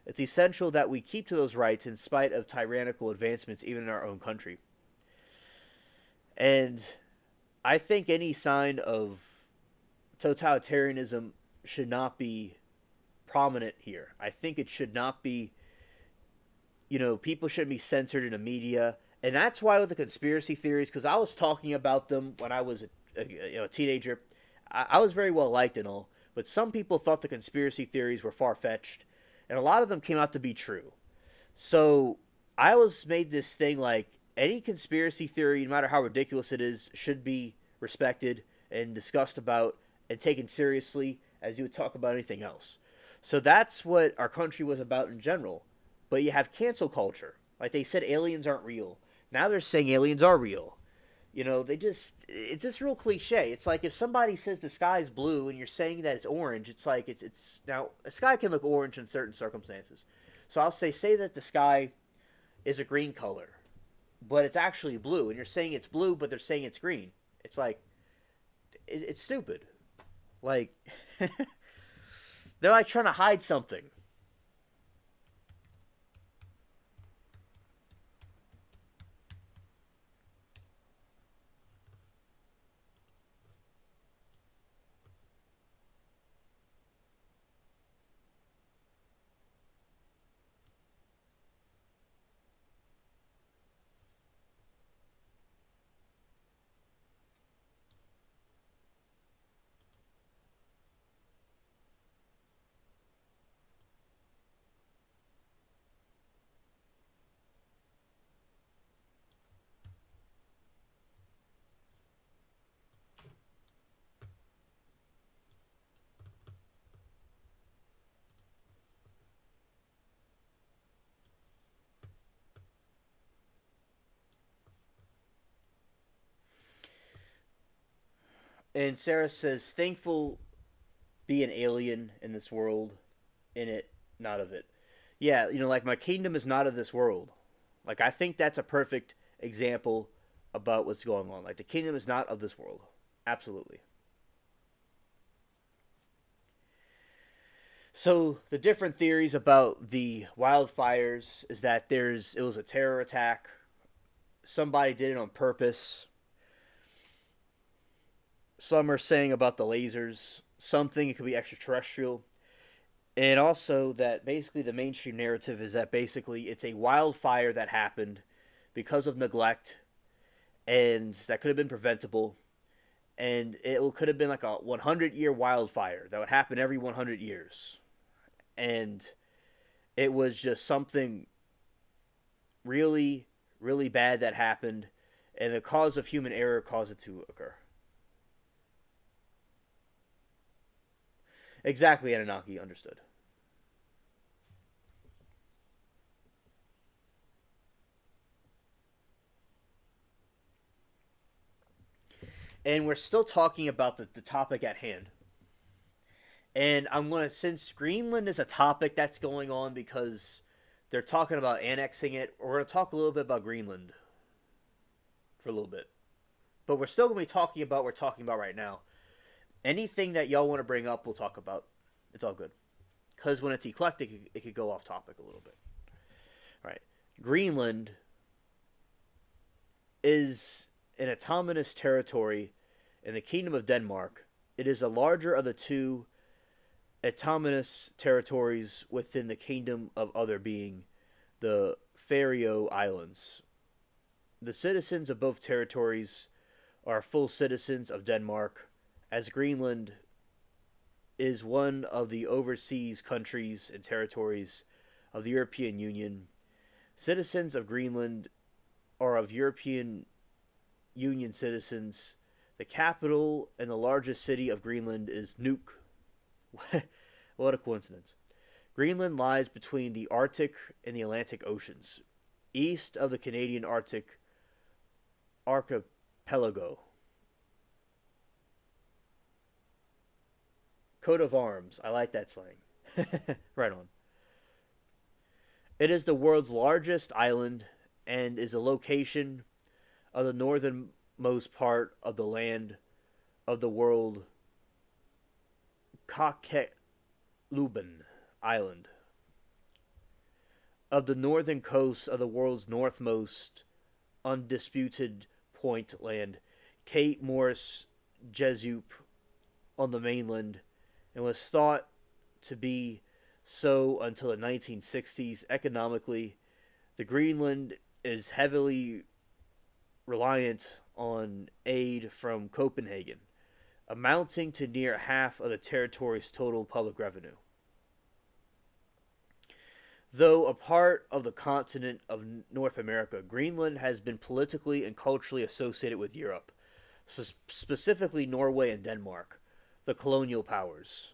It's essential that we keep to those rights in spite of tyrannical advancements, even in our own country. And I think any sign of totalitarianism should not be prominent here. I think it should not be, people shouldn't be censored in the media. And that's why with the conspiracy theories, because I was talking about them when I was a teenager, I was very well liked and all, but some people thought the conspiracy theories were far fetched, and a lot of them came out to be true. So I was made this thing like any conspiracy theory, no matter how ridiculous it is, should be respected and discussed about and taken seriously as you would talk about anything else. So that's what our country was about in general. But you have cancel culture. Like they said, aliens aren't real. Now they're saying aliens are real. It's just real cliche. It's like if somebody says the sky's blue and you're saying that it's orange, it's like it's now a sky can look orange in certain circumstances. So I'll say that the sky is a green color, but it's actually blue, and you're saying it's blue, but they're saying it's green. It's like it's stupid. Like they're like trying to hide something. And Sarah says, "Thankful be an alien in this world, in it, not of it." Yeah, like my kingdom is not of this world. Like I think that's a perfect example about what's going on. Like, the kingdom is not of this world. Absolutely. So the different theories about the wildfires is that it was a terror attack. Somebody did it on purpose. Some are saying about the lasers. Something it could be extraterrestrial. And also that basically the mainstream narrative is that basically it's a wildfire that happened because of neglect, and that could have been preventable, and it could have been like a 100-year wildfire that would happen every 100 years. And it was just something really, really bad that happened, and the cause of human error caused it to occur. Exactly, Anunnaki, understood. And we're still talking about the topic at hand. And I'm going to, since Greenland is a topic that's going on because they're talking about annexing it, we're going to talk a little bit about Greenland for a little bit. But we're still going to be talking about what we're talking about right now. Anything that y'all want to bring up, we'll talk about. It's all good. Because when it's eclectic, it could go off topic a little bit. All right. Greenland is an autonomous territory in the Kingdom of Denmark. It is the larger of the two autonomous territories within the Kingdom of Other Being, the Faroe Islands. The citizens of both territories are full citizens of Denmark, as Greenland is one of the overseas countries and territories of the European Union. Citizens of Greenland are of European Union citizens. The capital and the largest city of Greenland is Nuuk. What a coincidence. Greenland lies between the Arctic and the Atlantic Oceans, east of the Canadian Arctic archipelago. Coat of arms. I like that slang. Right on. It is the world's largest island and is a location of the northernmost part of the land of the world, Kakheluban Island, of the northern coast of the world's northmost undisputed point land, Cape Morris Jesup on the mainland, and was thought to be so until the 1960s. Economically, the Greenland is heavily reliant on aid from Copenhagen, amounting to near half of the territory's total public revenue. Though a part of the continent of North America, Greenland has been politically and culturally associated with Europe, specifically Norway and Denmark, the colonial powers.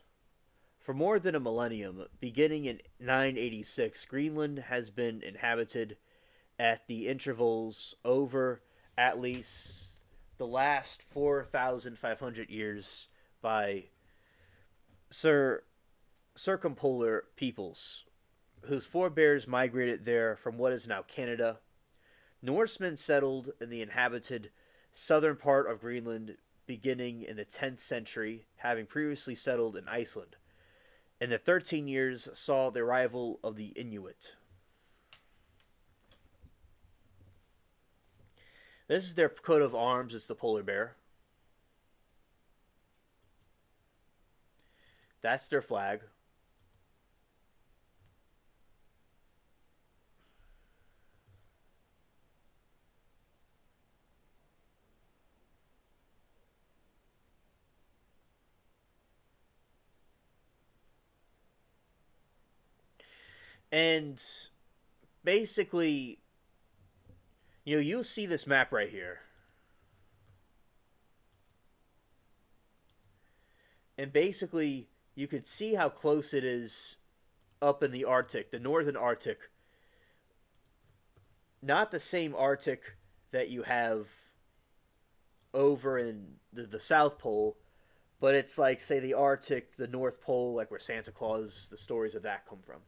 For more than a millennium, beginning in 986, Greenland has been inhabited at the intervals over at least the last 4,500 years by circumpolar peoples, whose forebears migrated there from what is now Canada. Norsemen settled in the inhabited southern part of Greenland beginning in the 10th century, having previously settled in Iceland. And the 13 years saw the arrival of the Inuit. This is their coat of arms. It's the polar bear. That's their flag. And basically, you'll see this map right here. And basically, you could see how close it is up in the Arctic, the northern Arctic. Not the same Arctic that you have over in the South Pole, but it's like, say, the Arctic, the North Pole, like where Santa Claus, the stories of that come from.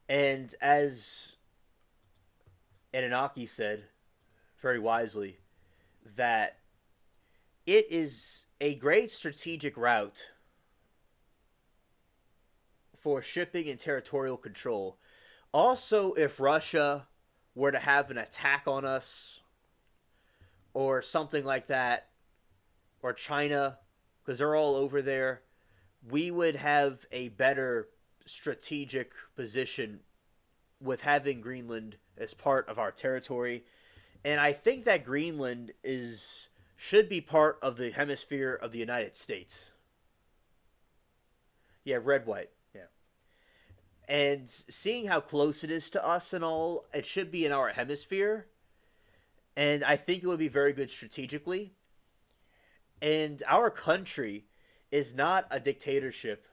And as Anunnaki said very wisely that it is a great strategic route for shipping and territorial control. Also, if Russia were to have an attack on us or something like that, or China, because they're all over there, we would have a better strategic position with having Greenland as part of our territory. And I think that Greenland is should be part of the hemisphere of the United States. Yeah, red white. Yeah. And seeing how close it is to us and all, it should be in our hemisphere. And I think it would be very good strategically. And our country is not a dictatorship.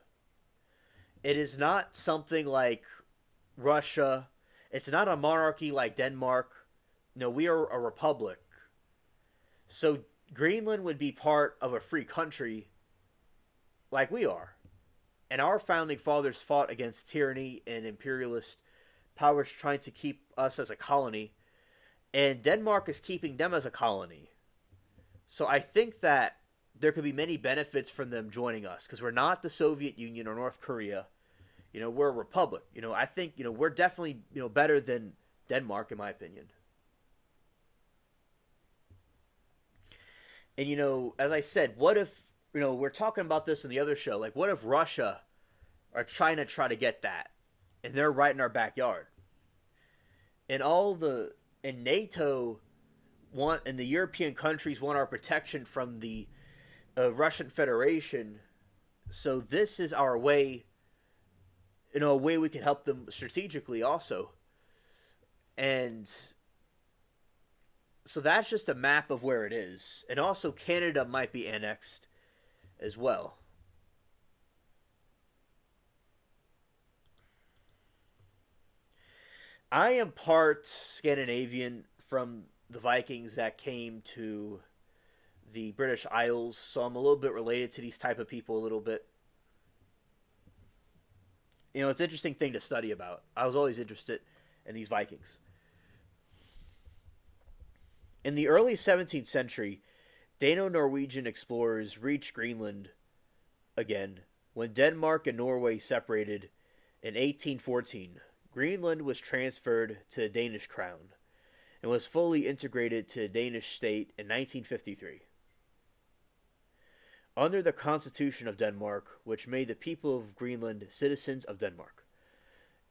It is not something like Russia. It's not a monarchy like Denmark. No, we are a republic. So Greenland would be part of a free country like we are. And our founding fathers fought against tyranny and imperialist powers trying to keep us as a colony. And Denmark is keeping them as a colony. So I think that there could be many benefits from them joining us because we're not the Soviet Union or North Korea. We're a republic. I think, we're definitely, better than Denmark, in my opinion. And, as I said, what if, we're talking about this in the other show, like, what if Russia or China try to get that? And they're right in our backyard. And NATO and the European countries want our protection from the Russian Federation. So this is our way, a way we can help them strategically also. And so that's just a map of where it is. And also Canada might be annexed as well. I am part Scandinavian from the Vikings that came to the British Isles, so I'm a little bit related to these type of people a little bit. It's an interesting thing to study about. I was always interested in these Vikings. In the early 17th century, Dano-Norwegian explorers reached Greenland again when Denmark and Norway separated in 1814. Greenland was transferred to the Danish crown and was fully integrated to the Danish state in 1953. Under the Constitution of Denmark, which made the people of Greenland citizens of Denmark.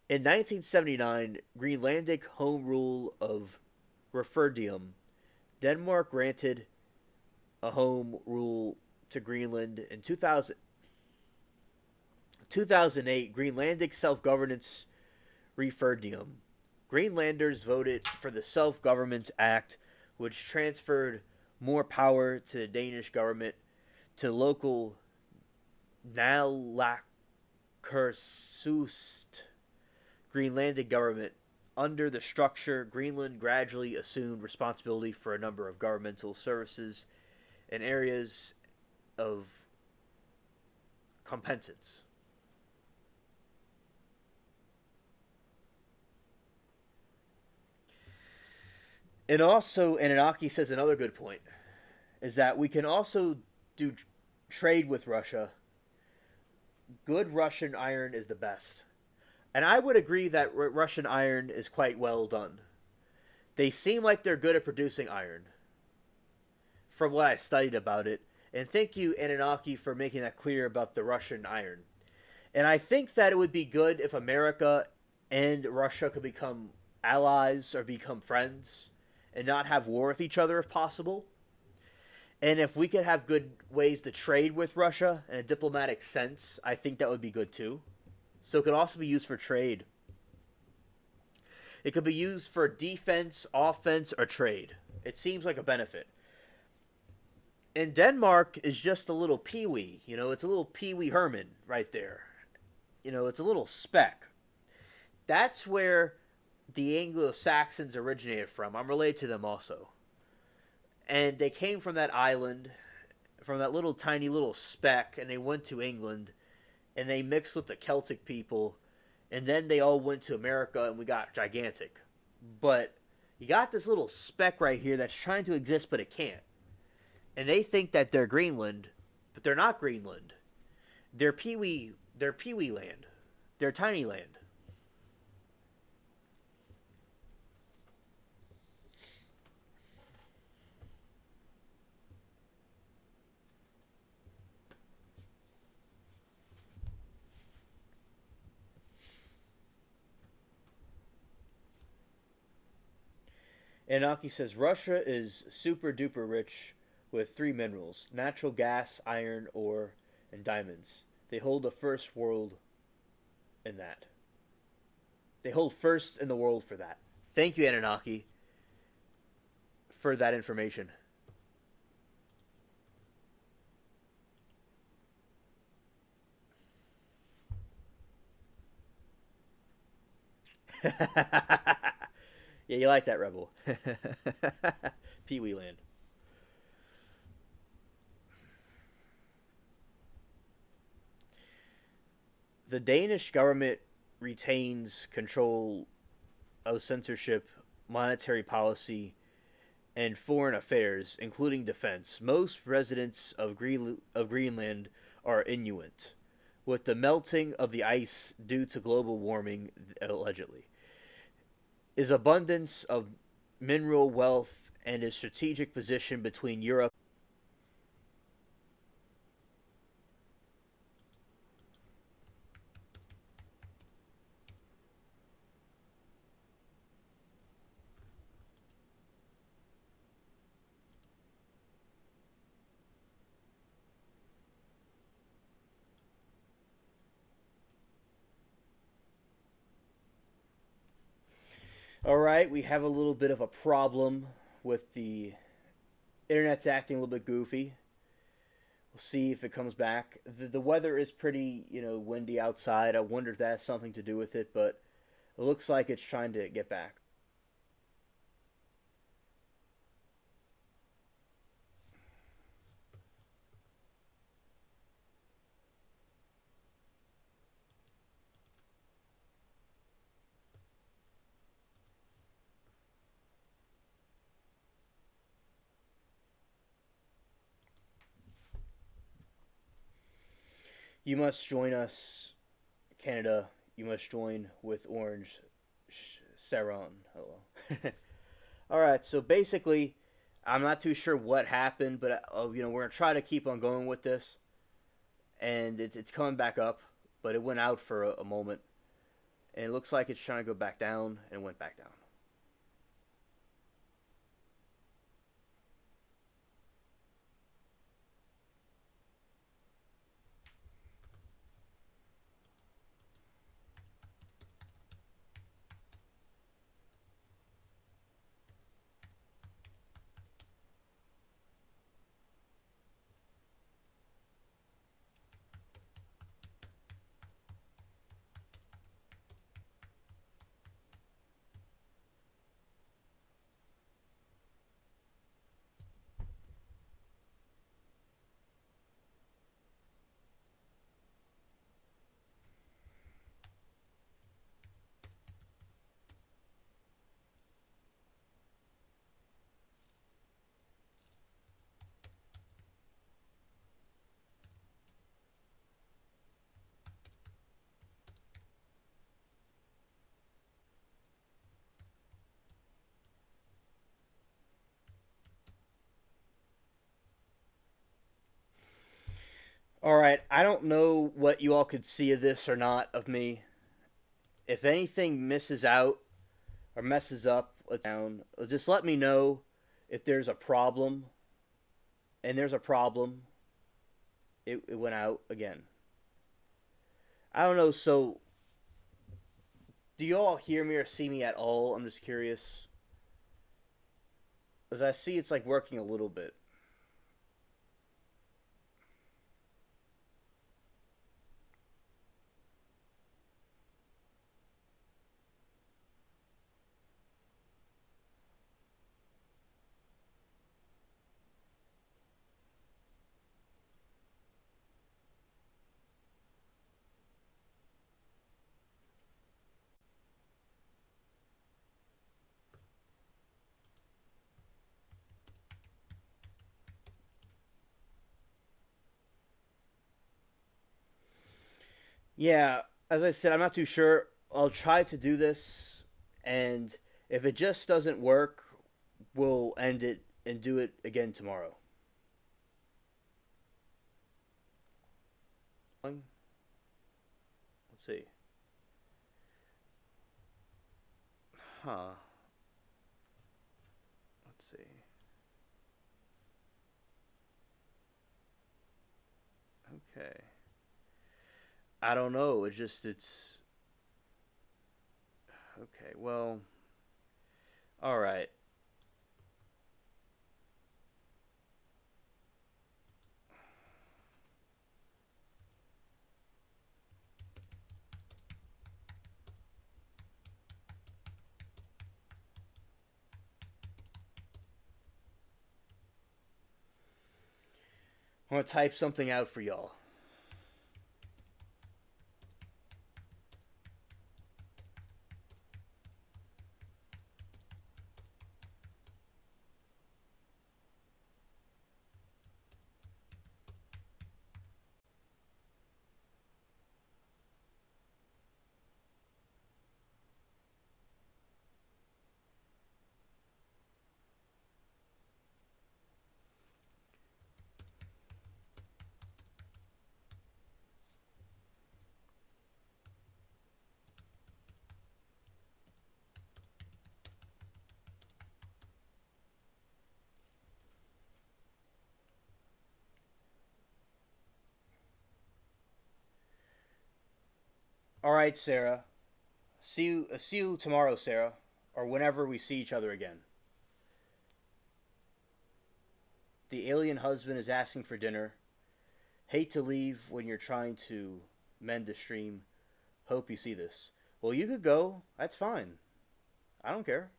In 1979, Greenlandic Home Rule of Referendum, Denmark granted a home rule to Greenland. In 2008, Greenlandic Self-Governance Referendum. Greenlanders voted for the Self-Government Act, which transferred more power to the Danish government to local Naalakkersuisut Greenlandic government. Under the structure, Greenland gradually assumed responsibility for a number of governmental services and areas of competence. And also, Anunnaki says another good point, is that we can also do trade with Russia. Good Russian iron is the best. And I would agree that Russian iron is quite well done. They seem like they're good at producing iron, from what I studied about it. And thank you, Anunnaki, for making that clear about the Russian iron. And I think that it would be good if America and Russia could become allies or become friends and not have war with each other if possible. And if we could have good ways to trade with Russia in a diplomatic sense, I think that would be good too. So it could also be used for trade. It could be used for defense, offense, or trade. It seems like a benefit. And Denmark is just a little peewee. It's a little Pee-wee Herman right there. It's a little speck. That's where the Anglo-Saxons originated from. I'm related to them also. And they came from that island, from that little tiny little speck, and they went to England, and they mixed with the Celtic people, and then they all went to America, and we got gigantic. But You got this little speck right here that's trying to exist, but it can't. And they think that they're Greenland, but they're not Greenland. They're Pee Wee. They're Pee Wee Land. They're Tiny Land. Anaki says Russia is super duper rich with three minerals: natural gas, iron ore, and diamonds. They hold the first world in that. They hold first in the world for that. Thank you, Anunnaki, for that information. Yeah, you like that, Rebel. Pee Wee Land. The Danish government retains control of censorship, monetary policy, and foreign affairs, including defense. Most residents of Greenland are Inuit, with the melting of the ice due to global warming, allegedly, is abundance of mineral wealth and a strategic position between Europe. All right, we have a little bit of a problem with the internet's acting a little bit goofy. We'll see if it comes back. The weather is pretty, windy outside. I wonder if that has something to do with it, but it looks like it's trying to get back. You must join us, Canada. You must join with Orange Saron. Hello. All right, so basically, I'm not too sure what happened, but we're gonna try to keep on going with this, and it's coming back up, but it went out for a moment, and it looks like it's trying to go back down, and it went back down. All right, I don't know what you all could see of this or not of me. If anything misses out or messes up, let's down. Just let me know if there's a problem, and there's a problem. It went out again. I don't know. So, do you all hear me or see me at all? I'm just curious. As I see, it's like working a little bit. Yeah, as I said, I'm not too sure. I'll try to do this, and if it just doesn't work, we'll end it and do it again tomorrow. Let's see. Huh. Let's see. Okay. I don't know. It's okay. Well, all right. I'm gonna type something out for y'all. All right, Sarah. See you tomorrow, Sarah, or whenever we see each other again. The alien husband is asking for dinner. Hate to leave when you're trying to mend the stream. Hope you see this. Well, you could go. That's fine. I don't care.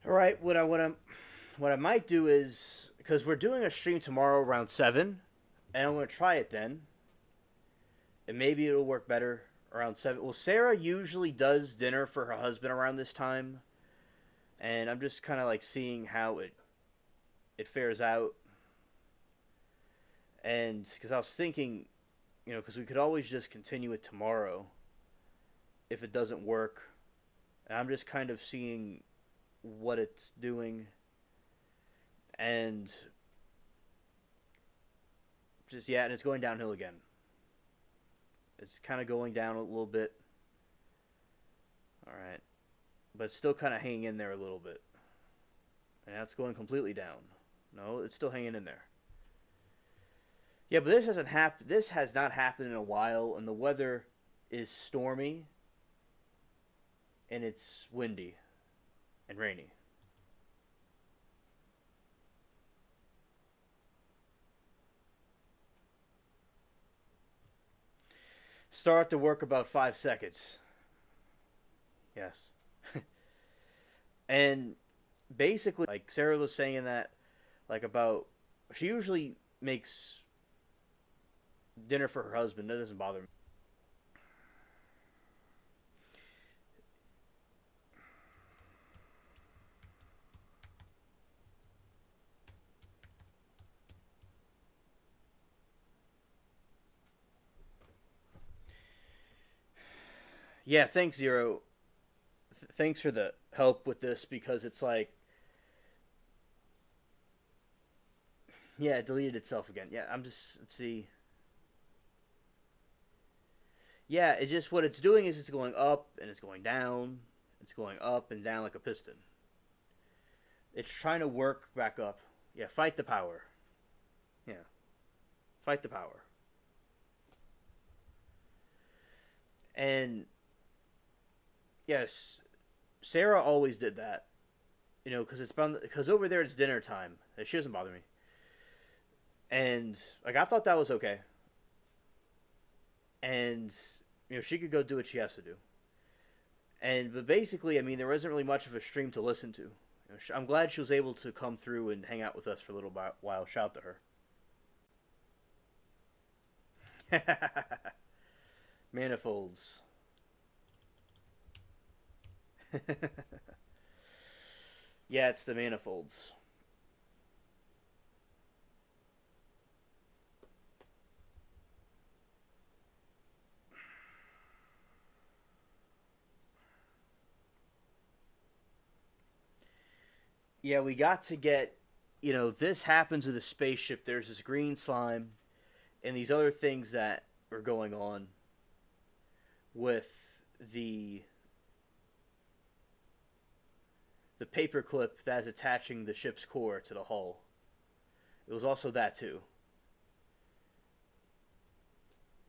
All right. What I might do is because we're doing a stream tomorrow around 7, and I'm gonna try it then, and maybe it'll work better around 7. Well, Sarah usually does dinner for her husband around this time, and I'm just kind of like seeing how it fares out. And because I was thinking, because we could always just continue it tomorrow if it doesn't work. And I'm just kind of seeing what it's doing, and just yeah, and it's going downhill again. It's kind of going down a little bit. All right, but it's still kind of hanging in there a little bit, and now it's going completely down. No, it's still hanging in there. Yeah, but this hasn't happened. This has not happened in a while, and the weather is stormy and it's windy and rainy. Start to work about 5 seconds. Yes. And basically, like Sarah was saying that, like about, she usually makes dinner for her husband. That doesn't bother me. Yeah, thanks, Zero. Thanks for the help with this because it's like, yeah, it deleted itself again. Yeah, I'm just, let's see. Yeah, it's just what it's doing is it's going up and it's going down. It's going up and down like a piston. It's trying to work back up. Yeah, fight the power. Yeah, fight the power. And yes, Sarah always did that. You know, because over there it's dinner time. She doesn't bother me. And like I thought that was okay. And she could go do what she has to do. And but basically, I mean, there wasn't really much of a stream to listen to. I'm glad she was able to come through and hang out with us for a little while. Shout to her. Manifolds. Yeah, it's the manifolds. Yeah, we got to get. This happens with a spaceship. There's this green slime, and these other things that are going on with the the paperclip that's attaching the ship's core to the hull. It was also that too.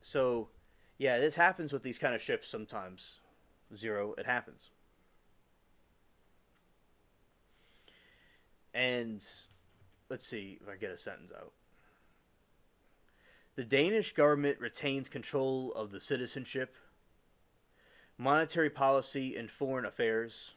So, yeah, this happens with these kind of ships sometimes. Zero, it happens. And let's see if I get a sentence out. The Danish government retains control of the citizenship, monetary policy, and foreign affairs.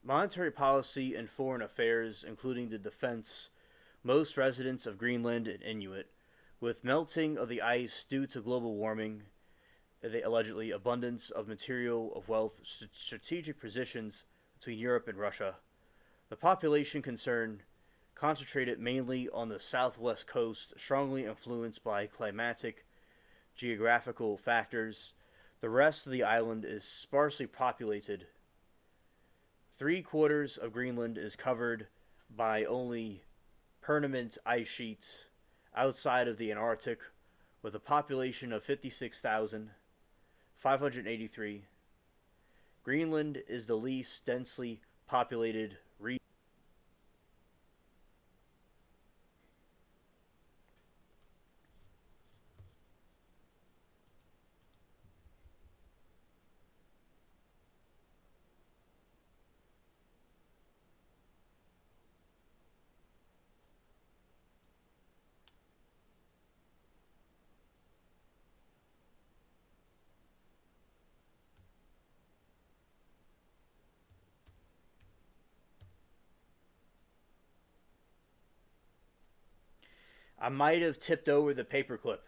Monetary policy and foreign affairs, including the defense, most residents of Greenland and Inuit, with melting of the ice due to global warming, the allegedly abundance of material of wealth, strategic positions between Europe and Russia, the population concern concentrated mainly on the southwest coast, strongly influenced by climatic, geographical factors. The rest of the island is sparsely populated. Three-quarters of Greenland is covered by only permanent ice sheets outside of the Antarctic, with a population of 56,583. Greenland is the least densely populated region. I might have tipped over the paperclip,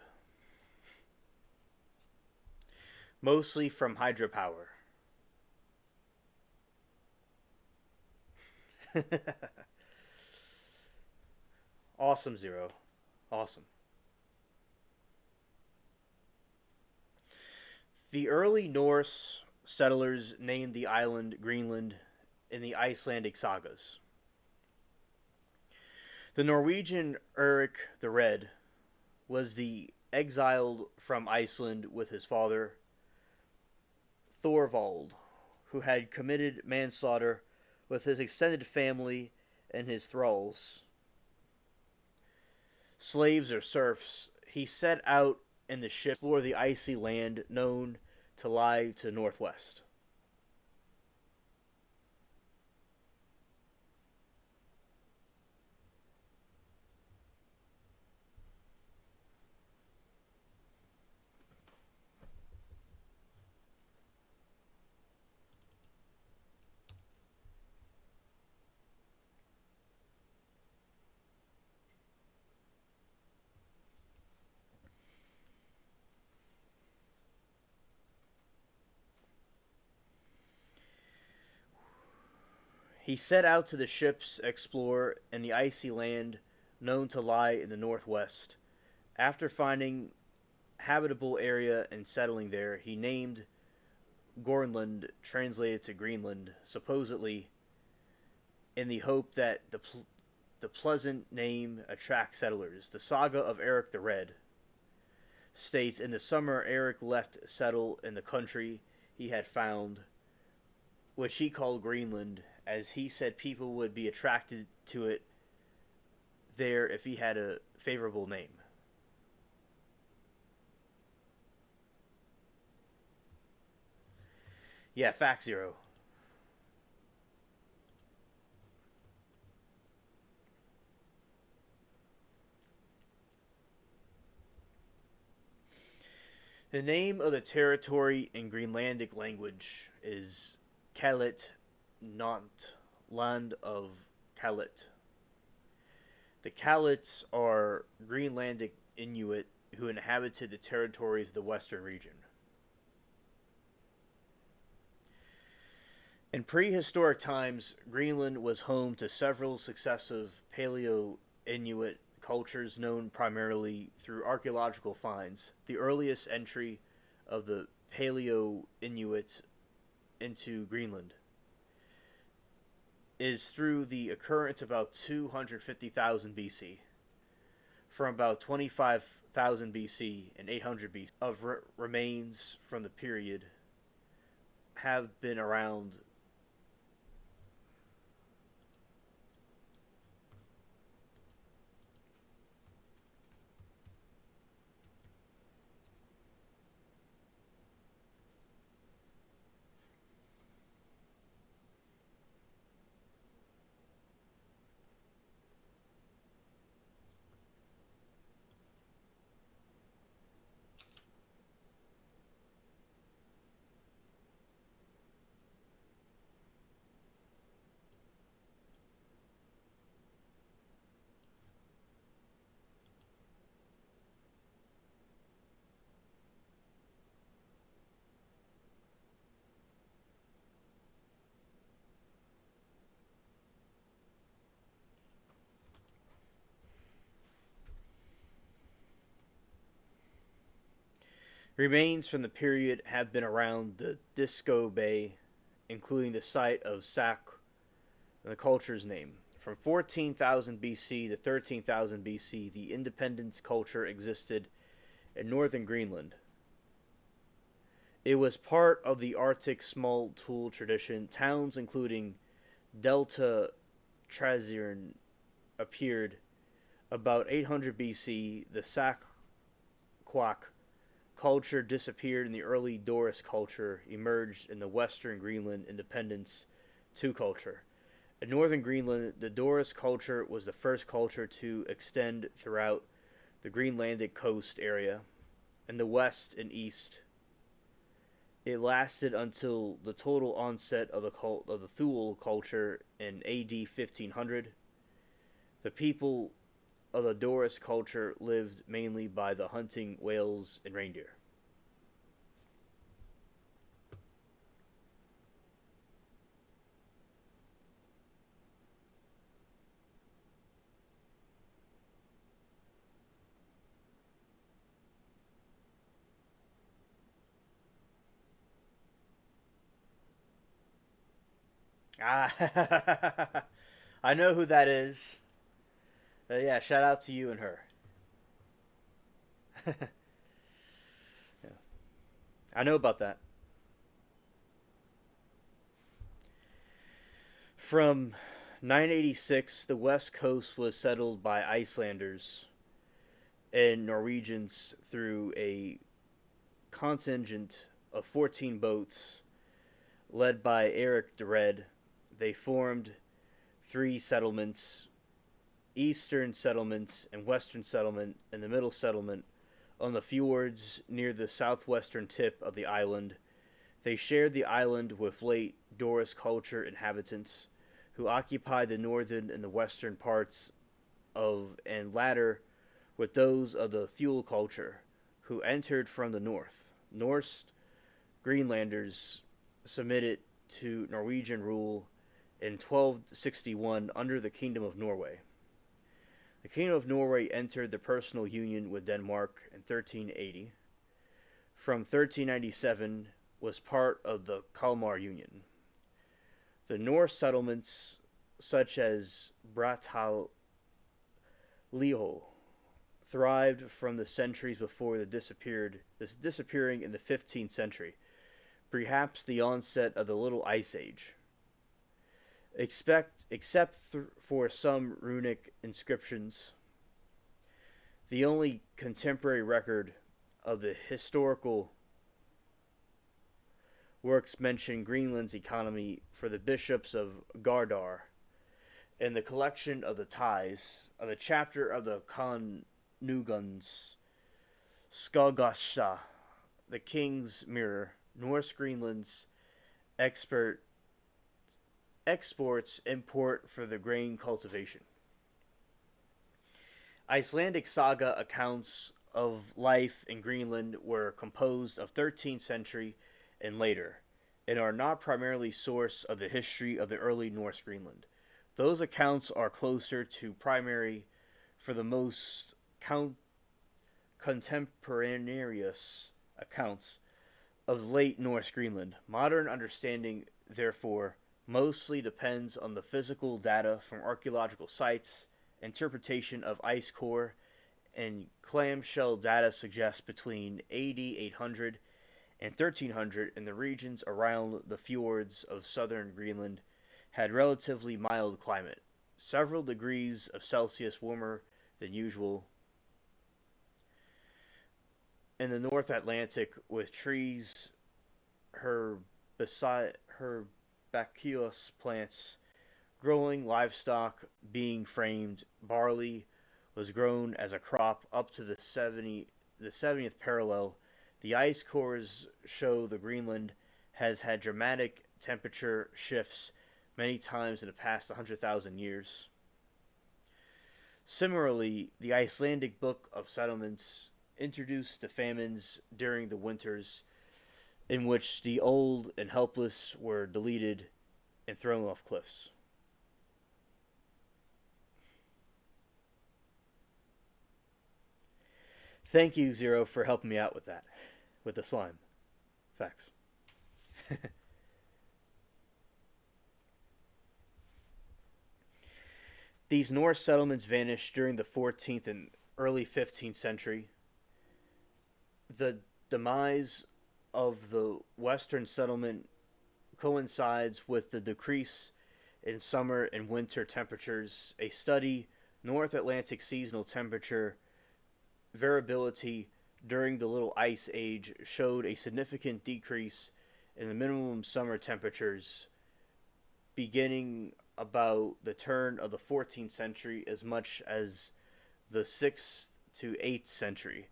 mostly from hydropower. Awesome, Zero. Awesome. The early Norse settlers named the island Greenland in the Icelandic sagas. The Norwegian Erik the Red was the exiled from Iceland with his father, Thorvald, who had committed manslaughter with his extended family and his thralls. Slaves or serfs, he set out in the ship for the icy land known to lie to the northwest. He set out to the ships explore in the icy land known to lie in the northwest. After finding habitable area and settling there, he named Greenland, translated to Greenland, supposedly in the hope that the pleasant name attracts settlers. The saga of Eric the Red states in the summer Eric left settle in the country he had found, which he called Greenland, as he said people would be attracted to it there if he had a favorable name. Yeah, fact zero. The name of the territory in Greenlandic language is Kalit Nont, land of Kalit. The Kalits are Greenlandic Inuit who inhabited the territories of the western region. In prehistoric times, Greenland was home to several successive Paleo Inuit cultures known primarily through archaeological finds. The earliest entry of the Paleo Inuit into Greenland is through the occurrence about 250,000 BC. From about 25,000 BC and 800 BC, of remains from the period have been around. Remains from the period have been around the Disco Bay, including the site of Sac and the culture's name. From 14,000 BC to 13,000 BC, the independence culture existed in northern Greenland. It was part of the Arctic small tool tradition. Towns including Delta Trazern appeared about 800 BC. The Saquak culture disappeared and the early Doris culture emerged in the western Greenland independence II culture. In northern Greenland, the Doris culture was the first culture to extend throughout the Greenlandic coast area. In the west and east, it lasted until the total onset of the Thule culture in AD 1500. The people of the Doris culture lived mainly by the hunting whales and reindeer. Ah, I know who that is. Yeah, shout out to you and her. Yeah, I know about that. From 986, the west coast was settled by Icelanders and Norwegians through a contingent of 14 boats led by Eric the Red. They formed three settlements: Eastern Settlement and Western Settlement, and the Middle Settlement on the fjords near the southwestern tip of the island. They shared the island with late Doris culture inhabitants who occupied the northern and the western parts of, and latter with those of the Thule culture who entered from the north. Norse Greenlanders submitted to Norwegian rule in 1261 under the Kingdom of Norway. The Kingdom of Norway entered the personal union with Denmark in 1380. From 1397 was part of the Kalmar Union. The Norse settlements such as Brattahlid thrived from the centuries before disappearing in the 15th century, perhaps the onset of the Little Ice Age. Except for some runic inscriptions, the only contemporary record of the historical works mention Greenland's economy for the bishops of Gardar. In the collection of the ties of the chapter of the Konungens Skogasha, the King's Mirror, North Greenland's exports import for the grain cultivation. Icelandic saga accounts of life in Greenland were composed of 13th century and later, and are not primarily source of the history of the early Norse Greenland. Those accounts are closer to primary for the most contemporaneous accounts of late Norse Greenland. Modern understanding, therefore, mostly depends on the physical data from archaeological sites. Interpretation of ice core and clamshell data suggests between AD 800 and 1300 in the regions around the fjords of southern Greenland had relatively mild climate, several degrees of Celsius warmer than usual. In the North Atlantic, with trees, herbaceous plants growing, livestock being framed, barley was grown as a crop up to the 70th parallel. The ice cores show the Greenland has had dramatic temperature shifts many times in the past 100,000 years. Similarly, the Icelandic Book of Settlements introduced the famines during the winters, in which the old and helpless were deleted and thrown off cliffs. Thank you, Zero, for helping me out with that, with the slime. Facts. These Norse settlements vanished during the 14th and early 15th century. The demise of the Western settlement coincides with the decrease in summer and winter temperatures. A study, North Atlantic seasonal temperature variability during the Little Ice Age, showed a significant decrease in the minimum summer temperatures beginning about the turn of the 14th century as much as the 6th to 8th century.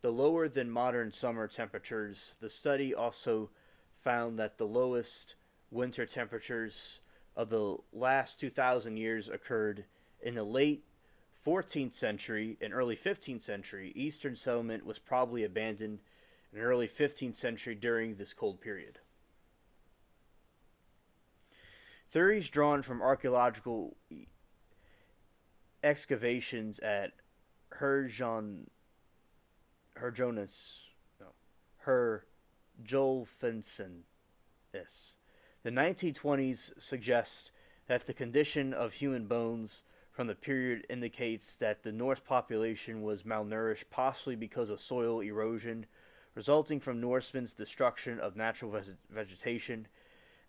The lower than modern summer temperatures, the study also found that the lowest winter temperatures of the last 2,000 years occurred in the late 14th century and early 15th century. Eastern settlement was probably abandoned in the early 15th century during this cold period. Theories drawn from archaeological excavations at Herjolfsnes, the 1920s suggest that the condition of human bones from the period indicates that the Norse population was malnourished, possibly because of soil erosion resulting from Norsemen's destruction of natural vegetation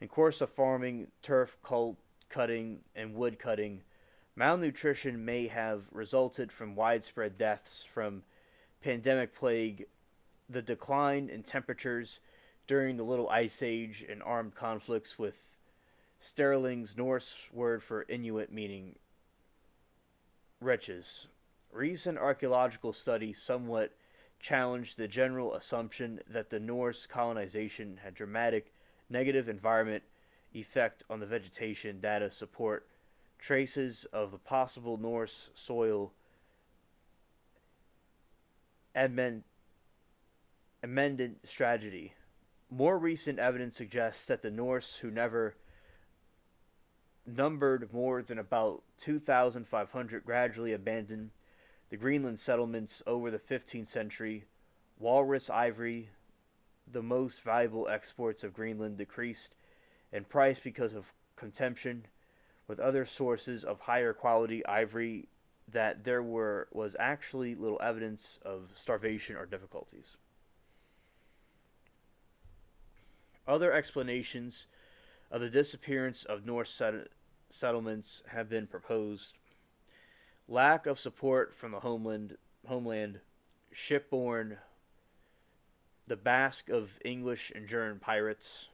in course of farming, turf cutting, and wood cutting. Malnutrition may have resulted from widespread deaths from pandemic plague. The decline in temperatures during the Little Ice Age and armed conflicts with Sterling's Norse word for Inuit meaning wretches. Recent archaeological studies somewhat challenged the general assumption that the Norse colonization had dramatic negative environment effect on the vegetation. Data support traces of the possible Norse soil amendment strategy. More recent evidence suggests that the Norse, who never numbered more than about 2,500, gradually abandoned the Greenland settlements over the 15th century. Walrus ivory, the most valuable exports of Greenland, decreased in price because of contention with other sources of higher quality ivory, that there was actually little evidence of starvation or difficulties. Other explanations of the disappearance of Norse settlements have been proposed. Lack of support from the homeland, shipborne, the Basque of English and German pirates,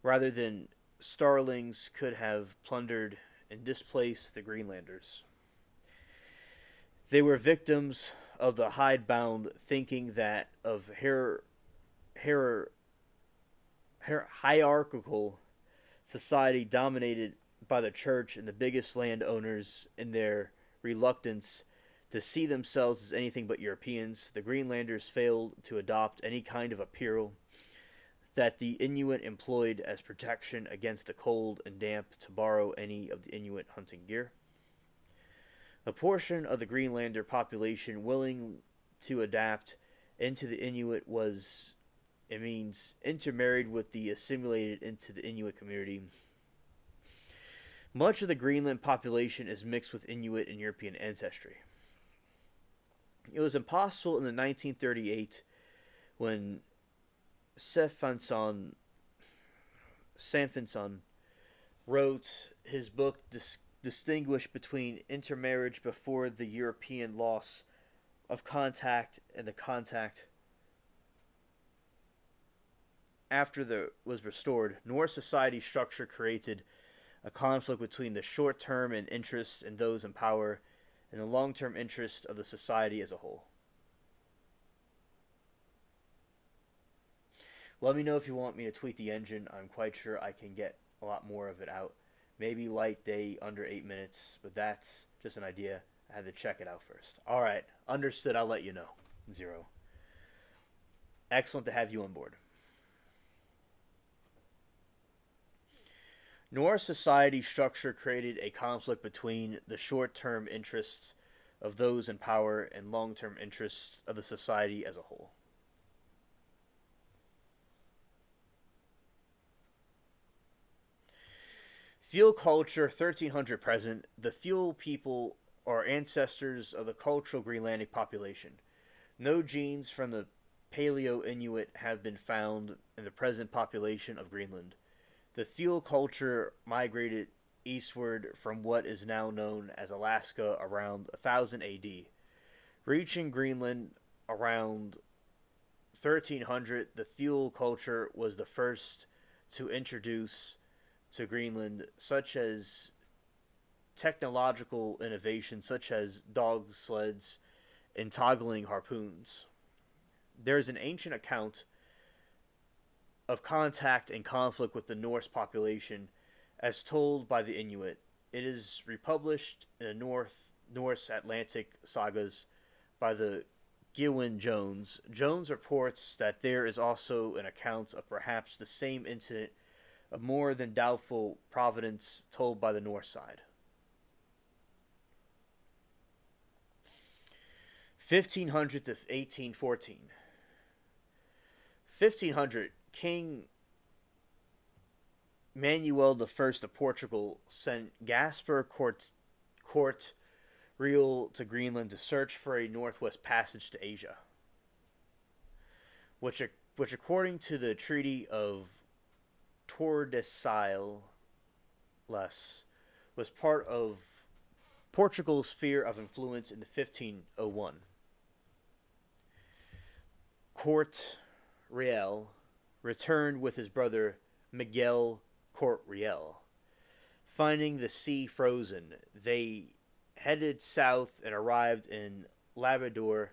rather than starlings, could have plundered and displaced the Greenlanders. They were victims of the hidebound thinking that of hierarchical society dominated by the church and the biggest landowners in their reluctance to see themselves as anything but Europeans. The Greenlanders failed to adopt any kind of apparel that the Inuit employed as protection against the cold and damp, to borrow any of the Inuit hunting gear. A portion of the Greenlander population willing to adapt into the Inuit was, it means, intermarried with the assimilated into the Inuit community. Much of the Greenland population is mixed with Inuit and European ancestry. It was impossible in the 1938 when Sanfinson wrote his book distinguished between intermarriage before the European loss of contact and the contact after the was restored. Norse society structure created a conflict between the short-term and interest in those in power and the long-term interest of the society as a whole. Let me know if you want me to tweak the engine. I'm quite sure I can get a lot more of it out. Maybe light day under 8 minutes, but that's just an idea. I had to check it out first. Alright, understood. I'll let you know. 0. Excellent to have you on board. Norse society structure created a conflict between the short-term interests of those in power and long-term interests of the society as a whole. Thule culture 1300 present. The Thule people are ancestors of the cultural Greenlandic population. No genes from the Paleo-Inuit have been found in the present population of Greenland. The Thule culture migrated eastward from what is now known as Alaska around 1000 AD, reaching Greenland around 1300. The Thule culture was the first to introduce to Greenland such as technological innovations such as dog sleds and toggling harpoons. There is an ancient account of contact and conflict with the Norse population as told by the Inuit. It is republished in the Norse Atlantic sagas by the Gilwyn Jones. Jones reports that there is also an account of perhaps the same incident of more than doubtful provenance told by the Norse side. 1500 to 1814. 1500, King Manuel I of Portugal sent Gaspar Court Real to Greenland to search for a northwest passage to Asia, which according to the Treaty of Tordesillas was part of Portugal's sphere of influence in the 1501. Court Riel returned with his brother Miguel Court Riel. Finding the sea frozen, they headed south and arrived in Labrador,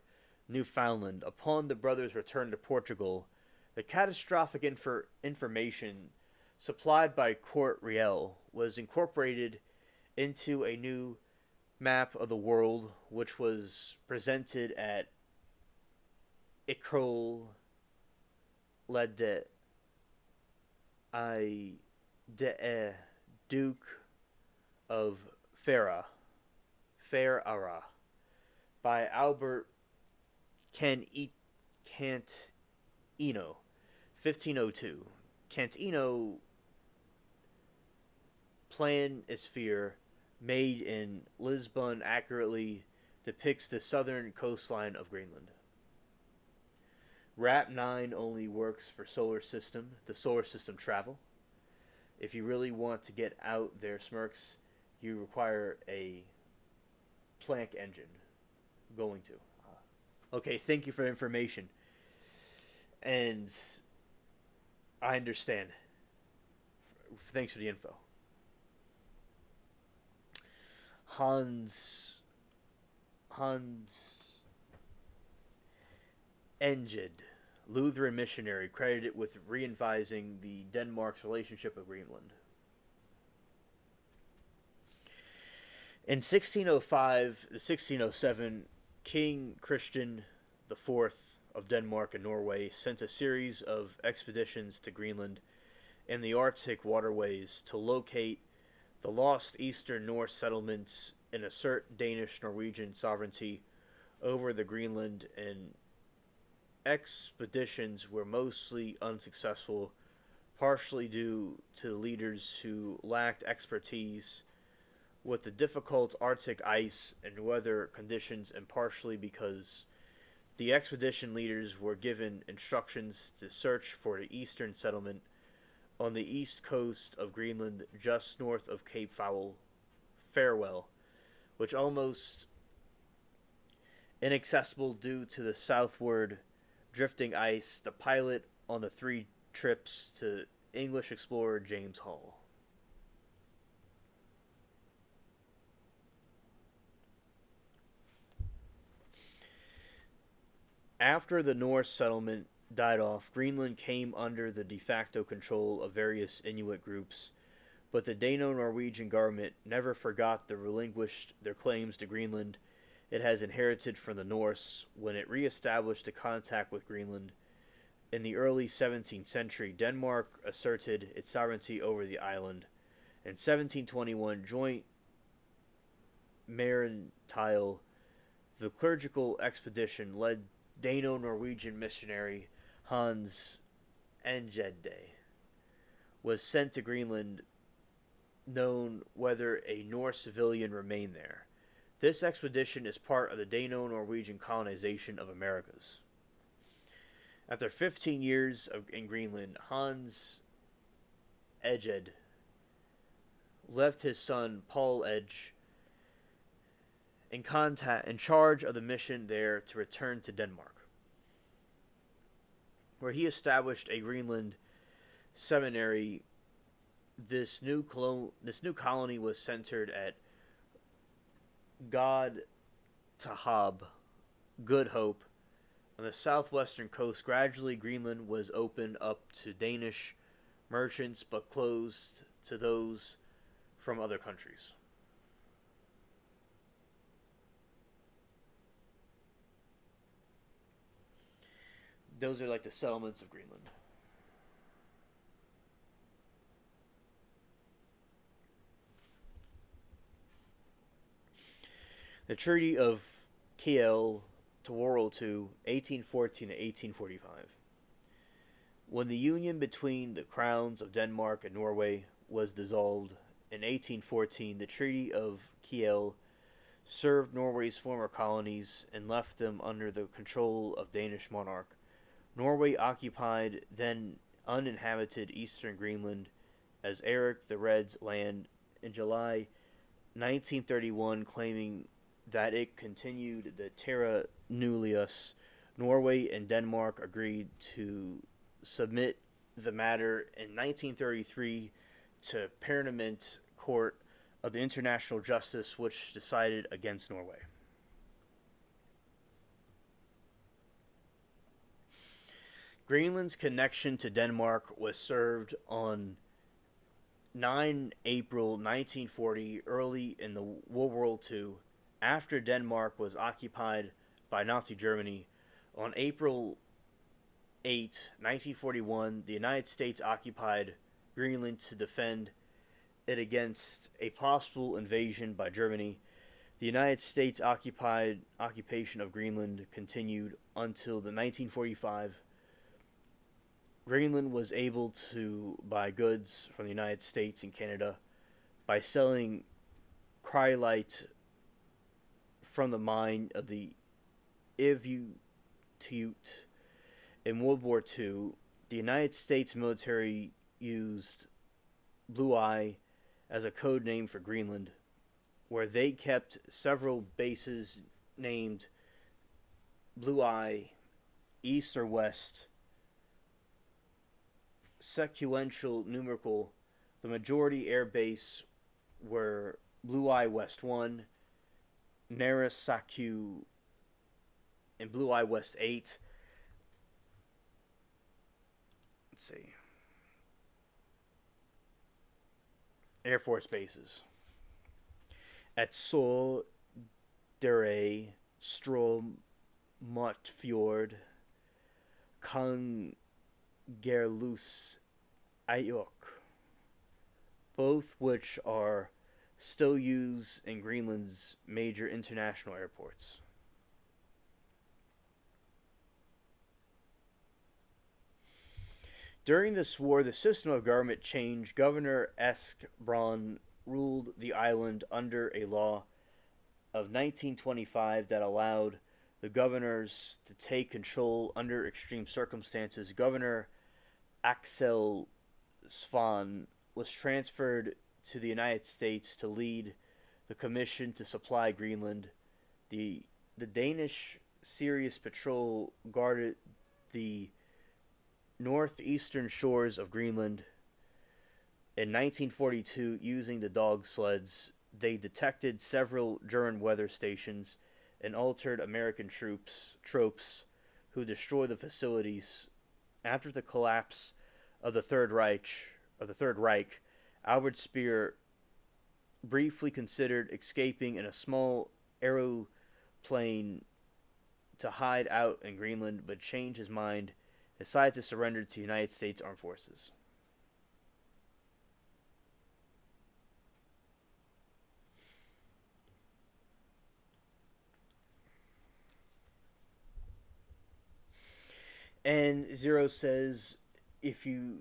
Newfoundland. Upon the brothers' return to Portugal, the catastrophic information supplied by Court Riel was incorporated into a new map of the world, which was presented at Ecole de I de Duke of Ferrara by Albert Cantino, 1502. Cantino planisphere made in Lisbon accurately depicts the southern coastline of Greenland. RAP 9 only works for the solar system travel. If you really want to get out there, Smirks, you require a Planck engine. Going to. Okay, thank you for the information. And I understand. Thanks for the info. Hans Enged, Lutheran missionary, credited with reinvising the Denmark's relationship with Greenland. In 1605 to 1607, King Christian IV of Denmark and Norway sent a series of expeditions to Greenland and the Arctic waterways to locate the lost Eastern Norse settlements and assert Danish-Norwegian sovereignty over the Greenland, and expeditions were mostly unsuccessful, partially due to leaders who lacked expertise with the difficult Arctic ice and weather conditions, and partially because the expedition leaders were given instructions to search for the eastern settlement on the east coast of Greenland, just north of Cape Farewell, which almost inaccessible due to the southward drifting ice. The pilot on the 3 trips to English explorer James Hall. After the Norse settlement died off, Greenland came under the de facto control of various Inuit groups, but the Dano-Norwegian government never forgot to relinquish their claims to Greenland it has inherited from the Norse. When it re-established a contact with Greenland in the early 17th century, Denmark asserted its sovereignty over the island. In 1721, joint maritile, the clerical expedition led Dano-Norwegian missionary Hans Engede was sent to Greenland, known whether a Norse civilian remained there. This expedition is part of the Dano-Norwegian colonization of Americas. After 15 years in Greenland, Hans Egede left his son Paul Edge in charge of the mission there to return to Denmark, where he established a Greenland seminary. This new colony was centered at God Tahab, Good Hope, on the southwestern coast. Gradually, Greenland was opened up to Danish merchants, but closed to those from other countries. Those are like the settlements of Greenland. The Treaty of Kiel Tawaro to 1814 to 1845. When the union between the crowns of Denmark and Norway was dissolved in 1814, the Treaty of Kiel served Norway's former colonies and left them under the control of Danish monarch. Norway occupied then uninhabited eastern Greenland as Eric the Red's land in July 1931, claiming that it continued the terra nullius Norway and Denmark agreed to submit the matter in 1933 to Parliament Court of the International Justice, which decided against Norway. Greenland's connection to Denmark was served on 9 April 1940, early in the World War II, after Denmark was occupied by Nazi Germany. On April 8, 1941, the United States occupied Greenland to defend it against a possible invasion by Germany. The United States occupation of Greenland continued until the 1945. Greenland was able to buy goods from the United States and Canada by selling cryolite from the mine of the Ivutut. In World War II, the United States military used Blue Eye as a code name for Greenland, where they kept several bases named Blue Eye, East or West, sequential numerical. The majority air base were Blue Eye West 1, Narasaku, and Blue Eye West 8. Let's see. Air Force bases. At Sol, Dere, Stromotfjord, Kangerlus, Ayok, both which are still used in Greenland's major international airports. During this war, the system of government changed. Governor Eskbron ruled the island under a law of 1925 that allowed the governors to take control under extreme circumstances. Governor Axel Svan was transferred to the United States to lead the commission to supply Greenland. The Danish Sirius Patrol guarded the northeastern shores of Greenland. In 1942, using the dog sleds, they detected several German weather stations and altered American tropes who destroyed the facilities. After the collapse of the Third Reich, Albert Speer briefly considered escaping in a small aeroplane to hide out in Greenland, but changed his mind, decided to surrender to the United States Armed Forces. And Zero says, if you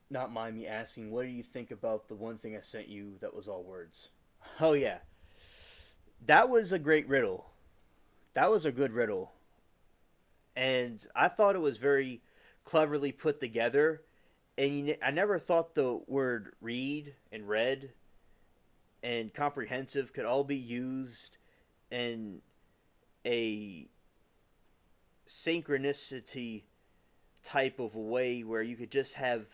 not mind me asking, what do you think about the one thing I sent you that was all words? Oh, yeah. That was a great riddle. That was a good riddle. And I thought it was very cleverly put together. And I never thought the word read and read and comprehensive could all be used in a synchronicity type of way where you could just have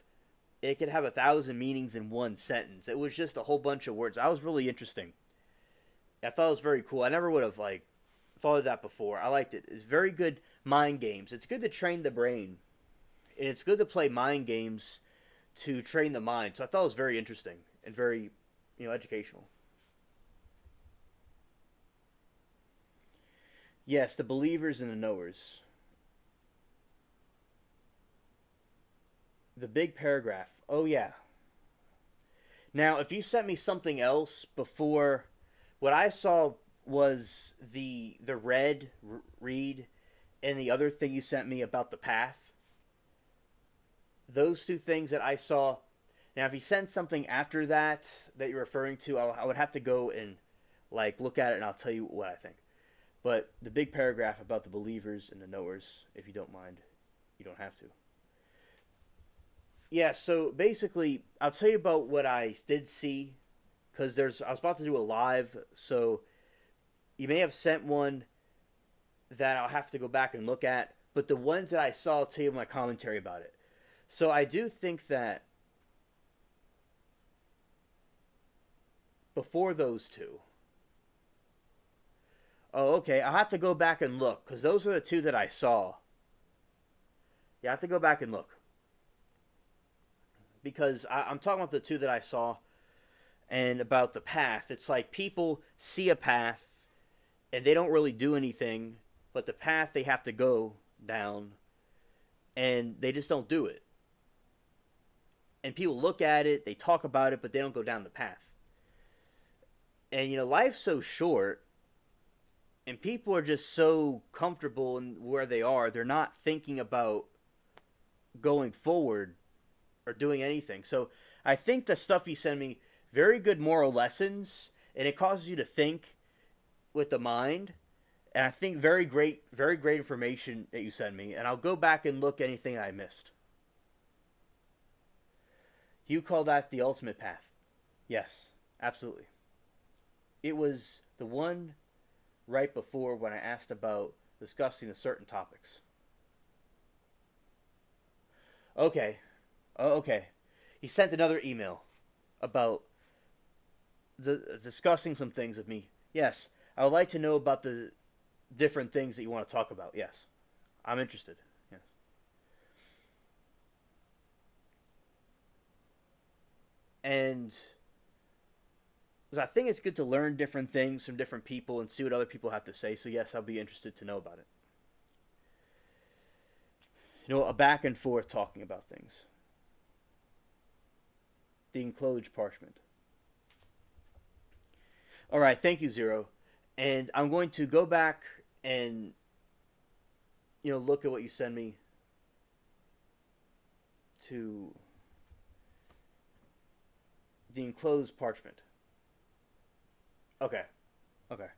it could have 1,000 meanings in one sentence. It was just a whole bunch of words. That was really interesting. I thought it was very cool. I never would have thought of that before. I liked it. It's very good mind games. It's good to train the brain, and it's good to play mind games to train the mind. So I thought it was very interesting and very, educational. Yes, the believers and the knowers. The big paragraph. Oh, yeah. Now, if you sent me something else before, what I saw was the read, and the other thing you sent me about the path. Those two things that I saw. Now, if you send something after that you're referring to, I would have to go and look at it, and I'll tell you what I think. But the big paragraph about the believers and the knowers, if you don't mind, you don't have to. Yeah, so basically, I'll tell you about what I did see, because I was about to do a live, so you may have sent one that I'll have to go back and look at, but the ones that I saw, I'll tell you my commentary about it. So I do think that before those two, oh, okay, I'll have to go back and look because those are the two that I saw. Yeah, I have to go back and look because I'm talking about the two that I saw and about the path. It's like people see a path and they don't really do anything, but the path they have to go down and they just don't do it. And people look at it, they talk about it, but they don't go down the path. And life's so short, and people are just so comfortable in where they are. They're not thinking about going forward or doing anything. So I think the stuff you send me, very good moral lessons, and it causes you to think with the mind. And I think very great information that you send me. And I'll go back and look anything I missed. You call that the ultimate path? Yes, absolutely. It was the one right before when I asked about discussing the certain topics. Okay. Oh, okay. He sent another email about discussing some things with me. Yes, I would like to know about the different things that you want to talk about. Yes, I'm interested. Yes. And because I think it's good to learn different things from different people and see what other people have to say. So yes, I'll be interested to know about it. A back and forth talking about things. The enclosed parchment. All right, thank you, Zero. And I'm going to go back and look at what you send me to the enclosed parchment. Okay. Okay.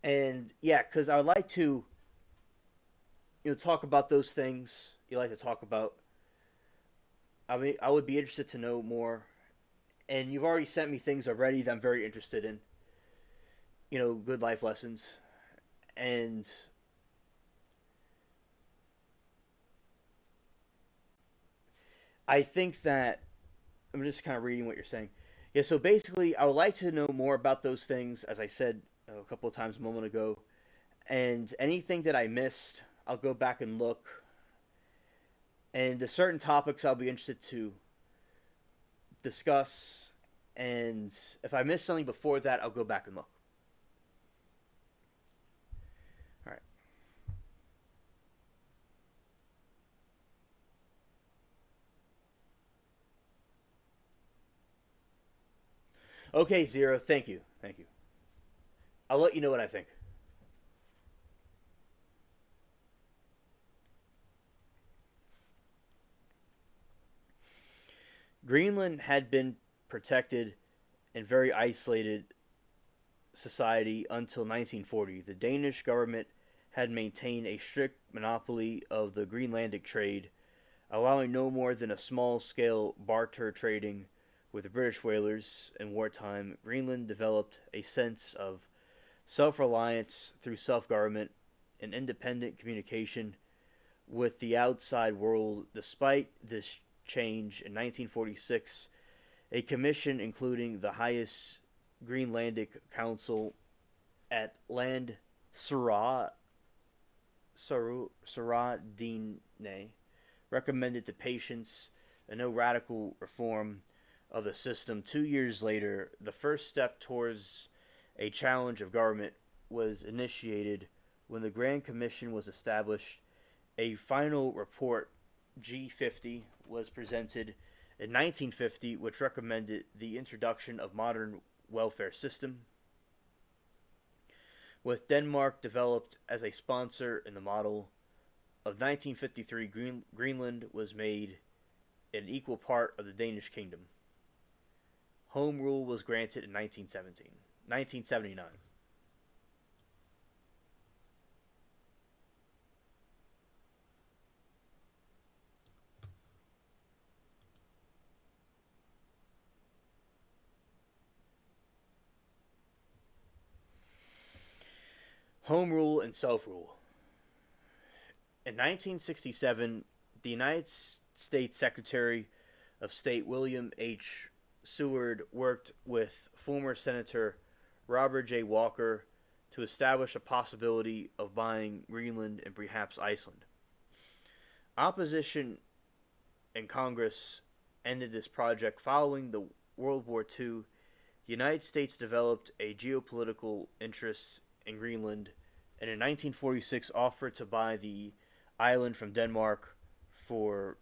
And yeah, because I would like to talk about those things you like to talk about. I mean, I would be interested to know more. And you've already sent me things already that I'm very interested in. Good life lessons. And I think that I'm just kind of reading what you're saying. Yeah, so basically, I would like to know more about those things, as I said a couple of times a moment ago. And anything that I missed, I'll go back and look. And the certain topics I'll be interested to discuss. And if I missed something before that, I'll go back and look. All right. Okay, Zero. Thank you. Thank you. I'll let you know what I think. Greenland had been protected and very isolated society until 1940. The Danish government had maintained a strict monopoly of the Greenlandic trade, allowing no more than a small scale barter trading with the British whalers. In wartime, Greenland developed a sense of self reliance through self government and independent communication with the outside world. Despite this change, in 1946, a commission including the highest Greenlandic council at Land Saradine recommended to patients a no radical reform of the system. 2 years later, the first step towards a challenge of government was initiated when the Grand Commission was established. A final report, G50, was presented in 1950, which recommended the introduction of modern welfare system, with Denmark developed as a sponsor in the model of 1953. Greenland was made an equal part of the Danish kingdom. Home rule was granted in 1979. Home rule and self rule. In 1967, the United States Secretary of State William H. Seward worked with former Senator Robert J. Walker to establish a possibility of buying Greenland and perhaps Iceland. Opposition in Congress ended this project following the World War II. The United States developed a geopolitical interest in Greenland and in 1946 offered to buy the island from Denmark for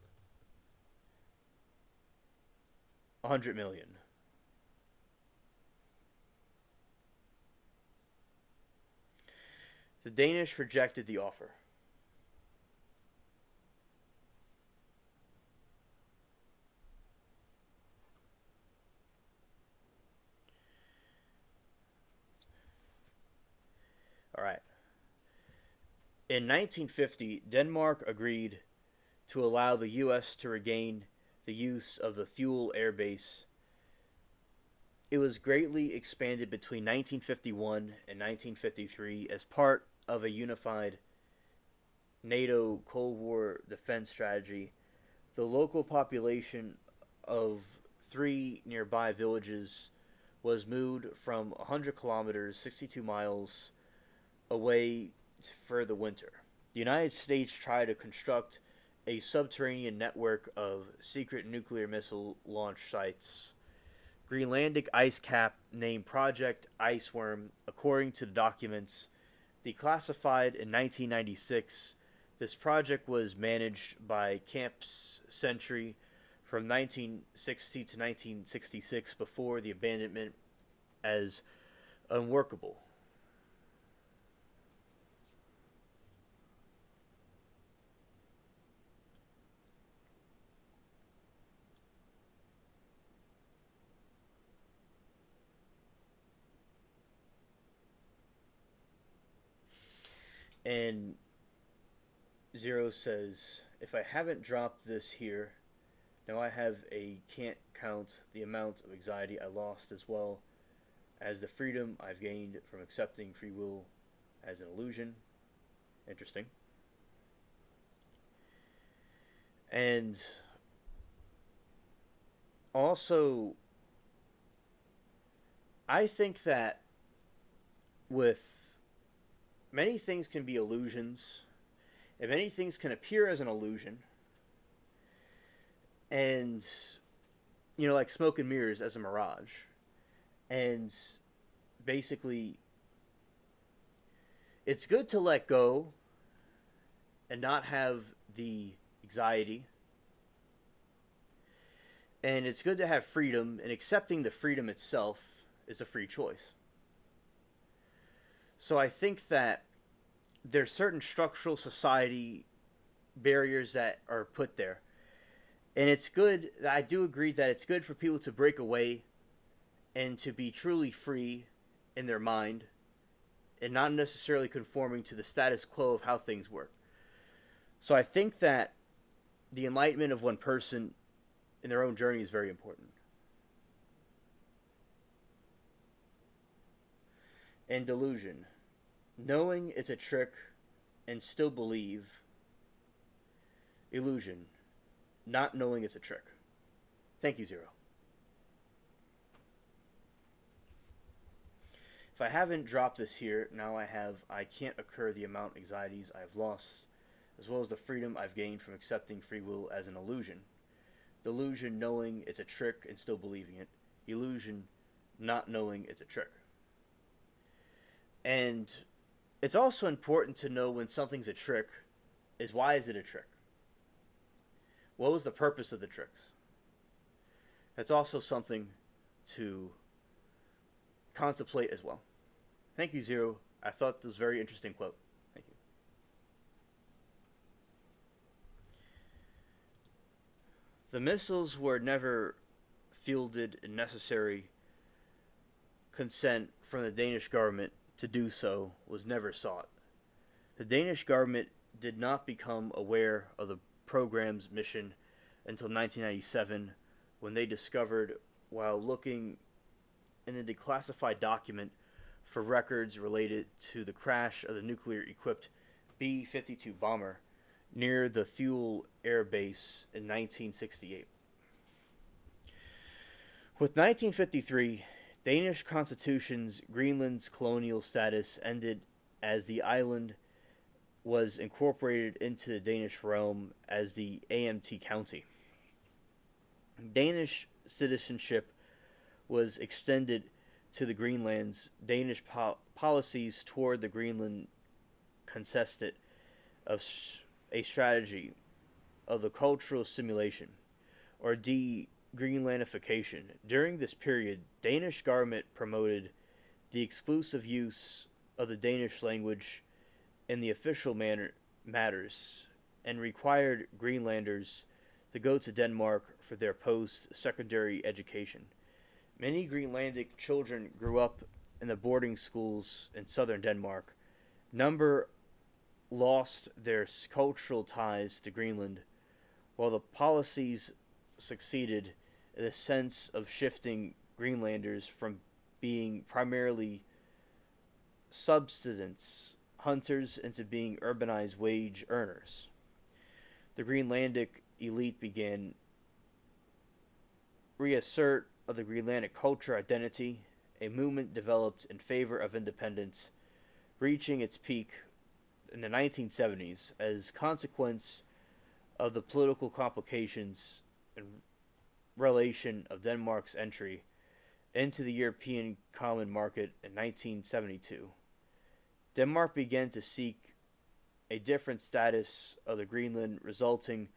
100 million. The Danish rejected the offer. All right. In 1950, Denmark agreed to allow the U.S. to regain the use of the Thule Air Base. It was greatly expanded between 1951 and 1953 as part of a unified NATO Cold War defense strategy. The local population of 3 nearby villages was moved from 100 kilometers, 62 miles, away for the winter. The United States tried to construct a subterranean network of secret nuclear missile launch sites. Greenlandic ice cap named Project Iceworm, according to the documents declassified in 1996. This project was managed by Camps Sentry from 1960 to 1966 before the abandonment as unworkable. And Zero says, if I haven't dropped this here, now I can't count the amount of anxiety I lost as well as the freedom I've gained from accepting free will as an illusion. Interesting. And also, I think that with many things can be illusions, and many things can appear as an illusion, and like smoke and mirrors as a mirage, and basically, it's good to let go and not have the anxiety, and it's good to have freedom, and accepting the freedom itself is a free choice. So I think that there's certain structural society barriers that are put there. And it's good, I do agree that it's good for people to break away and to be truly free in their mind and not necessarily conforming to the status quo of how things work. So I think that the enlightenment of one person in their own journey is very important. And delusion. Knowing it's a trick and still believe. Illusion. Not knowing it's a trick. Thank you, Zero. If I haven't dropped this here, now I can't occur the amount of anxieties I've lost, as well as the freedom I've gained from accepting free will as an illusion. Delusion, knowing it's a trick and still believing it. Illusion, not knowing it's a trick. And it's also important to know when something's a trick is why is it a trick? What was the purpose of the tricks? That's also something to contemplate as well. Thank you, Zero. I thought this was a very interesting quote. Thank you. The missiles were never fielded and necessary consent from the Danish government to do so was never sought. The Danish government did not become aware of the program's mission until 1997 when they discovered, while looking in the declassified document for records related to the crash of the nuclear-equipped B-52 bomber, near the Thule Air Base in 1968. With 1953, Danish constitution's Greenland's colonial status ended as the island was incorporated into the Danish realm as the AMT county. Danish citizenship was extended to the Greenland's Danish policies toward the Greenland consisted of a strategy of the cultural assimilation or de-Greenlandification. During this period, Danish government promoted the exclusive use of the Danish language in the official matters and required Greenlanders to go to Denmark for their post-secondary education. Many Greenlandic children grew up in the boarding schools in southern Denmark. Number lost their cultural ties to Greenland, while the policies succeeded in the sense of shifting Greenlanders from being primarily subsistence hunters into being urbanized wage earners. The Greenlandic elite began reassert of the Greenlandic culture identity. A movement developed in favor of independence, reaching its peak in the 1970s as consequence of the political complications and relation of Denmark's entry into the European Common Market in 1972. Denmark began to seek a different status of the Greenland, resulting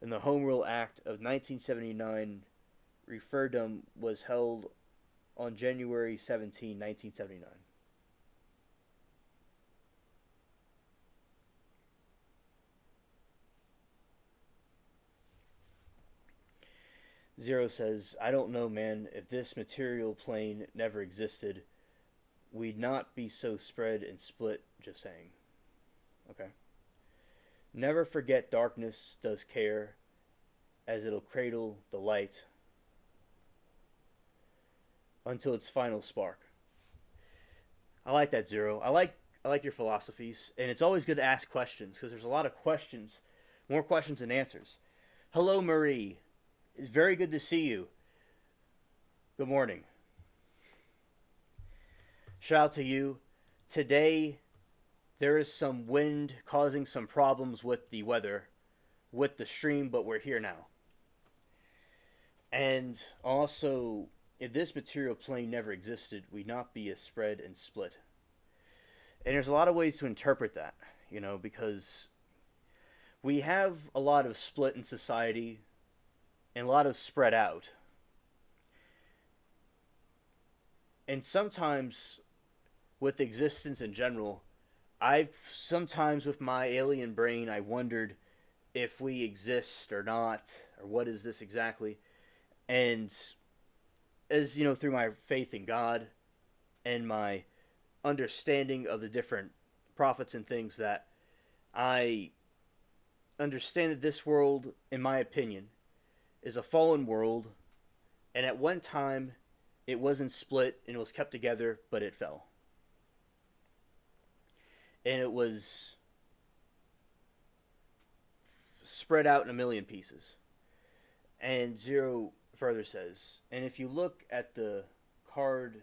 in the Home Rule Act of 1979. Referendum was held on January 17, 1979. Zero says, I don't know, man. If this material plane never existed, we'd not be so spread and split, just saying. Okay. Never forget darkness does care, as it'll cradle the light until its final spark. I like that, Zero. I like your philosophies, and it's always good to ask questions because there's a lot of questions, more questions than answers. Hello, Marie. It's very good to see you. Good morning. Shout out to you. Today, there is some wind causing some problems with the weather, with the stream, but we're here now. And also, if this material plane never existed, we'd not be as spread and split. And there's a lot of ways to interpret that, because we have a lot of split in society and a lot of spread out. And sometimes with existence in general, sometimes with my alien brain, I wondered if we exist or not, or what is this exactly. And as through my faith in God and my understanding of the different prophets and things, that I understand that this world, in my opinion, is a fallen world, and at one time it wasn't split and it was kept together, but it fell. And it was spread out in a million pieces. And Zero further says, and if you look at the card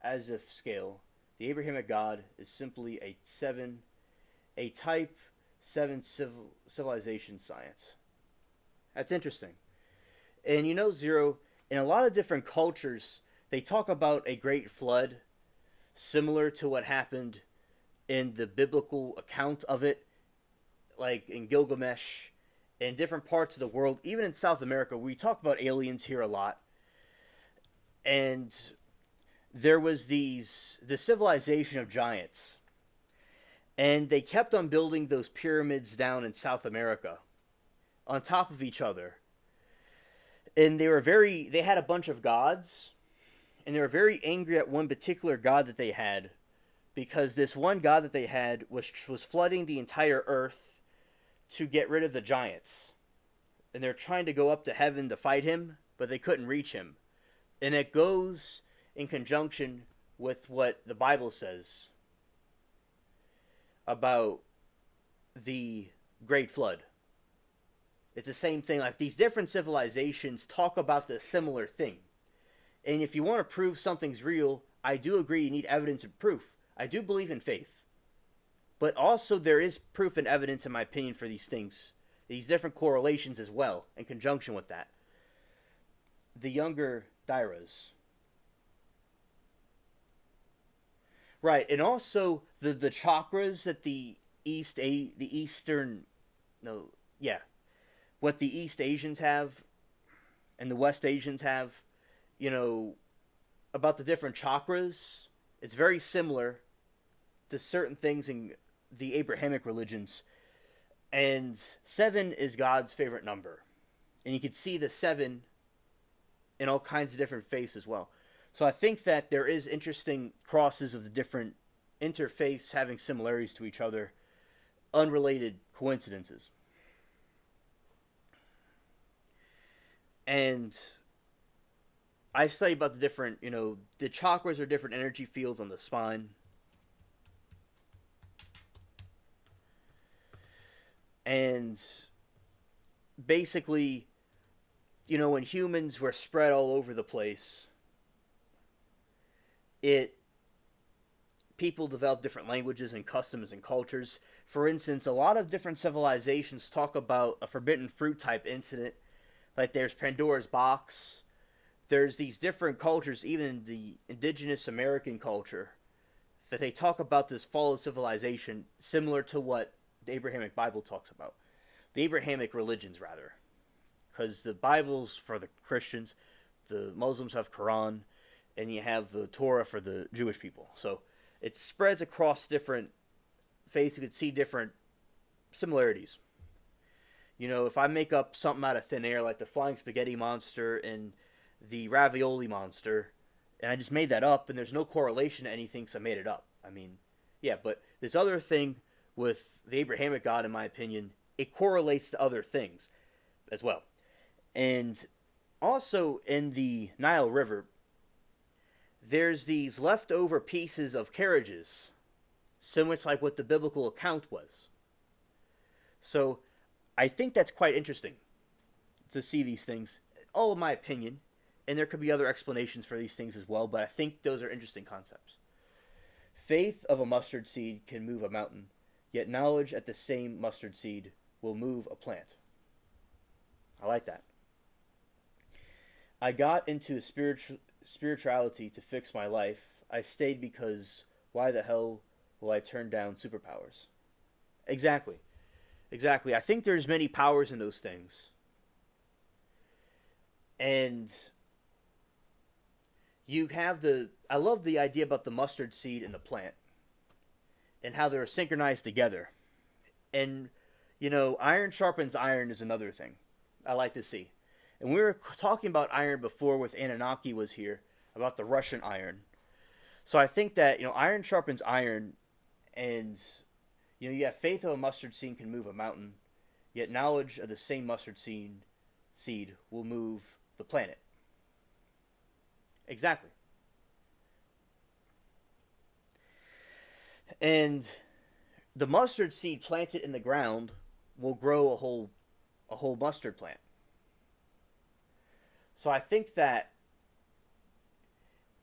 ASSV scale, the Abrahamic God is simply a type 7 civilization science. That's interesting. And Zero, in a lot of different cultures, they talk about a great flood, similar to what happened in the biblical account of it, like in Gilgamesh, in different parts of the world, even in South America. We talk about aliens here a lot. And there was the civilization of giants. And they kept on building those pyramids down in South America on top of each other. And they had a bunch of gods, and they were very angry at one particular god that they had, because this one god that they had was flooding the entire earth to get rid of the giants. And they're trying to go up to heaven to fight him, but they couldn't reach him. And it goes in conjunction with what the Bible says about the Great Flood. It's the same thing. Like, these different civilizations talk about the similar thing. And if you want to prove something's real, I do agree you need evidence and proof. I do believe in faith. But also there is proof and evidence, in my opinion, for these things. These different correlations as well, in conjunction with that. The younger Dairas. Right, and also the chakras that what the East Asians have and the West Asians have, you know, about the different chakras. It's very similar to certain things in the Abrahamic religions. And 7 is God's favorite number. And you can see the 7 in all kinds of different faiths as well. So I think that there is interesting crosses of the different interfaiths having similarities to each other, unrelated coincidences. And I say about the different, the chakras are different energy fields on the spine. And basically, when humans were spread all over the place, people developed different languages and customs and cultures. For instance, a lot of different civilizations talk about a forbidden fruit type incident. Like, there's Pandora's box. There's these different cultures, even in the indigenous American culture, that they talk about this fall of civilization similar to what the Abrahamic Bible talks about. The Abrahamic religions, rather. Because the Bible's for the Christians, the Muslims have Quran, and you have the Torah for the Jewish people. So it spreads across different faiths. You could see different similarities. If I make up something out of thin air, like the flying spaghetti monster and the ravioli monster, and I just made that up, and there's no correlation to anything, so I made it up. I mean, yeah, but this other thing with the Abrahamic God, in my opinion, it correlates to other things as well. And also in the Nile River, there's these leftover pieces of carriages, similar to like what the biblical account was. So I think that's quite interesting to see these things, all in my opinion, and there could be other explanations for these things as well, but I think those are interesting concepts. Faith of a mustard seed can move a mountain, yet knowledge at the same mustard seed will move a plant. I like that. I got into spirituality to fix my life. I stayed because why the hell will I turn down superpowers? Exactly. I think there's many powers in those things. And you have I love the idea about the mustard seed and the plant and how they're synchronized together. And, iron sharpens iron is another thing I like to see. And we were talking about iron before with Anunnaki was here, about the Russian iron. So I think that, iron sharpens iron, and, you have faith of a mustard seed can move a mountain, yet knowledge of the same mustard seed will move the planet. Exactly. And the mustard seed planted in the ground will grow a whole mustard plant. So I think that,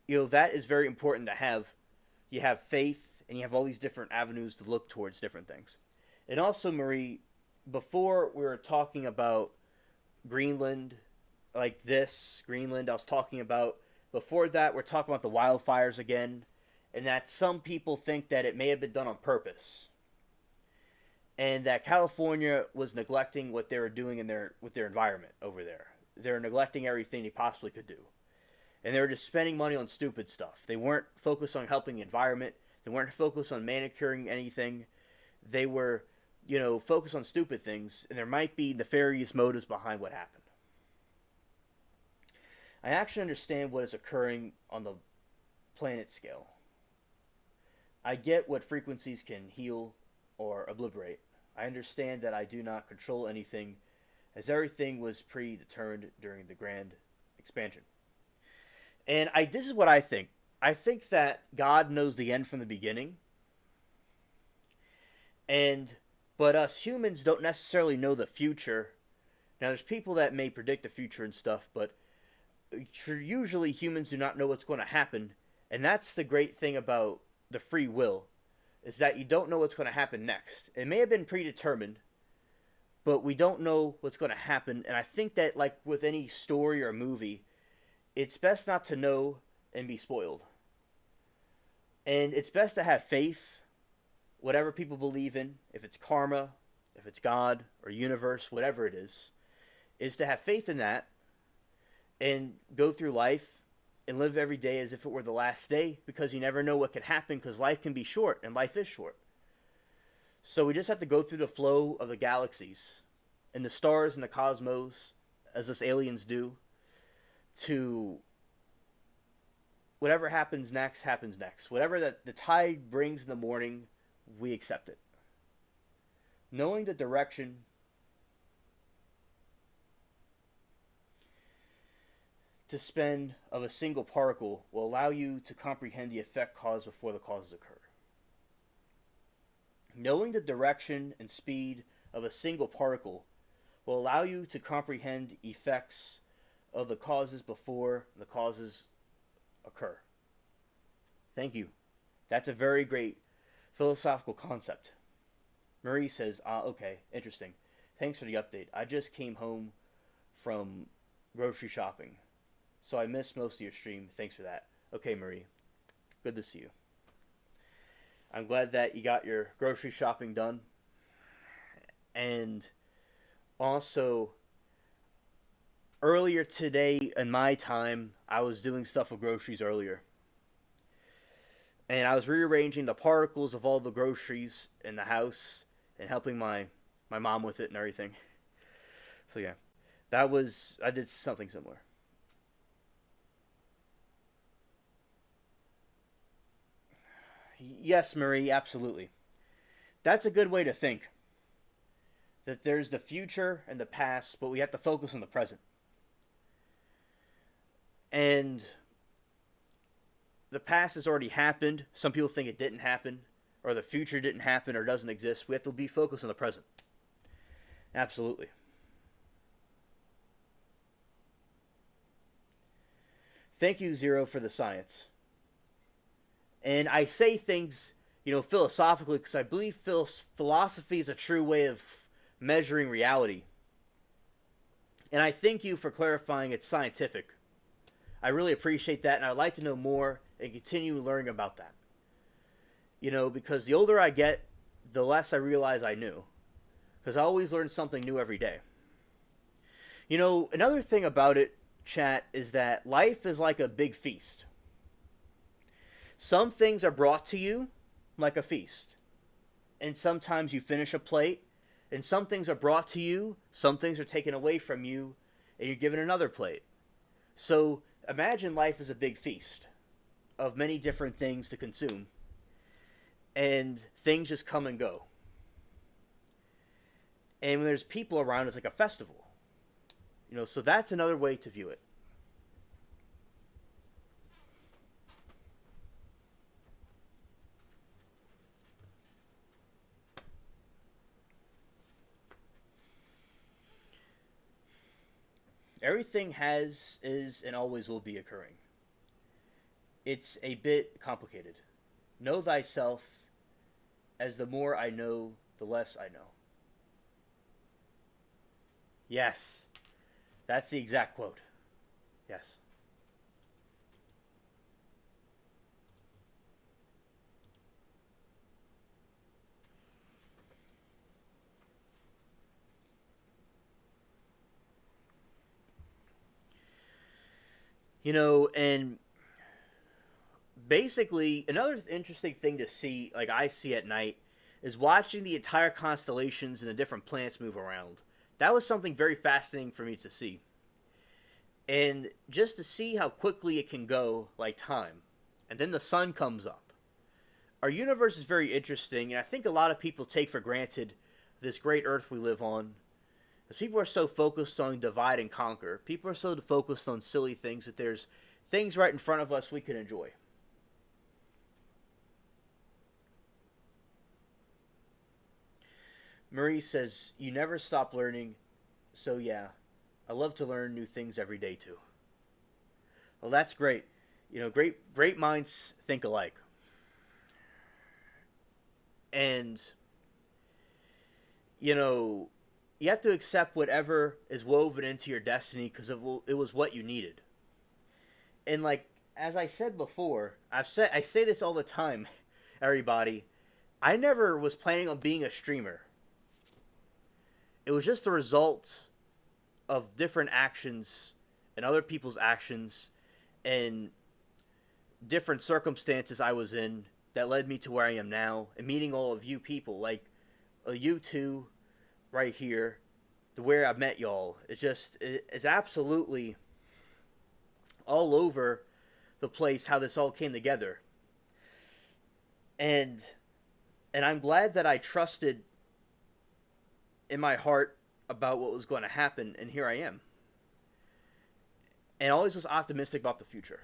that is very important to have. You have faith, and you have all these different avenues to look towards different things. And also, Marie, before we were talking about Greenland, Greenland I was talking about, before that we're talking about the wildfires again, and that some people think that it may have been done on purpose. And that California was neglecting what they were doing with their environment over there. They're neglecting everything they possibly could do. And they were just spending money on stupid stuff. They weren't focused on helping the environment. They weren't focused on manicuring anything. They were, focused on stupid things. And there might be nefarious motives behind what happened. I actually understand what is occurring on the planet scale. I get what frequencies can heal or obliterate. I understand that I do not control anything, as everything was predetermined during the grand expansion. And this is what I think. I think that God knows the end from the beginning. And But us humans don't necessarily know the future. Now, there's people that may predict the future and stuff, but usually humans do not know what's going to happen. And that's the great thing about the free will, is that you don't know what's going to happen next. It may have been predetermined, but we don't know what's going to happen. And I think that, like with any story or movie, it's best not to know and be spoiled. And it's best to have faith, whatever people believe in, if it's karma, if it's God or universe, whatever it is to have faith in that and go through life and live every day as if it were the last day, because you never know what could happen, because life can be short and life is short. So we just have to go through the flow of the galaxies and the stars and the cosmos, as us aliens do, to whatever happens next happens next. Whatever that the tide brings in the morning, we accept it. Knowing the direction to spend of a single particle will allow you to comprehend the effect caused before the causes occur. Knowing the direction and speed of a single particle will allow you to comprehend effects of the causes before the causes occur. Thank you. That's a very great philosophical concept. Marie says, okay, interesting. Thanks for the update. I just came home from grocery shopping, so I missed most of your stream. Thanks for that. Okay, Marie. Good to see you. I'm glad that you got your grocery shopping done. And also, earlier today in my time, I was doing stuff with groceries earlier. And I was rearranging the particles of all the groceries in the house and helping my mom with it and everything. So yeah, I did something similar. Yes, Marie, absolutely. That's a good way to think. That there's the future and the past, but we have to focus on the present. And the past has already happened. Some people think it didn't happen, or the future didn't happen, or doesn't exist. We have to be focused on the present. Absolutely. Thank you, Zero, for the science. And I say things, philosophically, because I believe philosophy is a true way of measuring reality. And I thank you for clarifying it's scientific. I really appreciate that, and I'd like to know more and continue learning about that. Because the older I get, the less I realize I knew. Because I always learn something new every day. Another thing about it, chat, is that life is like a big feast. Some things are brought to you like a feast. And sometimes you finish a plate, and some things are brought to you, some things are taken away from you, and you're given another plate. So imagine life as a big feast of many different things to consume, and things just come and go. And when there's people around, it's like a festival. So that's another way to view it. Everything is, and always will be occurring. It's a bit complicated. Know thyself, as the more I know, the less I know. Yes, that's the exact quote. Yes. And basically, another interesting thing to see, like I see at night, is watching the entire constellations and the different planets move around. That was something very fascinating for me to see. And just to see how quickly it can go, like time. And then the sun comes up. Our universe is very interesting, and I think a lot of people take for granted this great Earth we live on. Because people are so focused on divide and conquer. People are so focused on silly things that there's things right in front of us we can enjoy. Marie says, "You never stop learning, so yeah, I love to learn new things every day too." Well, that's great. Great minds think alike. And, you know, you have to accept whatever is woven into your destiny because it was what you needed. And, like, as I said before, I say this all the time, everybody. I never was planning on being a streamer. It was just the result of different actions and other people's actions and different circumstances I was in that led me to where I am now and meeting all of you people, like you two right here, to where I met y'all. It's absolutely all over the place how this all came together. And I'm glad that I trusted in my heart about what was going to happen, and here I am. And always was optimistic about the future.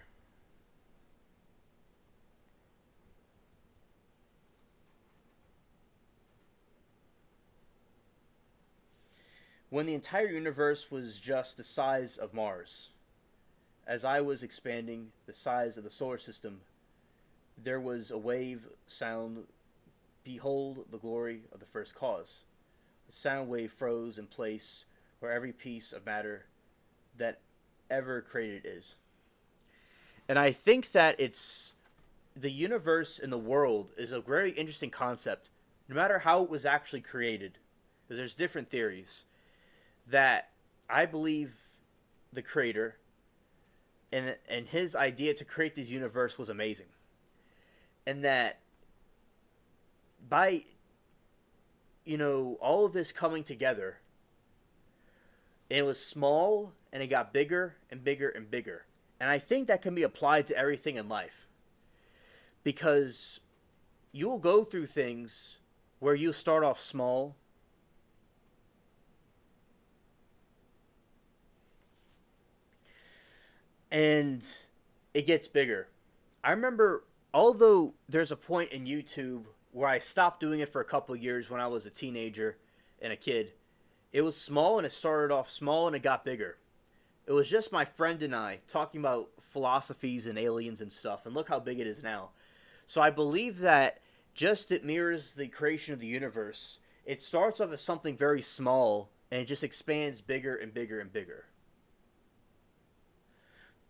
When the entire universe was just the size of Mars, as I was expanding the size of the solar system, there was a wave sound, "Behold the glory of the first cause." The sound wave froze in place where every piece of matter that ever created is. And I think that it's the universe and the world is a very interesting concept, no matter how it was actually created, because there's different theories that I believe the creator and his idea to create this universe was amazing. And that by all of this coming together, it was small and it got bigger and bigger and bigger. And I think that can be applied to everything in life. Because you will go through things where you start off small and it gets bigger. I remember, although there's a point in YouTube where I stopped doing it for a couple of years when I was a teenager and a kid, it was small and it started off small and it got bigger. It was just my friend and I talking about philosophies and aliens and stuff, and look how big it is now. So I believe that just it mirrors the creation of the universe. It starts off as something very small and it just expands bigger and bigger and bigger.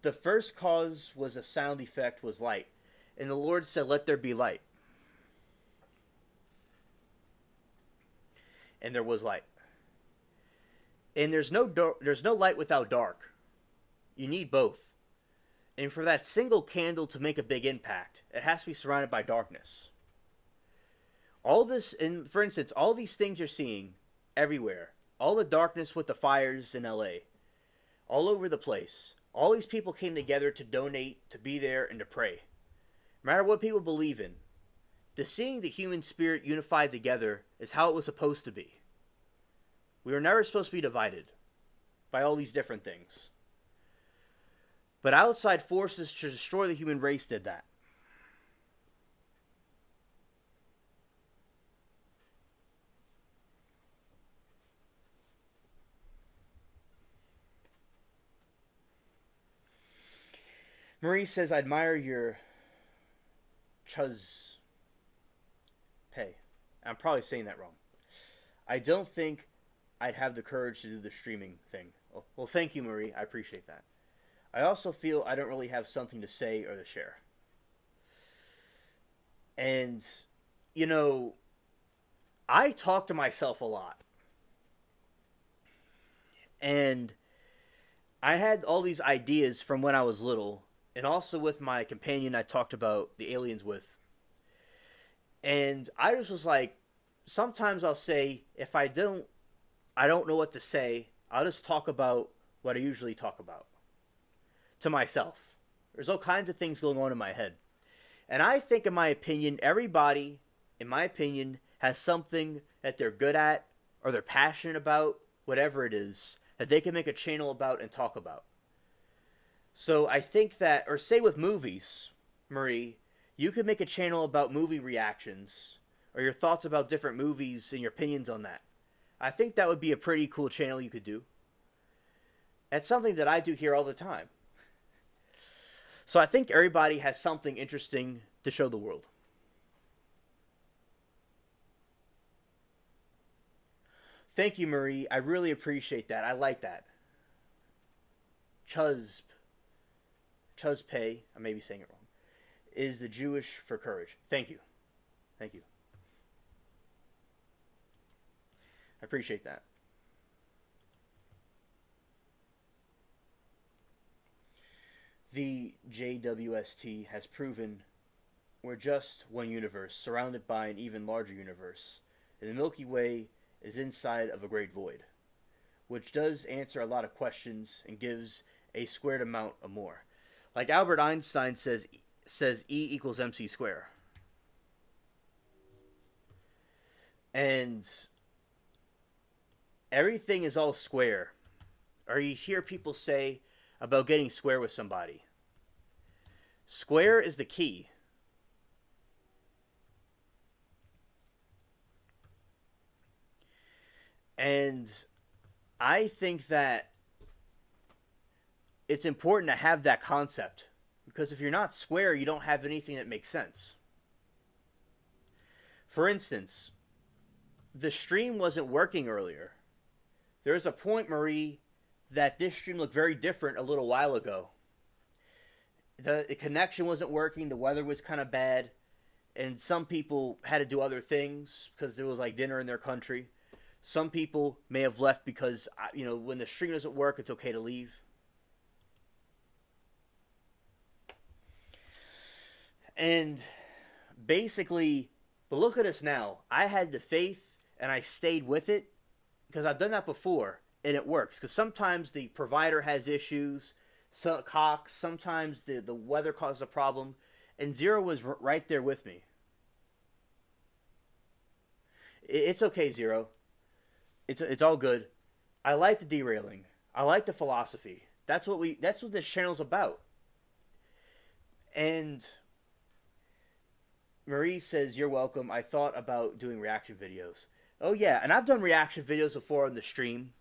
The first cause was a sound effect, was light. And the Lord said, "Let there be light." And there was light. And there's no light without dark. You need both. And for that single candle to make a big impact, it has to be surrounded by darkness. All this, and for instance, all these things you're seeing everywhere, all the darkness with the fires in LA, all over the place, all these people came together to donate, to be there, and to pray. No matter what people believe in, the seeing the human spirit unified together is how it was supposed to be. We were never supposed to be divided by all these different things. But outside forces to destroy the human race did that. Marie says, "I admire your chuz pay." I'm probably saying that wrong. "I don't think I'd have the courage to do the streaming thing." Oh, well, thank you, Marie. I appreciate that. "I also feel I don't really have something to say or to share." And, I talk to myself a lot. And I had all these ideas from when I was little, and also with my companion I talked about the aliens with. And I just was like, sometimes I'll say, if I don't know what to say, I'll just talk about what I usually talk about to myself. There's all kinds of things going on in my head. And I think, in my opinion, everybody, in my opinion, has something that they're good at or they're passionate about, whatever it is, that they can make a channel about and talk about. So I think that, or say with movies, Marie, you could make a channel about movie reactions or your thoughts about different movies and your opinions on that. I think that would be a pretty cool channel you could do. That's something that I do here all the time. So I think everybody has something interesting to show the world. Thank you, Marie. I really appreciate that. I like that. Chuzp, Chuzpay, I may be saying it wrong, is the Jewish for courage. Thank you. Thank you. I appreciate that. The JWST has proven we're just one universe surrounded by an even larger universe, and the Milky Way is inside of a great void, which does answer a lot of questions and gives a squared amount of more. Like Albert Einstein says E equals mc squared. And everything is all square. Or you hear people say about getting square with somebody. Square is the key. And I think that it's important to have that concept. Because if you're not square, you don't have anything that makes sense. For instance, the stream wasn't working earlier. There was a point, Marie, that this stream looked very different a little while ago. The connection wasn't working, the weather was kind of bad, and some people had to do other things because there was like dinner in their country. Some people may have left because, when the stream doesn't work, it's okay to leave. And basically, but look at us now. I had the faith and I stayed with it because I've done that before and it works. Because sometimes the provider has issues, Cox, sometimes the weather causes a problem, and Zero was right there with me. It's okay, Zero. It's all good. I like the derailing. I like the philosophy. That's what this channel's about. And Marie says, "You're welcome. I thought about doing reaction videos." Oh yeah, and I've done reaction videos before on the stream.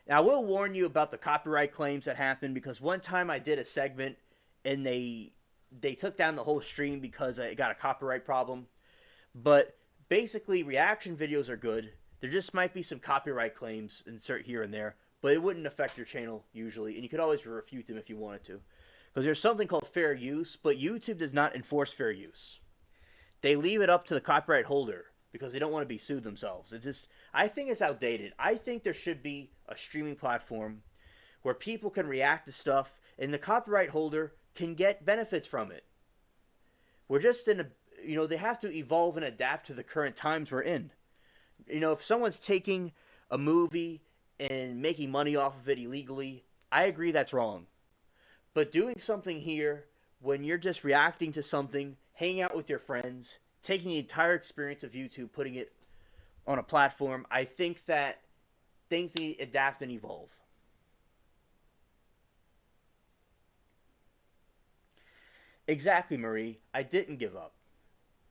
Now I will warn you about the copyright claims that happened, because one time I did a segment and they took down the whole stream because it got a copyright problem. But basically, reaction videos are good. There just might be some copyright claims insert here and there, but it wouldn't affect your channel usually, and you could always refute them if you wanted to. Because there's something called fair use, but YouTube does not enforce fair use. They leave it up to the copyright holder because they don't want to be sued themselves. I think it's outdated. I think there should be a streaming platform where people can react to stuff and the copyright holder can get benefits from it. We're just in they have to evolve and adapt to the current times we're in. If someone's taking a movie and making money off of it illegally, I agree that's wrong. But doing something here when you're just reacting to something, hanging out with your friends, taking the entire experience of YouTube, putting it on a platform, I think that things need to adapt and evolve. Exactly, Marie. I didn't give up.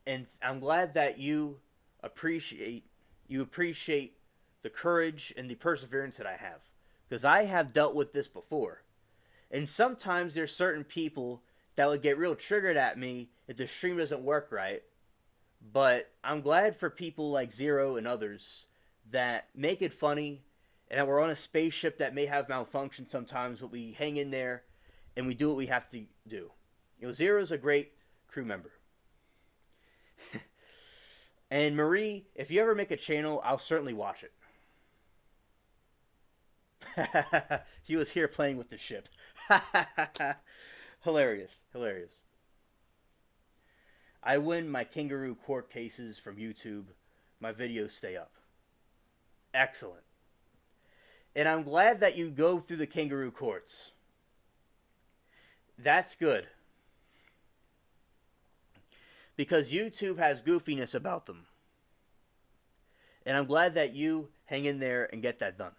And I'm glad that you appreciate the courage and the perseverance that I have. Because I have dealt with this before. And sometimes there's certain people that would get real triggered at me if the stream doesn't work right. But I'm glad for people like Zero and others that make it funny, and that we're on a spaceship that may have malfunction sometimes, but we hang in there and we do what we have to do. Zero's a great crew member. And Marie, if you ever make a channel, I'll certainly watch it. He was here playing with the ship. Hilarious. I win my kangaroo court cases from YouTube. My videos stay up. Excellent. And I'm glad that you go through the kangaroo courts. That's good. Because YouTube has goofiness about them. And I'm glad that you hang in there and get that done.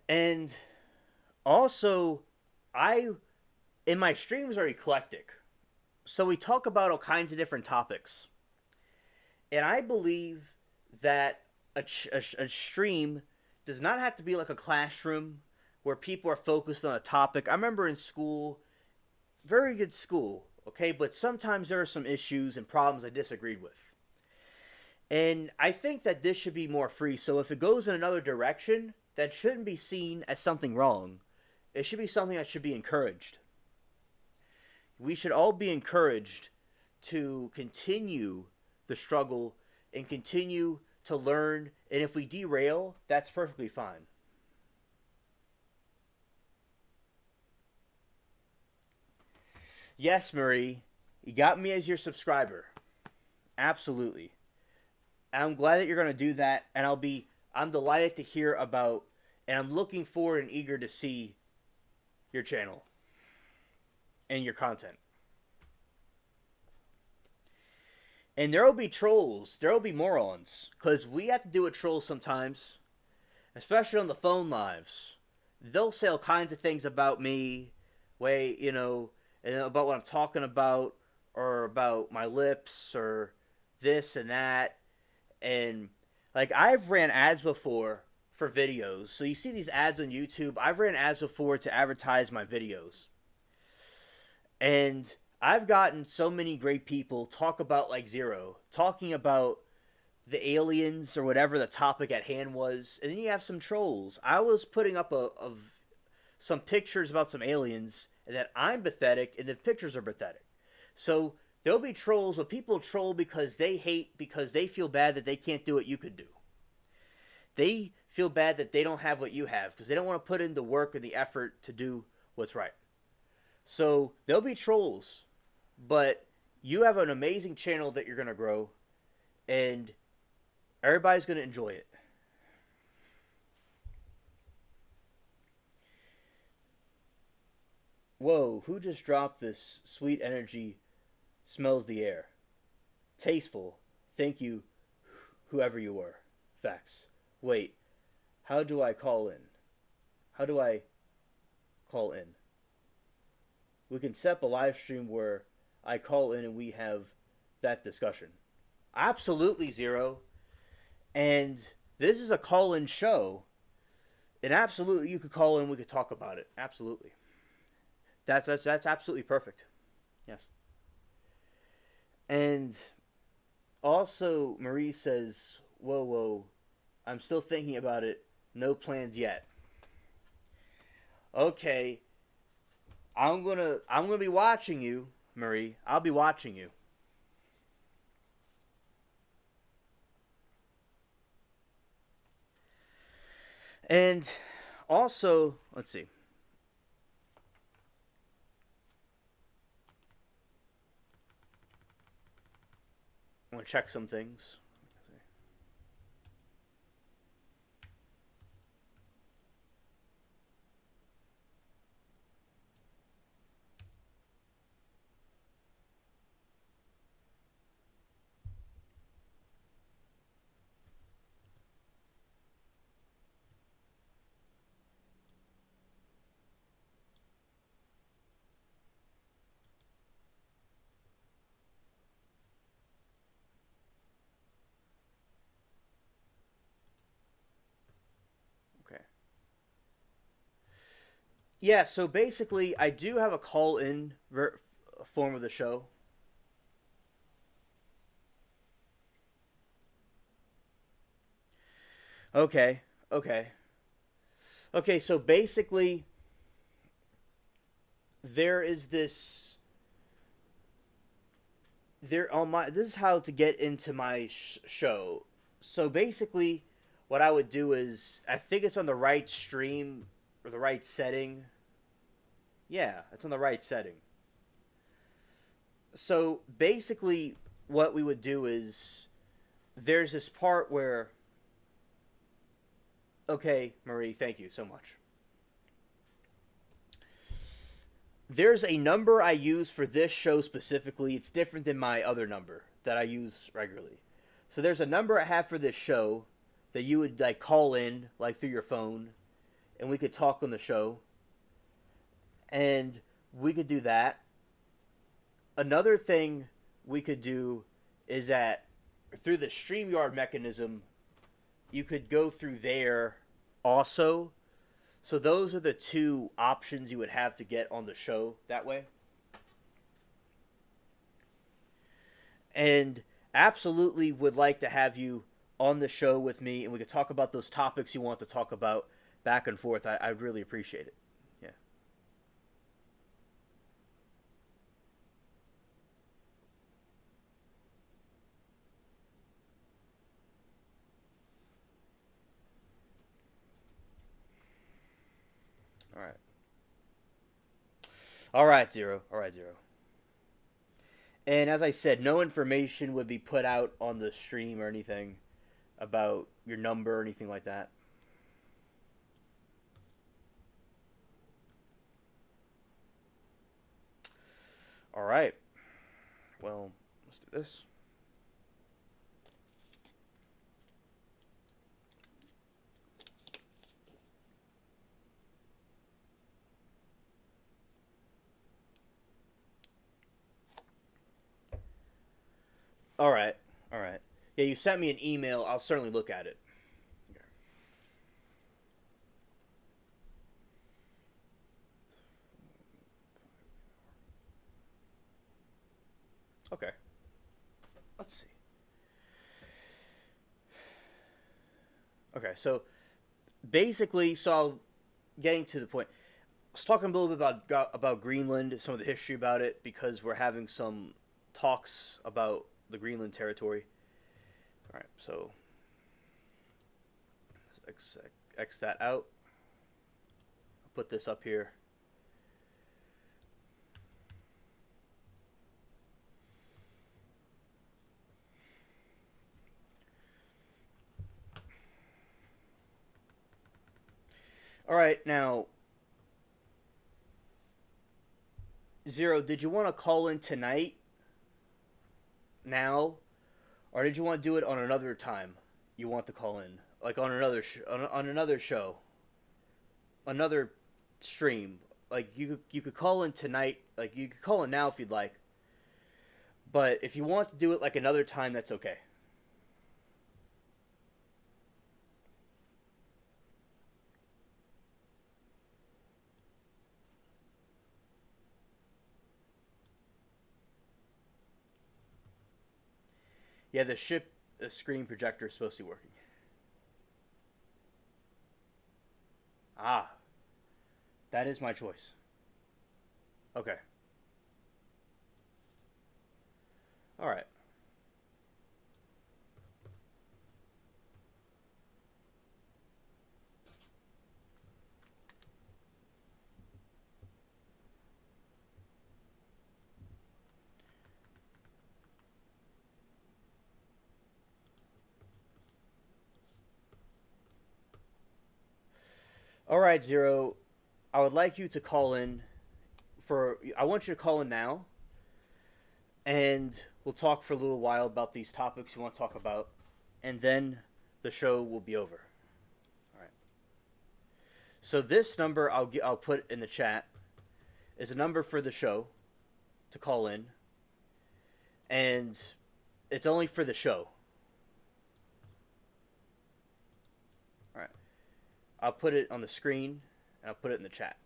And also, in my streams are eclectic. So we talk about all kinds of different topics. And I believe that a stream does not have to be like a classroom where people are focused on a topic. I remember in school, very good school, okay, but sometimes there are some issues and problems I disagreed with. And I think that this should be more free. So if it goes in another direction, that shouldn't be seen as something wrong. It should be something that should be encouraged. We should all be encouraged to continue the struggle and continue to learn. And if we derail, that's perfectly fine. Yes, Marie, you got me as your subscriber. Absolutely. I'm glad that you're going to do that, and I'm delighted to hear about, and I'm looking forward and eager to see your channel and your content. And there will be trolls, there will be morons, because we have to do with trolls sometimes, especially on the phone lives. They'll say all kinds of things about me, and about what I'm talking about, or about my lips, or this and that. And like, I've ran ads before for videos. So you see these ads on YouTube. I've ran ads before to advertise my videos. And I've gotten so many great people talk about like Zero, talking about the aliens or whatever the topic at hand was. And then you have some trolls. I was putting up some pictures about some aliens, and that I'm pathetic, and the pictures are pathetic. So there'll be trolls, but people troll because they hate, because they feel bad that they can't do what you could do. They feel bad that they don't have what you have, because they don't want to put in the work and the effort to do what's right. So there'll be trolls, but you have an amazing channel that you're going to grow, and everybody's going to enjoy it. Whoa, who just dropped this sweet energy? Smells the air. Tasteful. Thank you, whoever you were. Facts. Wait, how do I call in? How do I call in? We can set up a live stream where I call in and we have that discussion. Absolutely, Zero. And this is a call-in show. And absolutely, you could call in and we could talk about it. Absolutely. That's absolutely perfect. Yes. And also, Marie says, whoa, I'm still thinking about it. No plans yet. Okay. I'm gonna be watching you, Marie. I'll be watching you. And also, let's see. I want to check some things. Okay. Yeah, so basically, I do have a call-in form of the show. Okay, okay. Okay, so basically, there is this... There on my... This is how to get into my show. So basically, what I would do is... I think it's on the right stream, or the right setting. Yeah, it's on the right setting. So basically, what we would do is there's this part where. Okay, Marie, thank you so much. There's a number I use for this show specifically. It's different than my other number that I use regularly. So there's a number I have for this show that you would like call in like through your phone, and we could talk on the show. And we could do that. Another thing we could do is that through the StreamYard mechanism, you could go through there also. So those are the two options you would have to get on the show that way. And absolutely would like to have you on the show with me, and we could talk about those topics you want to talk about back and forth. I'd really appreciate it. Yeah. All right. All right, Zero. All right, Zero. And as I said, no information would be put out on the stream or anything about your number or anything like that. All right. Well, let's do this. All right. All right. Yeah, you sent me an email. I'll certainly look at it. Okay. Let's see. Okay, so basically, getting to the point. I was talking a little bit about Greenland, some of the history about it, because we're having some talks about the Greenland territory. All right, so let's X that out. I'll put this up here. All right, now, Zero, did you want to call in tonight, now, or did you want to do it on another time? You want to call in, like on on another show, another stream. Like you could call in tonight. Like you could call in now if you'd like. But if you want to do it like another time, that's okay. Yeah, the ship screen projector is supposed to be working. Ah, that is my choice. Okay. All right. All right, Zero. I would like you to call in for. I want you to call in now, and we'll talk for a little while about these topics you want to talk about, and then the show will be over. All right. So this number I'll put in the chat is a number for the show to call in, and it's only for the show. All right. I'll put it on the screen and I'll put it in the chat.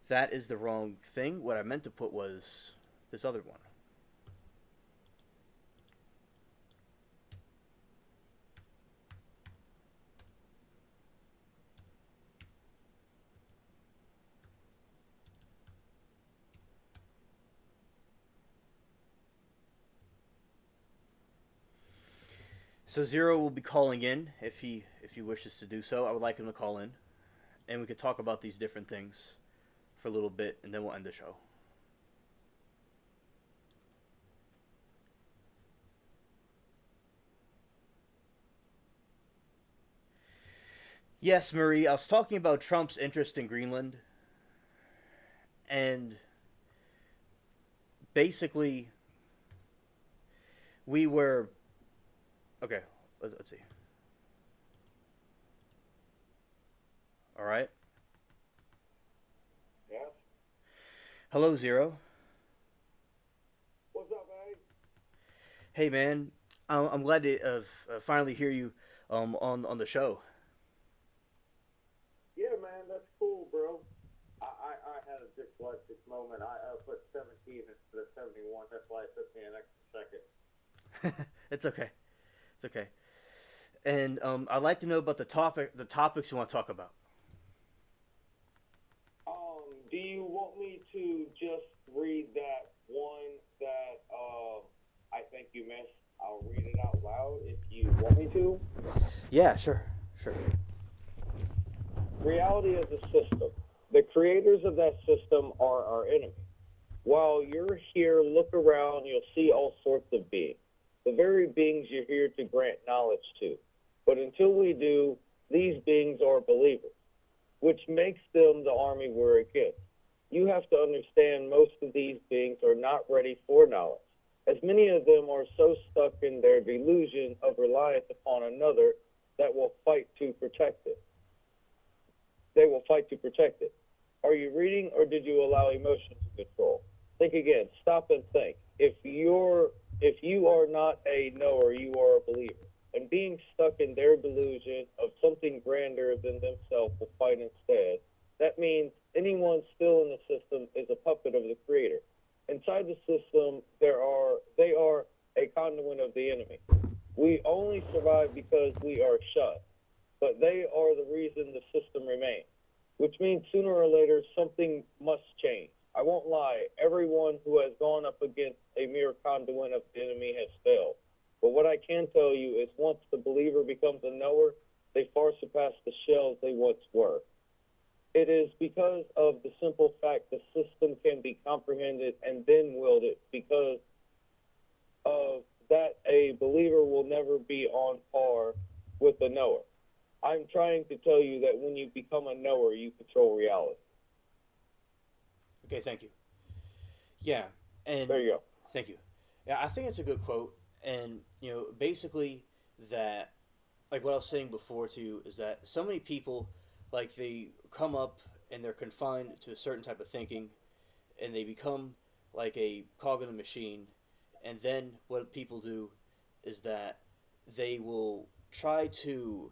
That is the wrong thing. What I meant to put was this other one. So Zero will be calling in if he wishes to do so. I would like him to call in, and we could talk about these different things for a little bit, and then we'll end the show. Yes, Marie, I was talking about Trump's interest in Greenland, and basically, we were okay. Let's see. All right. Yes. Hello, Zero. What's up, Eddie? Hey, man. I'm glad to finally hear you on the show. Yeah, man, that's cool, bro. I had a dyslexic moment. I put 17 instead of 71. That's why it took me an extra second. It's okay. It's okay. And I'd like to know about the topics you want to talk about. Do you want me to just read that one that I think you missed? I'll read it out loud if you want me to. Yeah, sure, sure. Reality is a system. The creators of that system are our enemy. While you're here, look around, you'll see all sorts of beings. The very beings you're here to grant knowledge to. But until we do, these beings are believers, which makes them the army we're against. You have to understand most of these beings are not ready for knowledge, as many of them are so stuck in their delusion of reliance upon another that will fight to protect it. They will fight to protect it. Are you reading or did you allow emotion to control? Think again. Stop and think. If you are not a knower, you are a believer. And being stuck in their delusion of something grander than themselves will fight instead. That means anyone still in the system is a puppet of the creator. Inside the system, they are a conduit of the enemy. We only survive because we are shut, but they are the reason the system remains, which means sooner or later something must change. I won't lie, everyone who has gone up against a mere conduit of the enemy has failed. But what I can tell you is once the believer becomes a knower, they far surpass the shells they once were. It is because of the simple fact the system can be comprehended and then wielded because of that a believer will never be on par with a knower. I'm trying to tell you that when you become a knower, you control reality. Okay, thank you. Yeah, and There you go. thank you. Yeah, I think it's a good quote, and basically that, like what I was saying before too, is that so many people, like they come up and they're confined to a certain type of thinking, and they become like a cog in a machine, and then what people do is that they will try to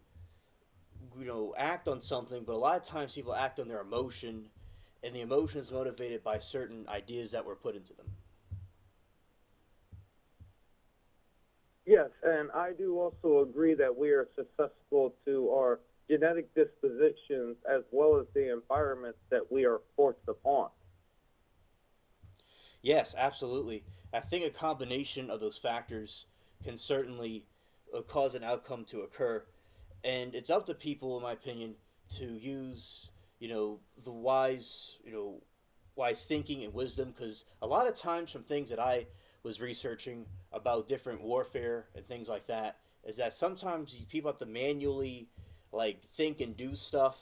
act on something, but a lot of times people act on their emotion, and the emotion is motivated by certain ideas that were put into them. Yes, and I do also agree that we are susceptible to our genetic dispositions as well as the environments that we are forced upon. Yes, absolutely. I think a combination of those factors can certainly cause an outcome to occur, and it's up to people, in my opinion, to use the wise thinking and wisdom, because a lot of times from things that I was researching about different warfare and things like that is that sometimes people have to manually like think and do stuff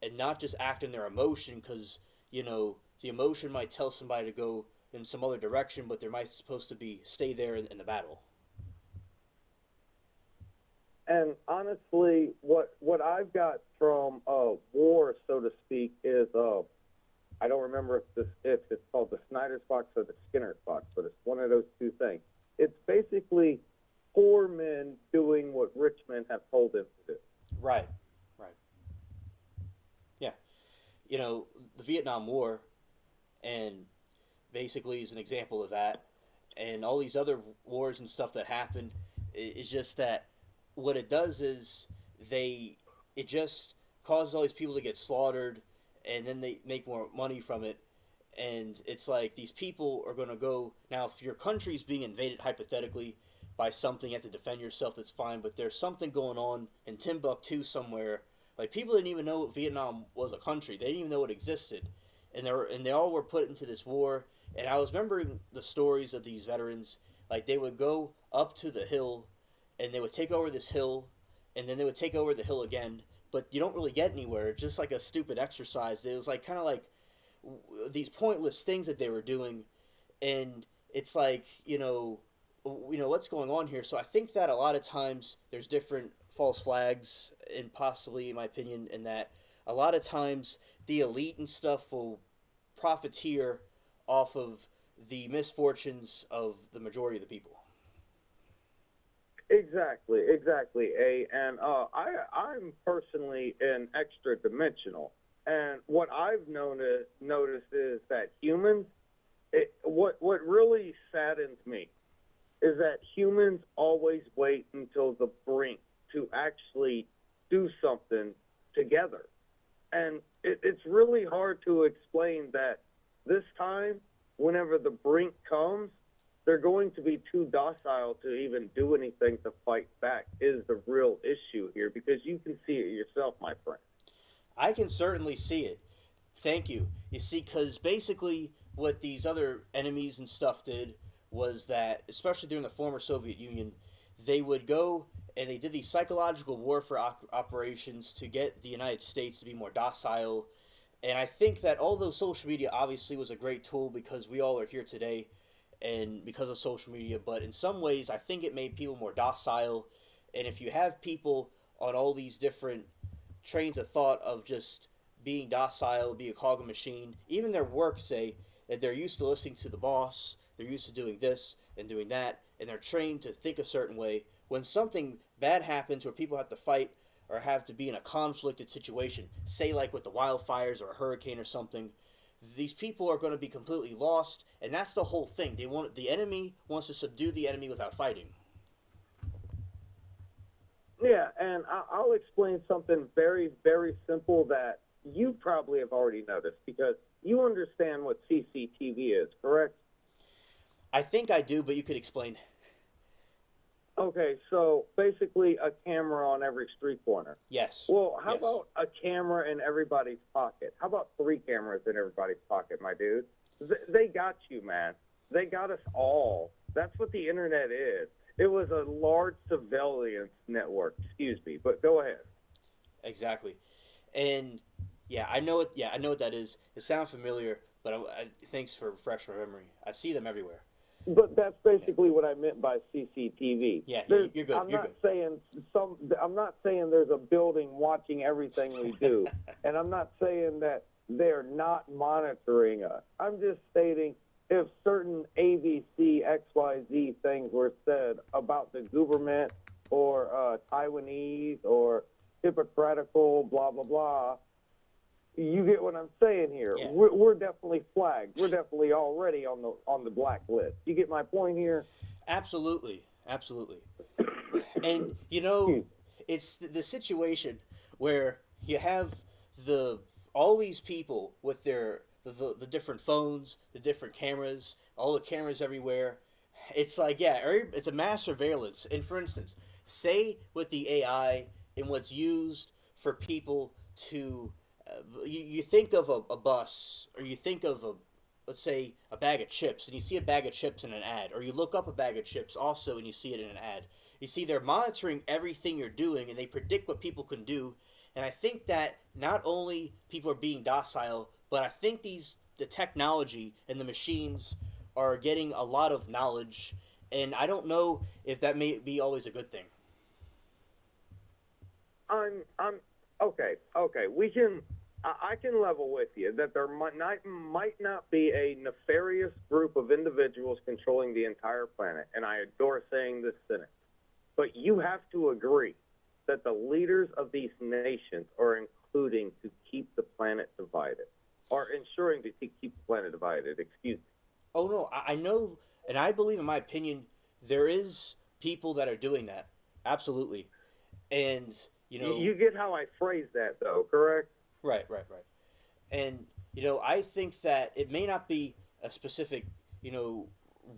and not just act in their emotion, because the emotion might tell somebody to go in some other direction, but they're might supposed to be stay there in the battle. And honestly, what I've got from war, so to speak, is I don't remember if it's called the Snyder's box or the Skinner's box, but it's one of those two things. It's basically poor men doing what rich men have told them to do. Right, right. Yeah, the Vietnam War, and basically is an example of that, and all these other wars and stuff that happen is just that what it does is they it just causes all these people to get slaughtered, and then they make more money from it. And it's like these people are going to go now. If your country's being invaded hypothetically by something, you have to defend yourself. That's fine, but there's something going on in Timbuktu somewhere. Like people didn't even know Vietnam was a country. They didn't even know it existed, and they all were put into this war. And I was remembering the stories of these veterans. Like they would go up to the hill, and they would take over this hill, and then they would take over the hill again. But you don't really get anywhere. Just like a stupid exercise. It was like kind of like these pointless things that they were doing, and it's like what's going on here. So I think that a lot of times there's different false flags, and possibly, in my opinion, in that a lot of times the elite and stuff will profiteer off of the misfortunes of the majority of the people. Exactly, exactly. And I'm personally an extra dimensional, and what I've noticed is that humans, what really saddens me is that humans always wait until the brink to actually do something together, and it's really hard to explain that this time, whenever the brink comes, they're going to be too docile to even do anything to fight back is the real issue here, because you can see it yourself, my friend. I can certainly see it. Thank you. You see, because basically what these other enemies and stuff did was that, especially during the former Soviet Union, they would go and they did these psychological warfare operations to get the United States to be more docile. And I think that although social media obviously was a great tool because we all are here today and because of social media, but in some ways I think it made people more docile. And if you have people on all these different trains of thought of just being docile, be a cog in a machine, even their work say that they're used to listening to the boss, they're used to doing this and doing that, and they're trained to think a certain way. When something bad happens where people have to fight or have to be in a conflicted situation, say like with the wildfires or a hurricane or something, these people are going to be completely lost, and that's the whole thing. The enemy wants to subdue the enemy without fighting. Yeah, and I'll explain something very, very simple that you probably have already noticed, because you understand what CCTV is, correct? I think I do, but you could explain. Okay, so basically a camera on every street corner. Yes. Well, how Yes. about a camera in everybody's pocket? How about 3 cameras in everybody's pocket, my dude? They got you, man. They got us all. That's what the internet is. It was a large surveillance network. Excuse me, but go ahead. Exactly. And yeah, I know it. Yeah, I know what that is. It sounds familiar, but thanks for refreshing my memory. I see them everywhere. But that's basically what I meant by CCTV. Yeah, There's- you're good. I'm You're not good. saying I'm not saying there's a building watching everything we do, and I'm not saying that they're not monitoring us. I'm just stating if certain ABC XYZ things were said about the government or Taiwanese or hypocritical, blah blah blah. You get what I'm saying here. Yeah. We're definitely flagged. We're definitely already on the blacklist. You get my point here? Absolutely, absolutely. And you know, it's the situation where you have the all these people with the different phones, the different cameras, all the cameras everywhere. It's like yeah, it's a mass surveillance. And for instance, say with the AI and what's used for people to you think of a bus or you think of a let's say a bag of chips and you see a bag of chips in an ad, or you look up a bag of chips also and you see it in an ad. You see they're monitoring everything you're doing and they predict what people can do. And I think that not only people are being docile, but I think the technology and the machines are getting a lot of knowledge, and I don't know if that may be always a good thing. I'm okay. Okay, we can. I can level with you that there might not be a nefarious group of individuals controlling the entire planet, and I adore saying this sentence. But you have to agree that the leaders of these nations are including to keep the planet divided, or ensuring to keep the planet divided. Excuse me. Oh no, I know, and I believe, in my opinion, there is people that are doing that. Absolutely, and you know, You get how I phrase that, though, correct? right, right, right. And you know, I think that it may not be a specific, you know,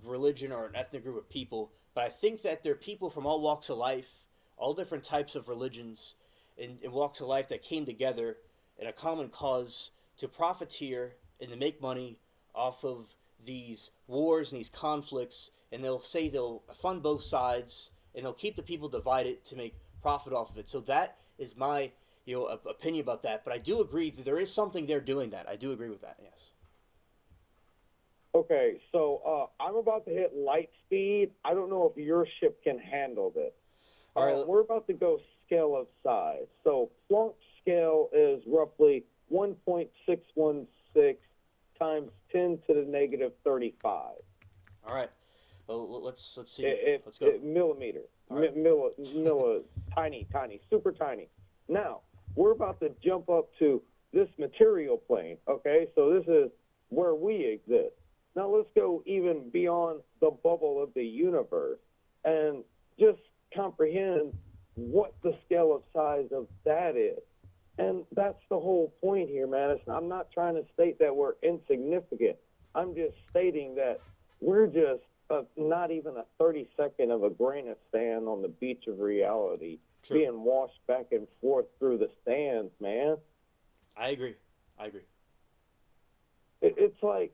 religion or an ethnic group of people, but I think that there are people from all walks of life, all different types of religions and walks of life that came together in a common cause to profiteer and to make money off of these wars and these conflicts, and they'll say they'll fund both sides and they'll keep the people divided to make profit off of it. So that is my opinion about that. But I do agree that there is something they're doing that. I do agree with that. Yes. Okay, so I'm about to hit light speed. I don't know if your ship can handle this. All right. We're about to go scale of size. So Plunk scale is roughly 1.616 times 10 to the negative 35. All right. Well, let's see. Let's go. Millimeter. All right. Tiny, super tiny. Now, we're about to jump up to this material plane, okay? So this is where we exist. Now let's go even beyond the bubble of the universe and just comprehend what the scale of size of that is. And that's the whole point here, man. I'm not trying to state that we're insignificant. I'm just stating that we're just not even a 32nd of a grain of sand on the beach of reality, True. being washed back and forth through the sands, man. I agree. It's like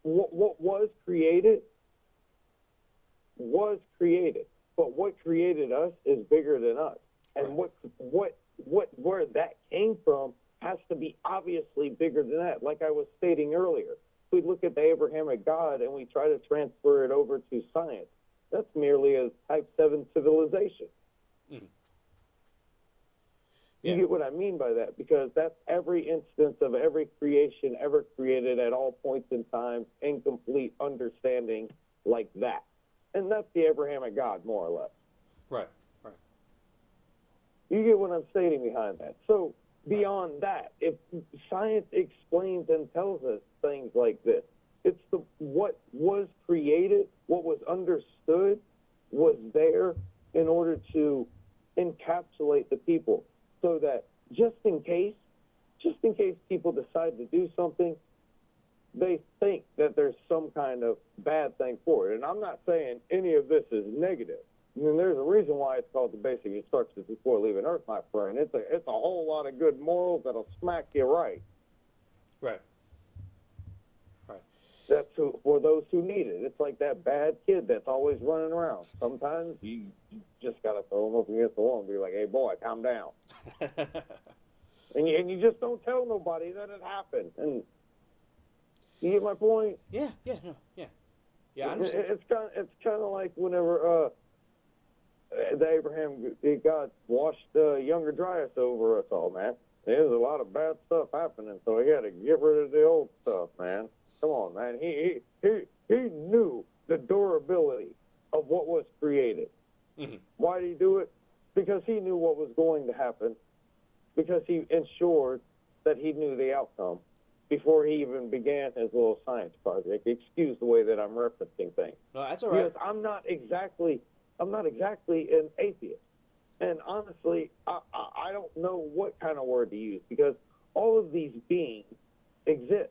what was created, but what created us is bigger than us, and Right. where that came from has to be obviously bigger than that. Like I was stating earlier, if we look at the Abrahamic God and we try to transfer it over to science, that's merely a Type 7 civilization. Mhm. You Yeah. get what I mean by that? Because that's every instance of every creation ever created at all points in time in complete understanding like that. And that's the Abrahamic God, more or less. Right. You get what I'm stating behind that. So beyond that, if science explains and tells us things like this, it's what was created, what was understood, was there in order to encapsulate the people, so that just in case people decide to do something, they think that there's some kind of bad thing for it. And I'm not saying any of this is negative. I mean, there's a reason why it's called the basic instructions before leaving Earth, my friend. It's a whole lot of good morals that'll smack you right. Right. That's for those who need it. It's like that bad kid that's always running around. Sometimes you just got to throw them up against the wall and be like, hey, boy, calm down. And you just don't tell nobody that it happened. And you get my point? Yeah. I understand. It's kind of like whenever the Abraham God washed younger Dryas over us all, man. There's a lot of bad stuff happening, so he had to get rid of the old stuff, man. Come on, man. He knew the durability of what was created. Mm-hmm. Why did he do it? Because he knew what was going to happen. Because he ensured that he knew the outcome before he even began his little science project. Excuse the way that I'm referencing things. No, that's all right. Because I'm not exactly an atheist. And honestly, I don't know what kind of word to use, because all of these beings exist.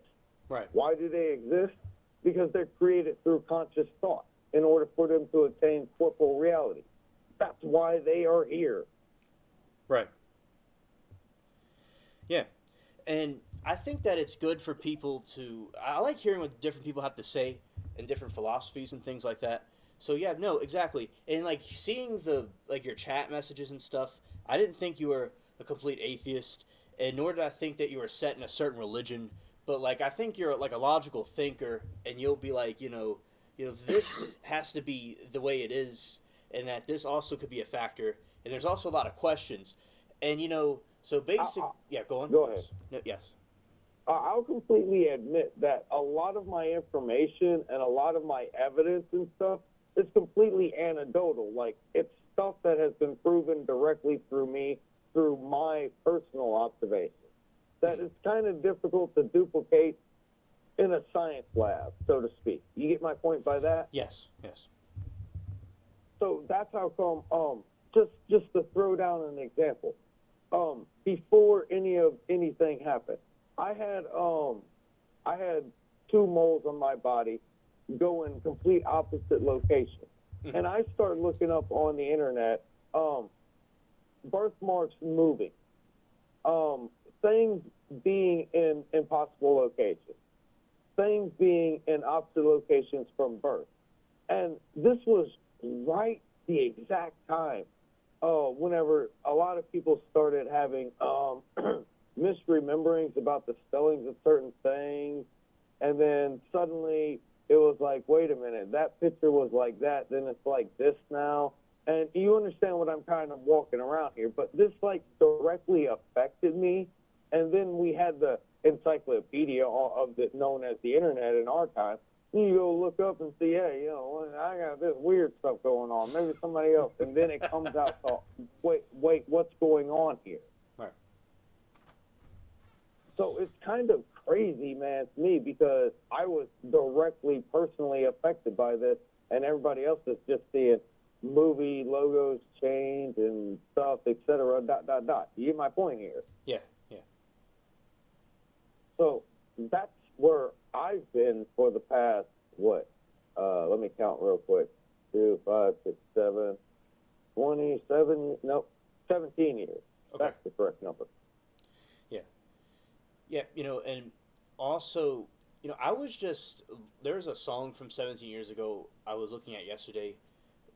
Right. Why do they exist? Because they're created through conscious thought in order for them to attain corporal reality. That's why they are here. Right. Yeah. And I think that it's good for people to... I like hearing what different people have to say and different philosophies and things like that. So yeah, no, exactly. And like seeing your chat messages and stuff, I didn't think you were a complete atheist, and nor did I think that you were set in a certain religion. But like I think you're like a logical thinker, and you'll be like, this has to be the way it is, and that this also could be a factor. And there's also a lot of questions, and so basic. Yeah, go on. Go ahead. No, yes. I'll completely admit that a lot of my information and a lot of my evidence and stuff is completely anecdotal. Like, it's stuff that has been proven directly through me, through my personal observations. That it's kind of difficult to duplicate in a science lab, so to speak. You get my point by that? Yes. So that's how come, just to throw down an example, before anything happened, I had two moles on my body go in complete opposite locations. Mm-hmm. And I started looking up on the internet, birthmarks moving, things being in impossible locations, things being in opposite locations from birth. And this was right the exact time whenever a lot of people started having misrememberings about the spellings of certain things, and then suddenly it was like, wait a minute, that picture was like that, then it's like this now. And you understand what I'm kind of walking around here, but this like directly affected me. And then we had the encyclopedia of the known as the internet in our time. You go look up and see, hey, I got this weird stuff going on. Maybe somebody else, and then it comes out. So, wait, what's going on here? Right. So it's kind of crazy, man, to me, because I was directly, personally affected by this, and everybody else is just seeing movie logos change and stuff, etc. ... You get my point here? Yeah. Yeah. So that's where I've been for the past, what? Let me count real quick. 2, 5, 6, 7, 27, nope, 17 years. Okay. That's the correct number. Yeah. Yeah, and also, I was just, there's a song from 17 years ago I was looking at yesterday,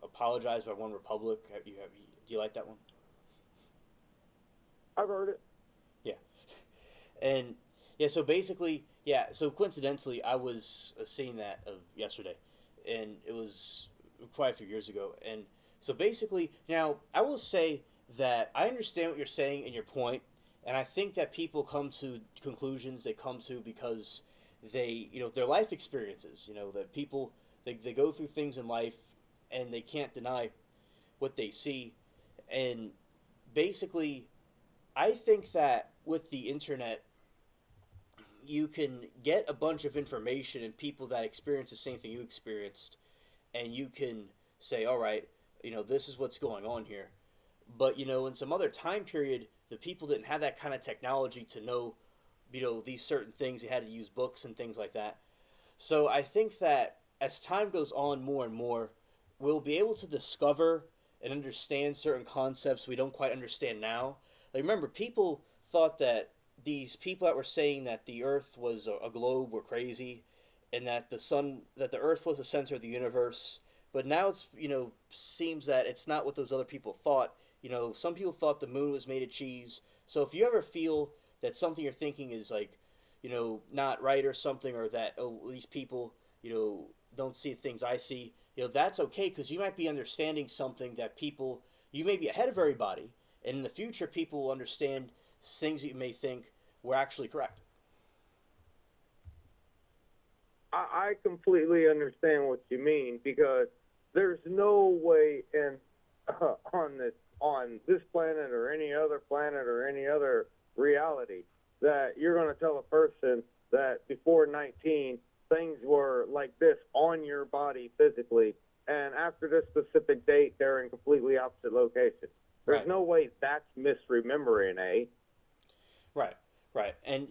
Apologize by One Republic. Do you like that one? I've heard it. Yeah. And, yeah, so basically, so coincidentally, I was seeing that yesterday, and it was quite a few years ago. And so basically, now, I will say that I understand what you're saying and your point, and I think that people come to conclusions they come to because they, their life experiences, that people, they go through things in life and they can't deny what they see. And basically, I think that with the internet, you can get a bunch of information and people that experience the same thing you experienced, and you can say, all right, this is what's going on here. But, in some other time period, the people didn't have that kind of technology to know, these certain things. They had to use books and things like that. So I think that as time goes on more and more, we'll be able to discover and understand certain concepts we don't quite understand now. Like, remember, people thought that these people that were saying that the Earth was a globe were crazy, and that that the Earth was the center of the universe. But now it's, seems that it's not what those other people thought. Some people thought the moon was made of cheese. So if you ever feel that something you're thinking is like, not right or something, or that, these people, don't see things I see, that's okay, because you might be understanding something that you may be ahead of everybody, and in the future people will understand things that you may think were actually correct. I completely understand what you mean, because there's no way on this planet or any other planet or any other reality that you're going to tell a person that before 19 things were like this on your body physically, and after this specific date they're in completely opposite locations. There's Right. no way that's misremembering, eh? Right. And,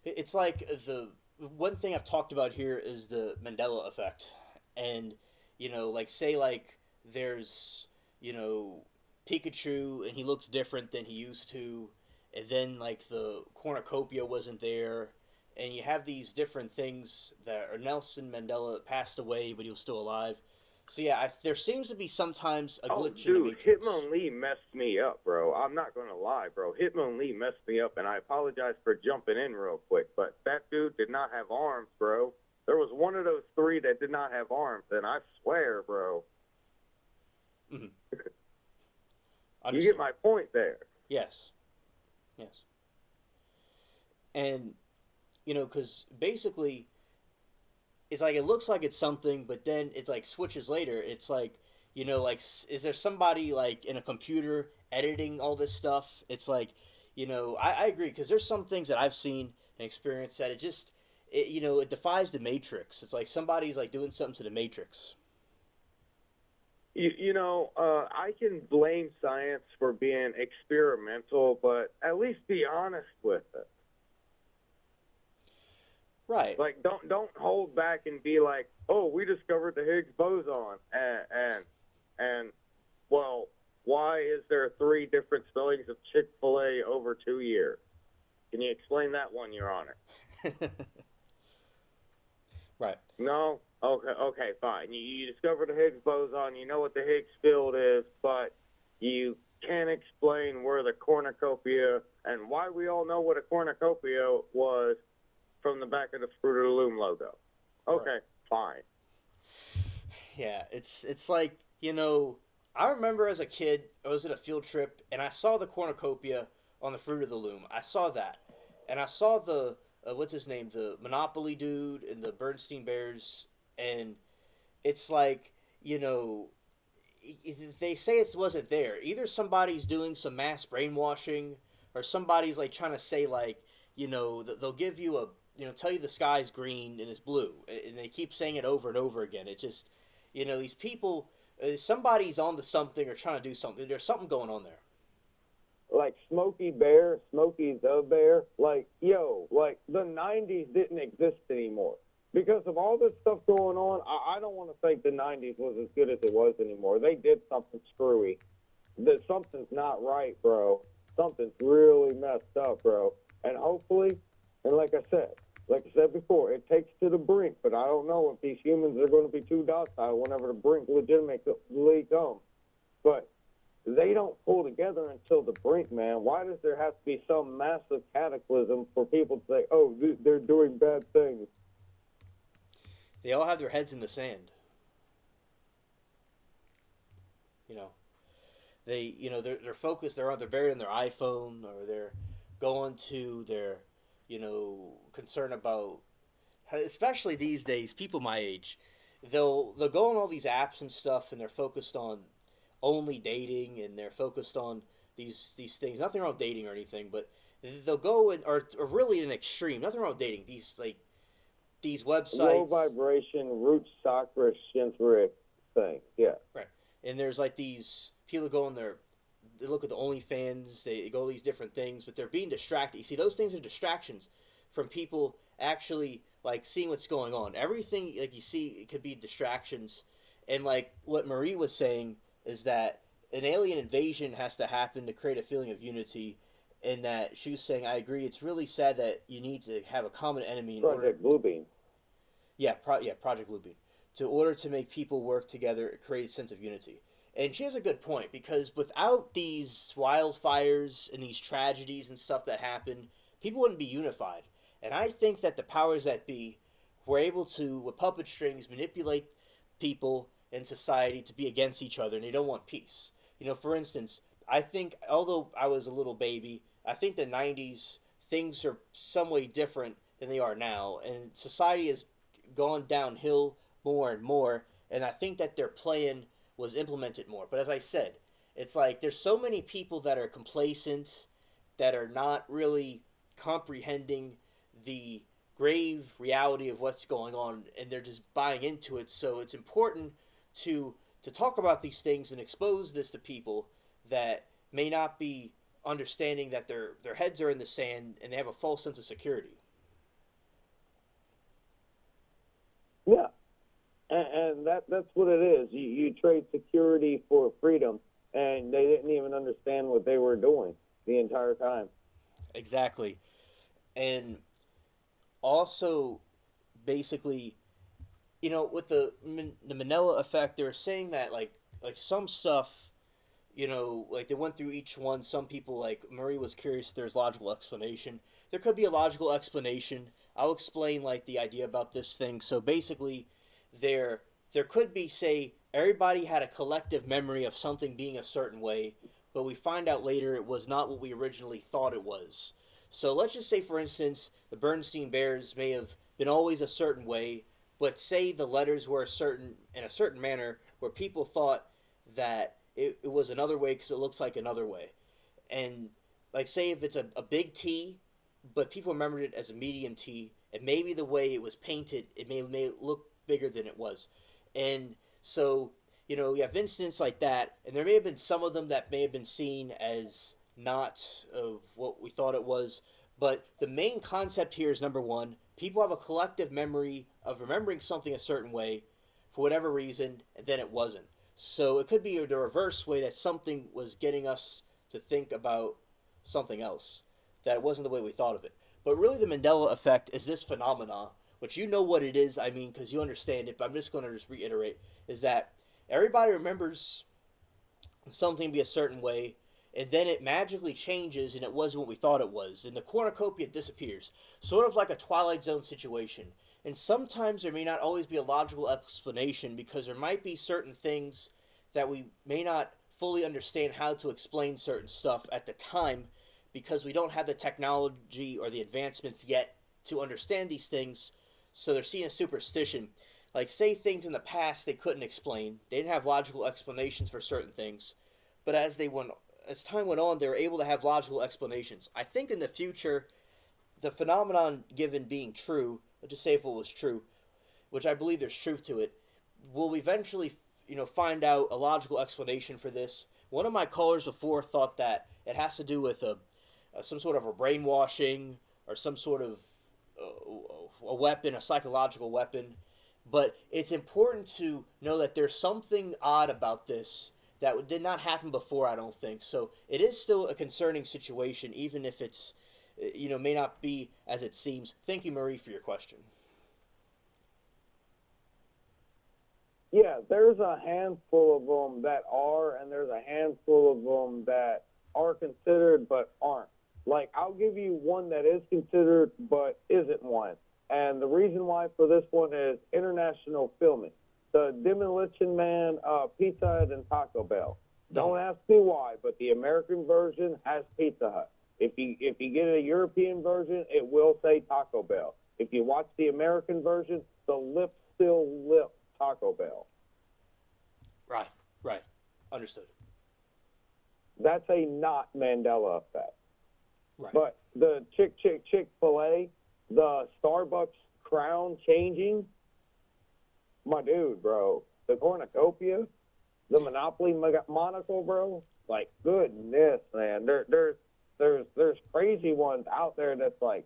it's like the one thing I've talked about here is the Mandela effect. And, like, say, like, there's, Pikachu, and he looks different than he used to, and then, like, the cornucopia wasn't there, and you have these different things that are Nelson Mandela passed away, but he was still alive. So, yeah, there seems to be sometimes a glitch in the Dude, Matrix. Hitmonlee messed me up, bro. I'm not going to lie, bro. Hitmonlee messed me up, and I apologize for jumping in real quick, but that dude did not have arms, bro. There was one of those 3 that did not have arms, and I swear, bro. Mm-hmm. You get my point there. Yes. And, because basically, it's like, it looks like it's something, but then it's like switches later. It's like, like, is there somebody like in a computer editing all this stuff? It's like, I agree, because there's some things that I've seen and experienced that it defies the Matrix. It's like somebody's like doing something to the Matrix. I can blame science for being experimental, but at least be honest with it. Right. Like, don't hold back and be like, oh, we discovered the Higgs boson, and well, why is there 3 different spellings of Chick-fil-A over 2 years? Can you explain that one, Your Honor? Right. No? Okay, fine. You discovered the Higgs boson, you know what the Higgs field is, but you can't explain where the cornucopia, and why we all know what a cornucopia was from the back of the Fruit of the Loom logo. Okay, Right. fine. Yeah, it's like, I remember as a kid, I was at a field trip and I saw the cornucopia on the Fruit of the Loom. I saw that, and I saw the what's his name, the Monopoly dude and the Bernstein Bears, and it's like, you know, they say it wasn't there. Either somebody's doing some mass brainwashing, or somebody's like trying to say like, they'll give you a, tell you the sky's green and it's blue, and they keep saying it over and over again. It just, these people, somebody's on to something or trying to do something. There's something going on there. Like Smokey Bear, Smokey the Bear, like, yo, like the 90s didn't exist anymore. Because of all this stuff going on, I don't want to think the 90s was as good as it was anymore. They did something screwy. That something's not right, bro. Something's really messed up, bro. And hopefully, and like I said before, it takes to the brink, but I don't know if these humans are going to be too docile whenever the brink legitimately comes. But they don't pull together until the brink, man. Why does there have to be some massive cataclysm for people to say, oh, they're doing bad things? They all have their heads in the sand. You know, they're focused. They're buried in their iPhone, or they're going to their, concern about, especially these days, people my age, they'll go on all these apps and stuff, and they're focused on only dating, and they're focused on these things. Nothing wrong with dating or anything, but they'll go and or really an extreme. Nothing wrong with dating. These websites, low vibration, root chakra centric thing. Yeah. right? And there's like these people go on there, they look at the OnlyFans, they go these different things, but they're being distracted. You see, those things are distractions from people actually like seeing what's going on. Everything like you see, it could be distractions. And like what Marie was saying is that an alien invasion has to happen to create a feeling of unity. And that she was saying, I agree. It's really sad that you need to have a common enemy in order. Project Bluebeam. Yeah, Project Bluebeam. To order to make people work together, it creates a sense of unity. And she has a good point, because without these wildfires and these tragedies and stuff that happen, people wouldn't be unified. And I think that the powers that be were able to, with puppet strings, manipulate people in society to be against each other, and they don't want peace. For instance, I think, although I was a little baby, I think the 90s, things are some way different than they are now, and society has gone downhill more and more, and I think that their plan was implemented more. But as I said, it's like there's so many people that are complacent, that are not really comprehending the grave reality of what's going on, and they're just buying into it. So it's important to talk about these things and expose this to people that may not be understanding that their heads are in the sand and they have a false sense of security. Yeah. And that's what it is. You trade security for freedom, and they didn't even understand what they were doing the entire time. Exactly. And also, basically, with the Mandela effect, they were saying that like some stuff, like they went through each one. Some people, like Marie was curious if there's logical explanation. There could be a logical explanation. I'll explain like the idea about this thing. So basically, there could be, say, everybody had a collective memory of something being a certain way, but we find out later it was not what we originally thought it was. So let's just say, for instance, the Bernstein Bears may have been always a certain way, but say the letters were in a certain manner where people thought that it was another way because it looks like another way. And like say if it's a big T, but people remembered it as a medium T, and maybe the way it was painted, it may look bigger than it was. And so, you have instances like that, and there may have been some of them that may have been seen as not what we thought it was. But the main concept here is, number one, people have a collective memory of remembering something a certain way for whatever reason, and then it wasn't. So it could be the reverse way, that something was getting us to think about something else, that it wasn't the way we thought of it. But really the Mandela effect is this phenomena, which you know what it is, I mean, because you understand it, but I'm just going to reiterate, is that everybody remembers something be a certain way, and then it magically changes, and it wasn't what we thought it was, and the cornucopia disappears, sort of like a Twilight Zone situation. And sometimes there may not always be a logical explanation, because there might be certain things that we may not fully understand how to explain certain stuff at the time because we don't have the technology or the advancements yet to understand these things. So they're seeing a superstition. Like, say things in the past they couldn't explain. They didn't have logical explanations for certain things. But as time went on, they were able to have logical explanations. I think in the future, the phenomenon given being true, let's just say if it was true, which I believe there's truth to it, we'll eventually, find out a logical explanation for this. One of my callers before thought that it has to do with some sort of a brainwashing or some sort of a weapon, a psychological weapon. But it's important to know that there's something odd about this that did not happen before, I don't think. So it is still a concerning situation, even if it's, may not be as it seems. Thank you, Marie, for your question. Yeah, there's a handful of them that are, and there's a handful of them that are considered but aren't. Like, I'll give you one that is considered but isn't one. And the reason why for this one is international filming. The Demolition Man, Pizza Hut, and Taco Bell. Don't ask me why, but the American version has Pizza Hut. If you get a European version, it will say Taco Bell. If you watch the American version, the lips still lip Taco Bell. Right. Understood. That's a not Mandela effect. Right. But the Chick-fil-A, the Starbucks crown changing, my dude, bro. The cornucopia, the Monopoly monocle, bro. Like, goodness, man. There's crazy ones out there that's like,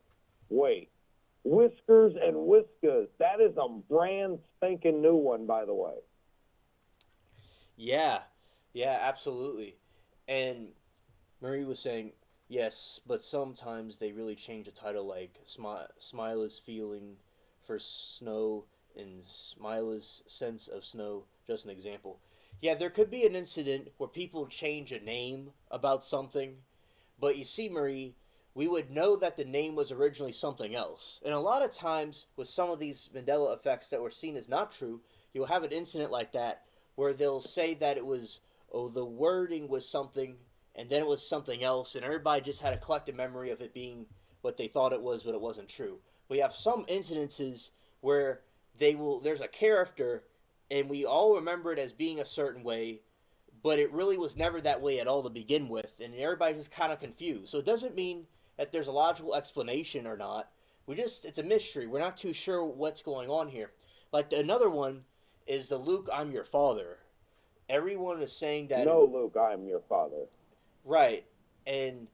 wait, Whiskers and Whiskas. That is a brand spanking new one, by the way. Yeah, absolutely. And Marie was saying, yes, but sometimes they really change the title, like Smila's feeling for snow and Smila's sense of snow, just an example. Yeah, there could be an incident where people change a name about something, but you see, Marie, we would know that the name was originally something else. And a lot of times, with some of these Mandela effects that were seen as not true, you'll have an incident like that where they'll say that it was, the wording was something, and then it was something else, and everybody just had a collective memory of it being what they thought it was, but it wasn't true. We have some incidences where there's a character, and we all remember it as being a certain way, but it really was never that way at all to begin with, and everybody's just kind of confused. So it doesn't mean that there's a logical explanation or not. It's a mystery. We're not too sure what's going on here. Like another one is the Luke, I'm your father. Everyone is saying that. No, Luke, I am your father. Right. And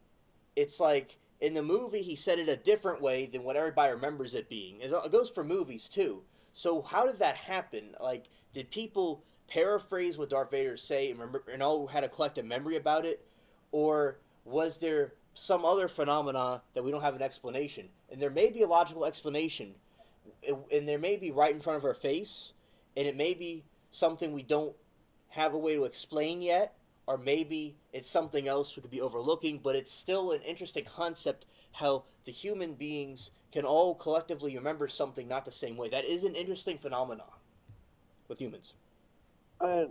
it's like in the movie he said it a different way than what everybody remembers it being. It goes for movies too. So how did that happen? Like, did people paraphrase what Darth Vader say and all had a collective memory about it? Or was there some other phenomena that we don't have an explanation? And there may be a logical explanation, and there may be right in front of our face, and it may be something we don't have a way to explain yet, or maybe it's something else we could be overlooking, but it's still an interesting concept how the human beings can all collectively remember something not the same way. That is an interesting phenomenon with humans. And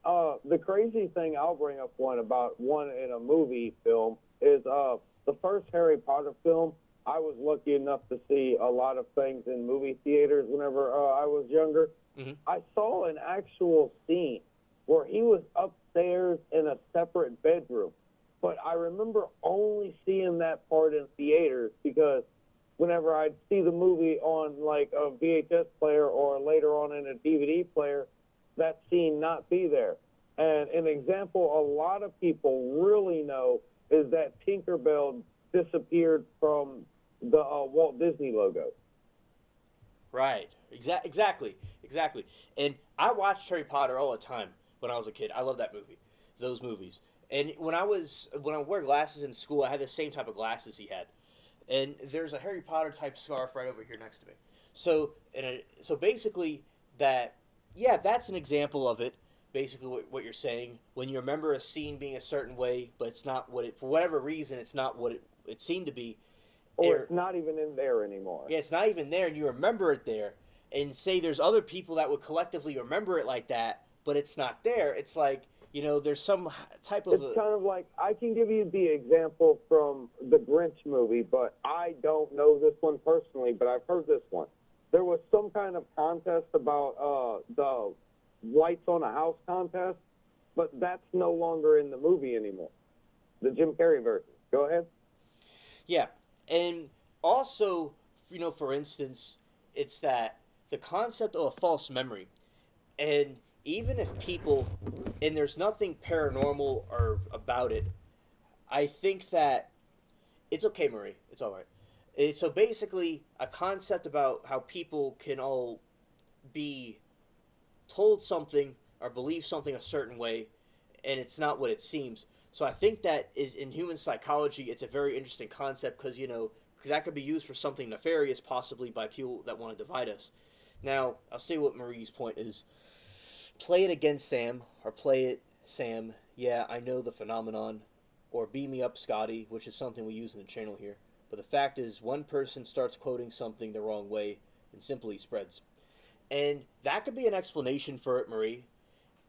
the crazy thing, I'll bring up one in a movie film, is the first Harry Potter film. I was lucky enough to see a lot of things in movie theaters whenever I was younger. Mm-hmm. I saw an actual scene where he was upstairs in a separate bedroom. But I remember only seeing that part in theaters because whenever I'd see the movie on like a VHS player or later on in a DVD player, that scene not be there. And an example a lot of people really know is that Tinkerbell disappeared from the Walt Disney logo. Right. Exactly. And I watched Harry Potter all the time when I was a kid. I love that movie, those movies. And when I wore glasses in school, I had the same type of glasses he had. And there's a Harry Potter type scarf right over here next to me. So basically that's an example of it. Basically what you're saying, when you remember a scene being a certain way, but it's not for whatever reason, it's not what it seemed to be. Or it's not even in there anymore. Yeah, it's not even there, and you remember it there. And say there's other people that would collectively remember it like that, but it's not there. It's like, there's some type of It's kind of like, I can give you the example from the Grinch movie, but I don't know this one personally, but I've heard this one. There was some kind of contest about the lights on a house contest, but that's no longer in the movie anymore. The Jim Carrey version. Go ahead. Yeah, and also, for instance, it's that the concept of a false memory, and even if people, and there's nothing paranormal or about it, I think that it's okay, Marie. It's all right. So basically, a concept about how people can all be told something or believe something a certain way, and it's not what it seems. So I think that is in human psychology. It's a very interesting concept because that could be used for something nefarious, possibly by people that want to divide us. Now I'll say what Marie's point is. Play it against Sam, or play it Sam. Yeah, I know the phenomenon, or beam me up, Scotty, which is something we use in the channel here. But the fact is, one person starts quoting something the wrong way, and simply spreads. And that could be an explanation for it, Marie.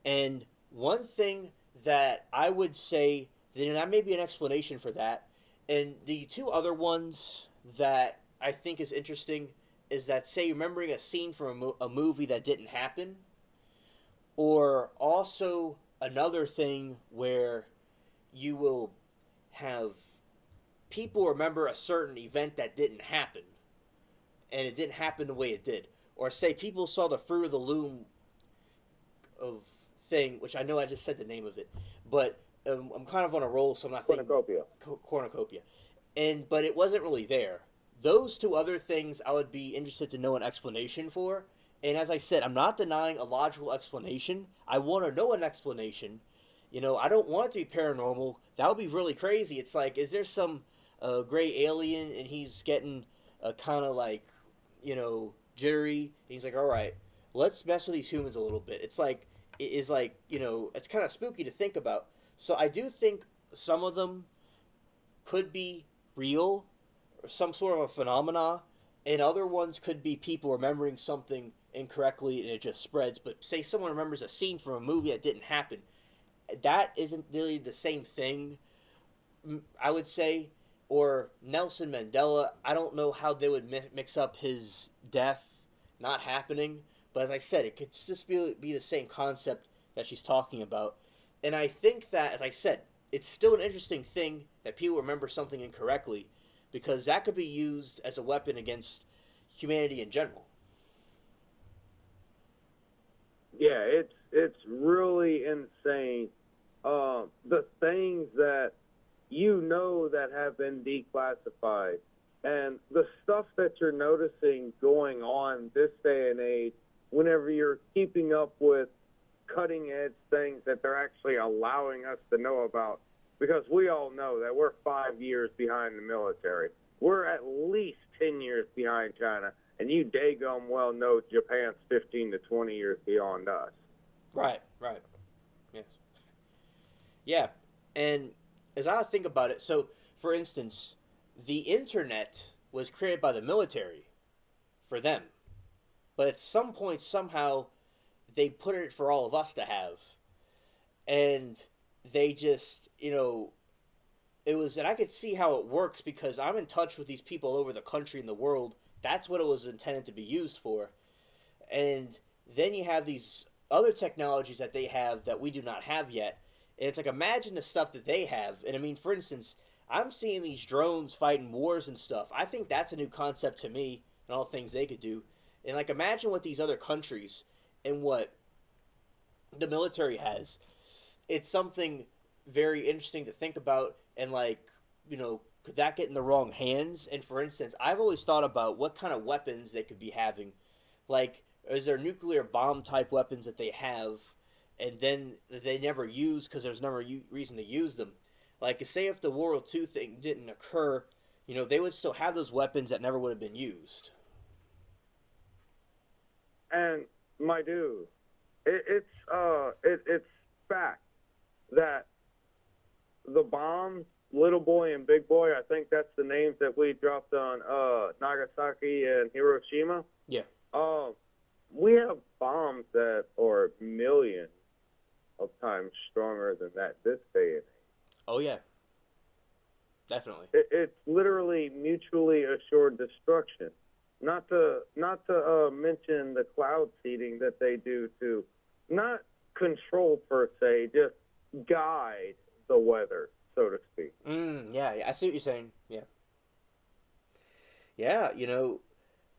And one thing that I would say, then that may be an explanation for that. And the two other ones that I think is interesting is that, say, remembering a scene from a movie that didn't happen, or also another thing where you will have people remember a certain event that didn't happen, and it didn't happen the way it did. Or say people saw the Fruit of the Loom of thing, which I know I just said the name of it, but I'm kind of on a roll, so I'm not thinking Cornucopia. cornucopia, but it wasn't really there. Those two other things I would be interested to know an explanation for. And as I said, I'm not denying a logical explanation. I want to know an explanation. I don't want it to be paranormal. That would be really crazy. It's like, is there some gray alien and he's getting kind of like, jittery? And he's like, all right, let's mess with these humans a little bit. It's like, it's kind of spooky to think about. So I do think some of them could be real, or some sort of a phenomena, and other ones could be people remembering something incorrectly and it just spreads. But say someone remembers a scene from a movie that didn't happen, that isn't really the same thing, I would say. Or Nelson Mandela, I don't know how they would mix up his death not happening, but as I said, it could just be the same concept that she's talking about. And I think that, as I said, it's still an interesting thing that people remember something incorrectly, because that could be used as a weapon against humanity in general. Yeah, it's really insane. The things that that have been declassified, and the stuff that you're noticing going on this day and age, whenever you're keeping up with cutting edge things that they're actually allowing us to know about, because we all know that we're 5 years behind the military. We're at least 10 years behind China, and you daggum well know Japan's 15 to 20 years beyond us. Right. Yes. Yeah, and as I think about it, so, for instance, the internet was created by the military for them. But at some point, somehow, they put it for all of us to have. And they just, it was, and I could see how it works because I'm in touch with these people all over the country and the world. That's what it was intended to be used for. And then you have these other technologies that they have that we do not have yet. And it's like, imagine the stuff that they have. And I mean, for instance, I'm seeing these drones fighting wars and stuff. I think that's a new concept to me and all the things they could do. And like, imagine what these other countries and what the military has. It's something very interesting to think about. And like, could that get in the wrong hands? And for instance, I've always thought about what kind of weapons they could be having. Like, is there nuclear bomb type weapons that they have and then they never use because there's never reason to use them? Like, say if the World War II thing didn't occur, they would still have those weapons that never would have been used. And my dude, it's fact that the bombs, Little Boy and Big Boy, I think that's the names that we dropped on Nagasaki and Hiroshima. Yeah. We have bombs that are millions of times stronger than that this day and age. Oh yeah, definitely. It's literally mutually assured destruction. Not to mention the cloud seeding that they do to not control per se, just guide the weather, so to speak. Yeah, yeah, I see what you're saying. Yeah, yeah.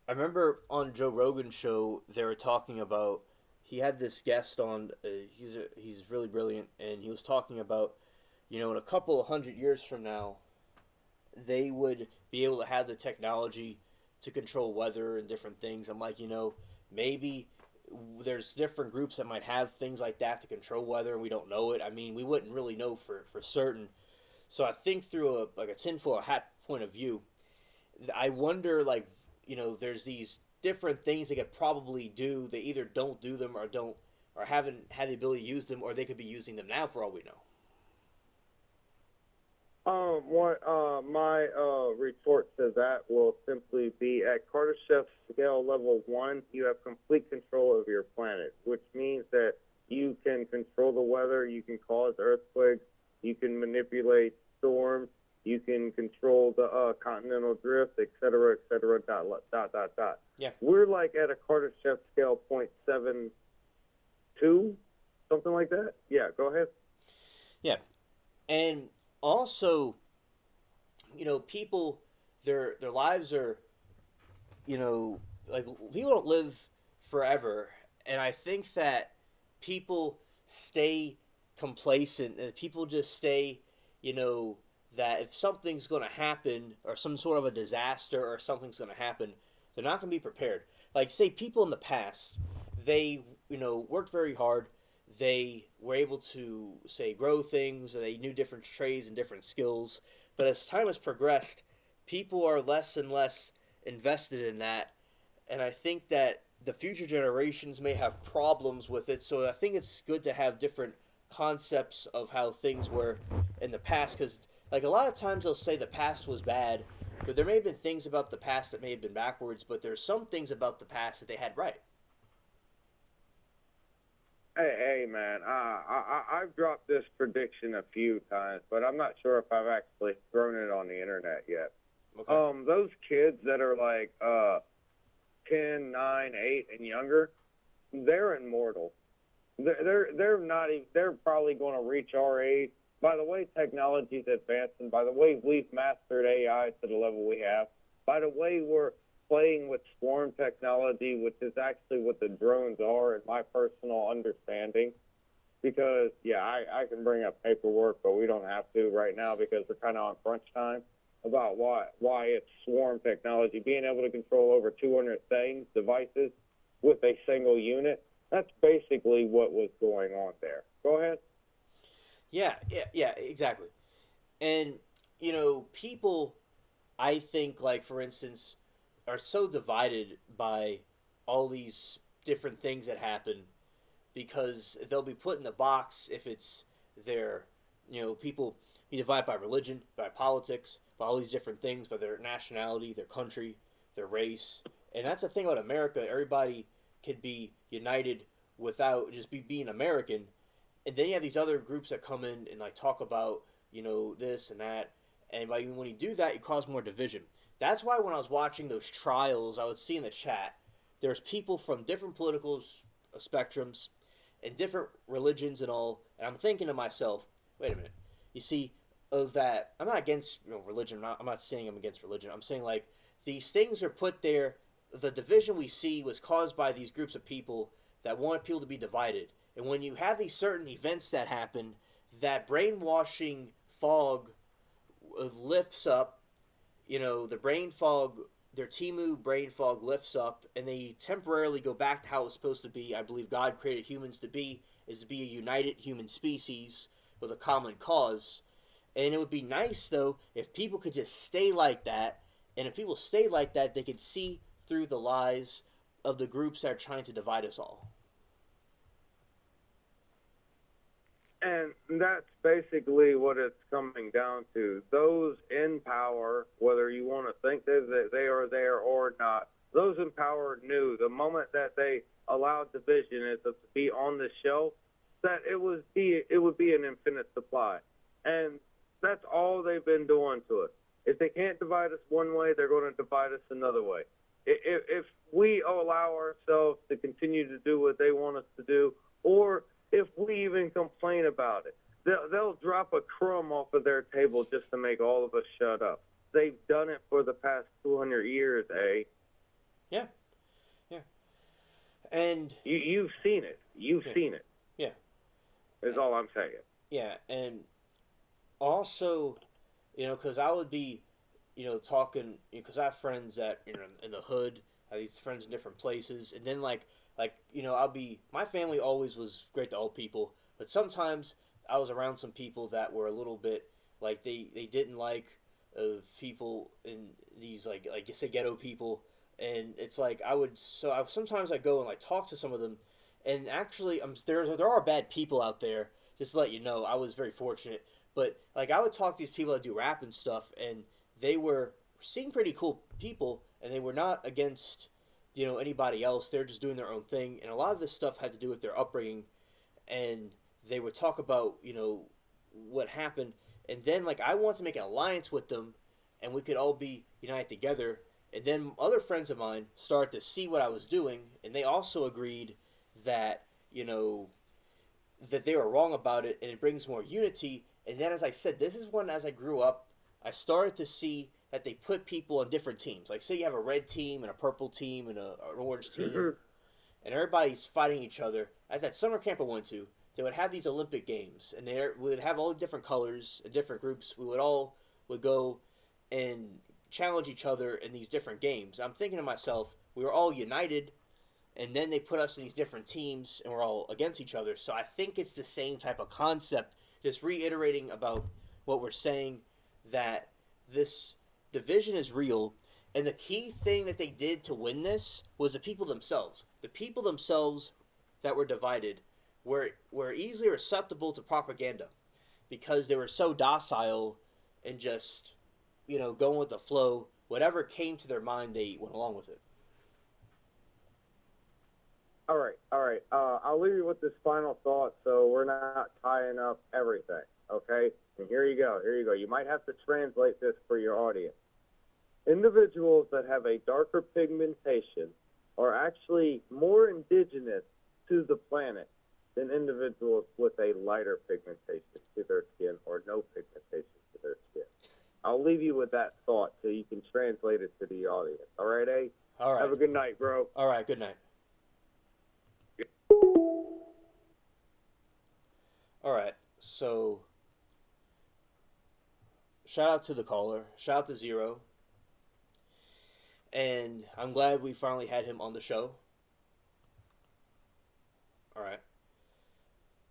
I remember on Joe Rogan's show they were talking about. He had this guest on. He's really brilliant, and he was talking about in a couple of 100 years from now, they would be able to have the technology to control weather and different things. I'm like, maybe there's different groups that might have things like that to control weather, and we don't know it. I mean, we wouldn't really know for certain. So I think through a tinfoil hat point of view, I wonder there's these different things they could probably do. They either don't do them or haven't had the ability to use them, or they could be using them now for all we know. What my retort to that will simply be at Kardashev scale level 1, you have complete control of your planet, which means that you can control the weather, you can cause earthquakes, you can manipulate storms, you can control the continental drift, et cetera, dot. Yeah. We're like at a Kardashev scale 0.72, something like that. Yeah, go ahead. Yeah, and also, people, their lives are, like people don't live forever, and I think that people stay complacent, and people just stay, that if something's going to happen or some sort of a disaster or something's going to happen, they're not going to be prepared. Like, say, people in the past, they, worked very hard. They were able to, say, grow things, and they knew different trades and different skills. But as time has progressed, people are less and less invested in that. And I think that the future generations may have problems with it. So I think it's good to have different concepts of how things were in the past. Because, like, a lot of times they'll say the past was bad, but there may have been things about the past that may have been backwards, but there's some things about the past that they had right. Hey, man, I've dropped this prediction a few times, but I'm not sure if I've actually thrown it on the internet yet. Okay. Those kids that are like 10, 9, 8, and younger, they're immortal. They're not even, they're probably going to reach our age. By the way, technology's advancing. By the way, we've mastered AI to the level we have. By the way, we're playing with swarm technology, which is actually what the drones are, in my personal understanding. Because, yeah, I can bring up paperwork, but we don't have to right now because we're kind of on crunch time about why it's swarm technology. Being able to control over 200 things, devices, with a single unit, that's basically what was going on there. Go ahead. Yeah, exactly. And, people, I think, like, for instance, are so divided by all these different things that happen because they'll be put in a box if it's their, people be divided by religion, by politics, by all these different things, by their nationality, their country, their race. And that's the thing about America. Everybody could be united without just being American. And then you have these other groups that come in and like talk about, this and that. And when you do that, you cause more division. That's why when I was watching those trials, I would see in the chat, there's people from different political spectrums and different religions and all. And I'm thinking to myself, wait a minute. You see, that I'm not against religion. I'm not saying I'm against religion. I'm saying like these things are put there. The division we see was caused by these groups of people that want people to be divided. And when you have these certain events that happen, that brainwashing fog lifts up, the brain fog, their Timu brain fog lifts up, and they temporarily go back to how it was supposed to be. I believe God created humans to be, is to be a united human species with a common cause. And it would be nice, though, if people could just stay like that. And if people stay like that, they could see through the lies of the groups that are trying to divide us all. And that's basically what it's coming down to. Those in power, whether you want to think that they are there or not, those in power knew the moment that they allowed division is to be on the shelf, that it would be an infinite supply, and that's all they've been doing to us. If they can't divide us one way, they're going to divide us another way. If we allow ourselves to continue to do what they want us to do, or if we even complain about it, they'll drop a crumb off of their table just to make all of us shut up. They've done it for the past 200 years, eh? Yeah, yeah. And you've seen it. You've seen it. Yeah. Is all I'm saying. Yeah, and also, because I would be, talking, because I have friends that, in the hood, I have these friends in different places, and then, my family always was great to old people, but sometimes I was around some people that were a little bit, like, they didn't like people in these, like you say, ghetto people, and it's like, sometimes I go and, like, talk to some of them, and actually, there are bad people out there, just to let you know. I was very fortunate, but, like, I would talk to these people that do rap and stuff, and they seemed pretty cool people, and they were not against, anybody else. They're just doing their own thing, and a lot of this stuff had to do with their upbringing, and they would talk about, what happened, and then, like, I wanted to make an alliance with them, and we could all be united together, and then other friends of mine started to see what I was doing, and they also agreed that, that they were wrong about it, and it brings more unity. And then, as I said, this is when, as I grew up, I started to see that they put people on different teams. Like, say you have a red team and a purple team and an orange team, and everybody's fighting each other. At that summer camp I went to, they would have these Olympic games, and we would have all different colors and different groups. We would go and challenge each other in these different games. I'm thinking to myself, we were all united, and then they put us in these different teams, and we're all against each other. So I think it's the same type of concept, just reiterating about what we're saying, that this division is real, and the key thing that they did to win this was the people themselves. The people themselves that were divided were easily susceptible to propaganda because they were so docile and just, going with the flow. Whatever came to their mind, they went along with it. All right. I'll leave you with this final thought, so we're not tying up everything. Okay, and here you go. You might have to translate this for your audience. Individuals that have a darker pigmentation are actually more indigenous to the planet than individuals with a lighter pigmentation to their skin or no pigmentation to their skin. I'll leave you with that thought so you can translate it to the audience. All right, A? All right. Have a good night, bro. All right, good night. All right, so shout out to the caller. Shout out to Zero. And I'm glad we finally had him on the show. All right.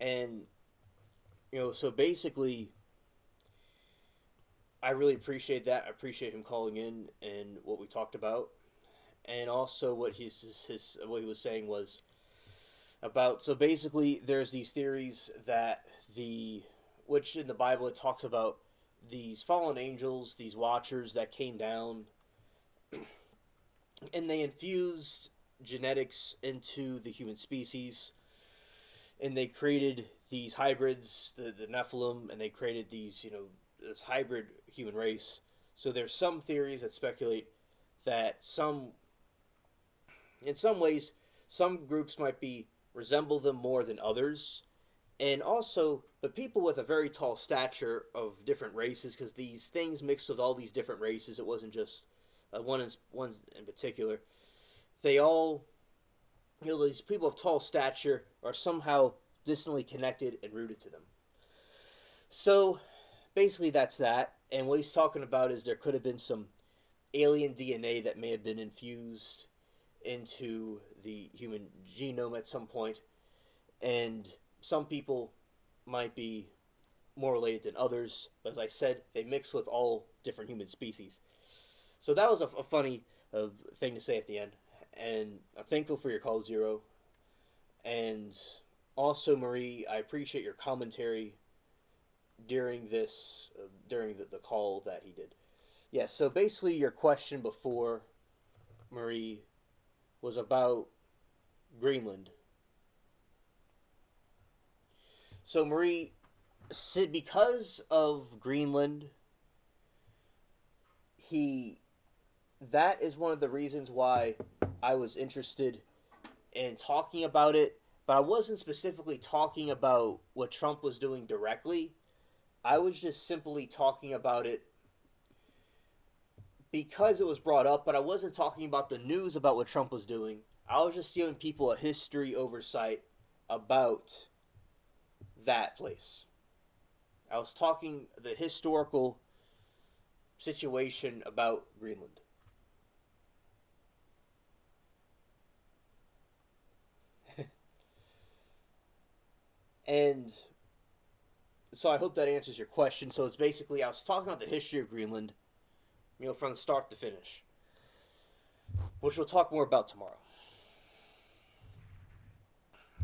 And, so basically, I really appreciate that. I appreciate him calling in and what we talked about. And also what what he was saying was about, so basically there's these theories that which in the Bible it talks about these fallen angels, these watchers that came down, and they infused genetics into the human species, and they created these hybrids, the Nephilim, and they created these, this hybrid human race. So there's some theories that speculate that in some ways, some groups might resemble them more than others, and also, but people with a very tall stature of different races, because these things mixed with all these different races, it wasn't just one in particular. They all, these people of tall stature are somehow distantly connected and rooted to them. So, basically that's that, and what he's talking about is there could have been some alien DNA that may have been infused into the human genome at some point, and some people might be more related than others, but as I said, they mix with all different human species. So that was a funny thing to say at the end, and I'm thankful for your call, Zero. And also, Marie, I appreciate your commentary during this, during the call that he did. Yeah, so basically your question before, Marie, was about Greenland. So Marie, because of Greenland, that is one of the reasons why I was interested in talking about it, but I wasn't specifically talking about what Trump was doing directly. I was just simply talking about it because it was brought up, but I wasn't talking about the news about what Trump was doing. I was just giving people a history oversight about that place. I was talking the historical situation about Greenland. And so I hope that answers your question. So it's basically, I was talking about the history of Greenland, from the start to finish, which we'll talk more about tomorrow.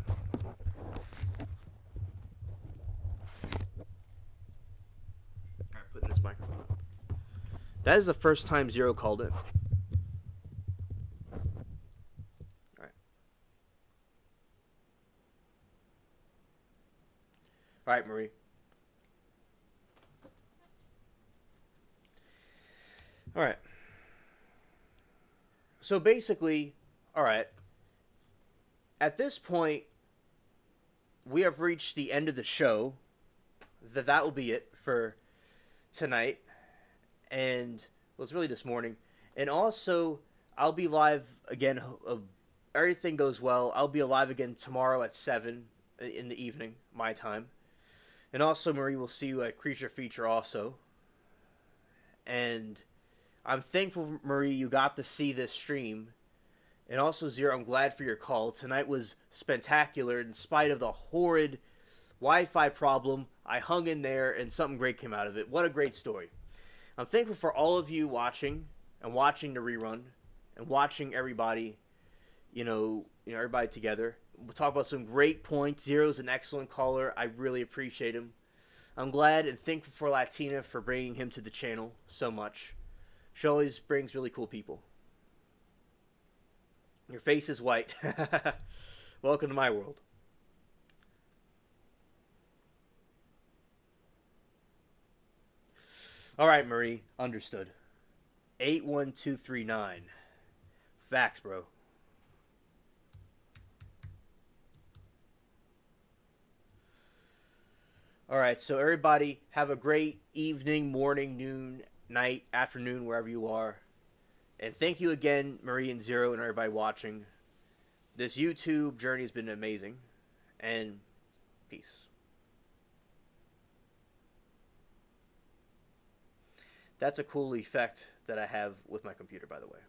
All right, putting this microphone up. That is the first time Zero called in. All right. All right, Marie. All right. So basically, all right. At this point, we have reached the end of the show. That will be it for tonight. And, well, it's really this morning. And also, I'll be live again. Everything goes well. I'll be live again tomorrow at 7 in the evening, my time. And also, Marie will see you at Creature Feature also. And I'm thankful, Marie, you got to see this stream. And also, Zero, I'm glad for your call. Tonight was spectacular. In spite of the horrid Wi-Fi problem, I hung in there and something great came out of it. What a great story. I'm thankful for all of you watching and watching the rerun and watching everybody, everybody together. We'll talk about some great points. Zero's an excellent caller. I really appreciate him. I'm glad and thankful for Latina for bringing him to the channel so much. She always brings really cool people. Your face is white. Welcome to my world. All right, Marie. Understood. 81239. Facts, bro. All right, so everybody have a great evening, morning, noon, night, afternoon, wherever you are. And thank you again, Marie and Zero, and everybody watching. This YouTube journey has been amazing. And peace. That's a cool effect that I have with my computer, by the way.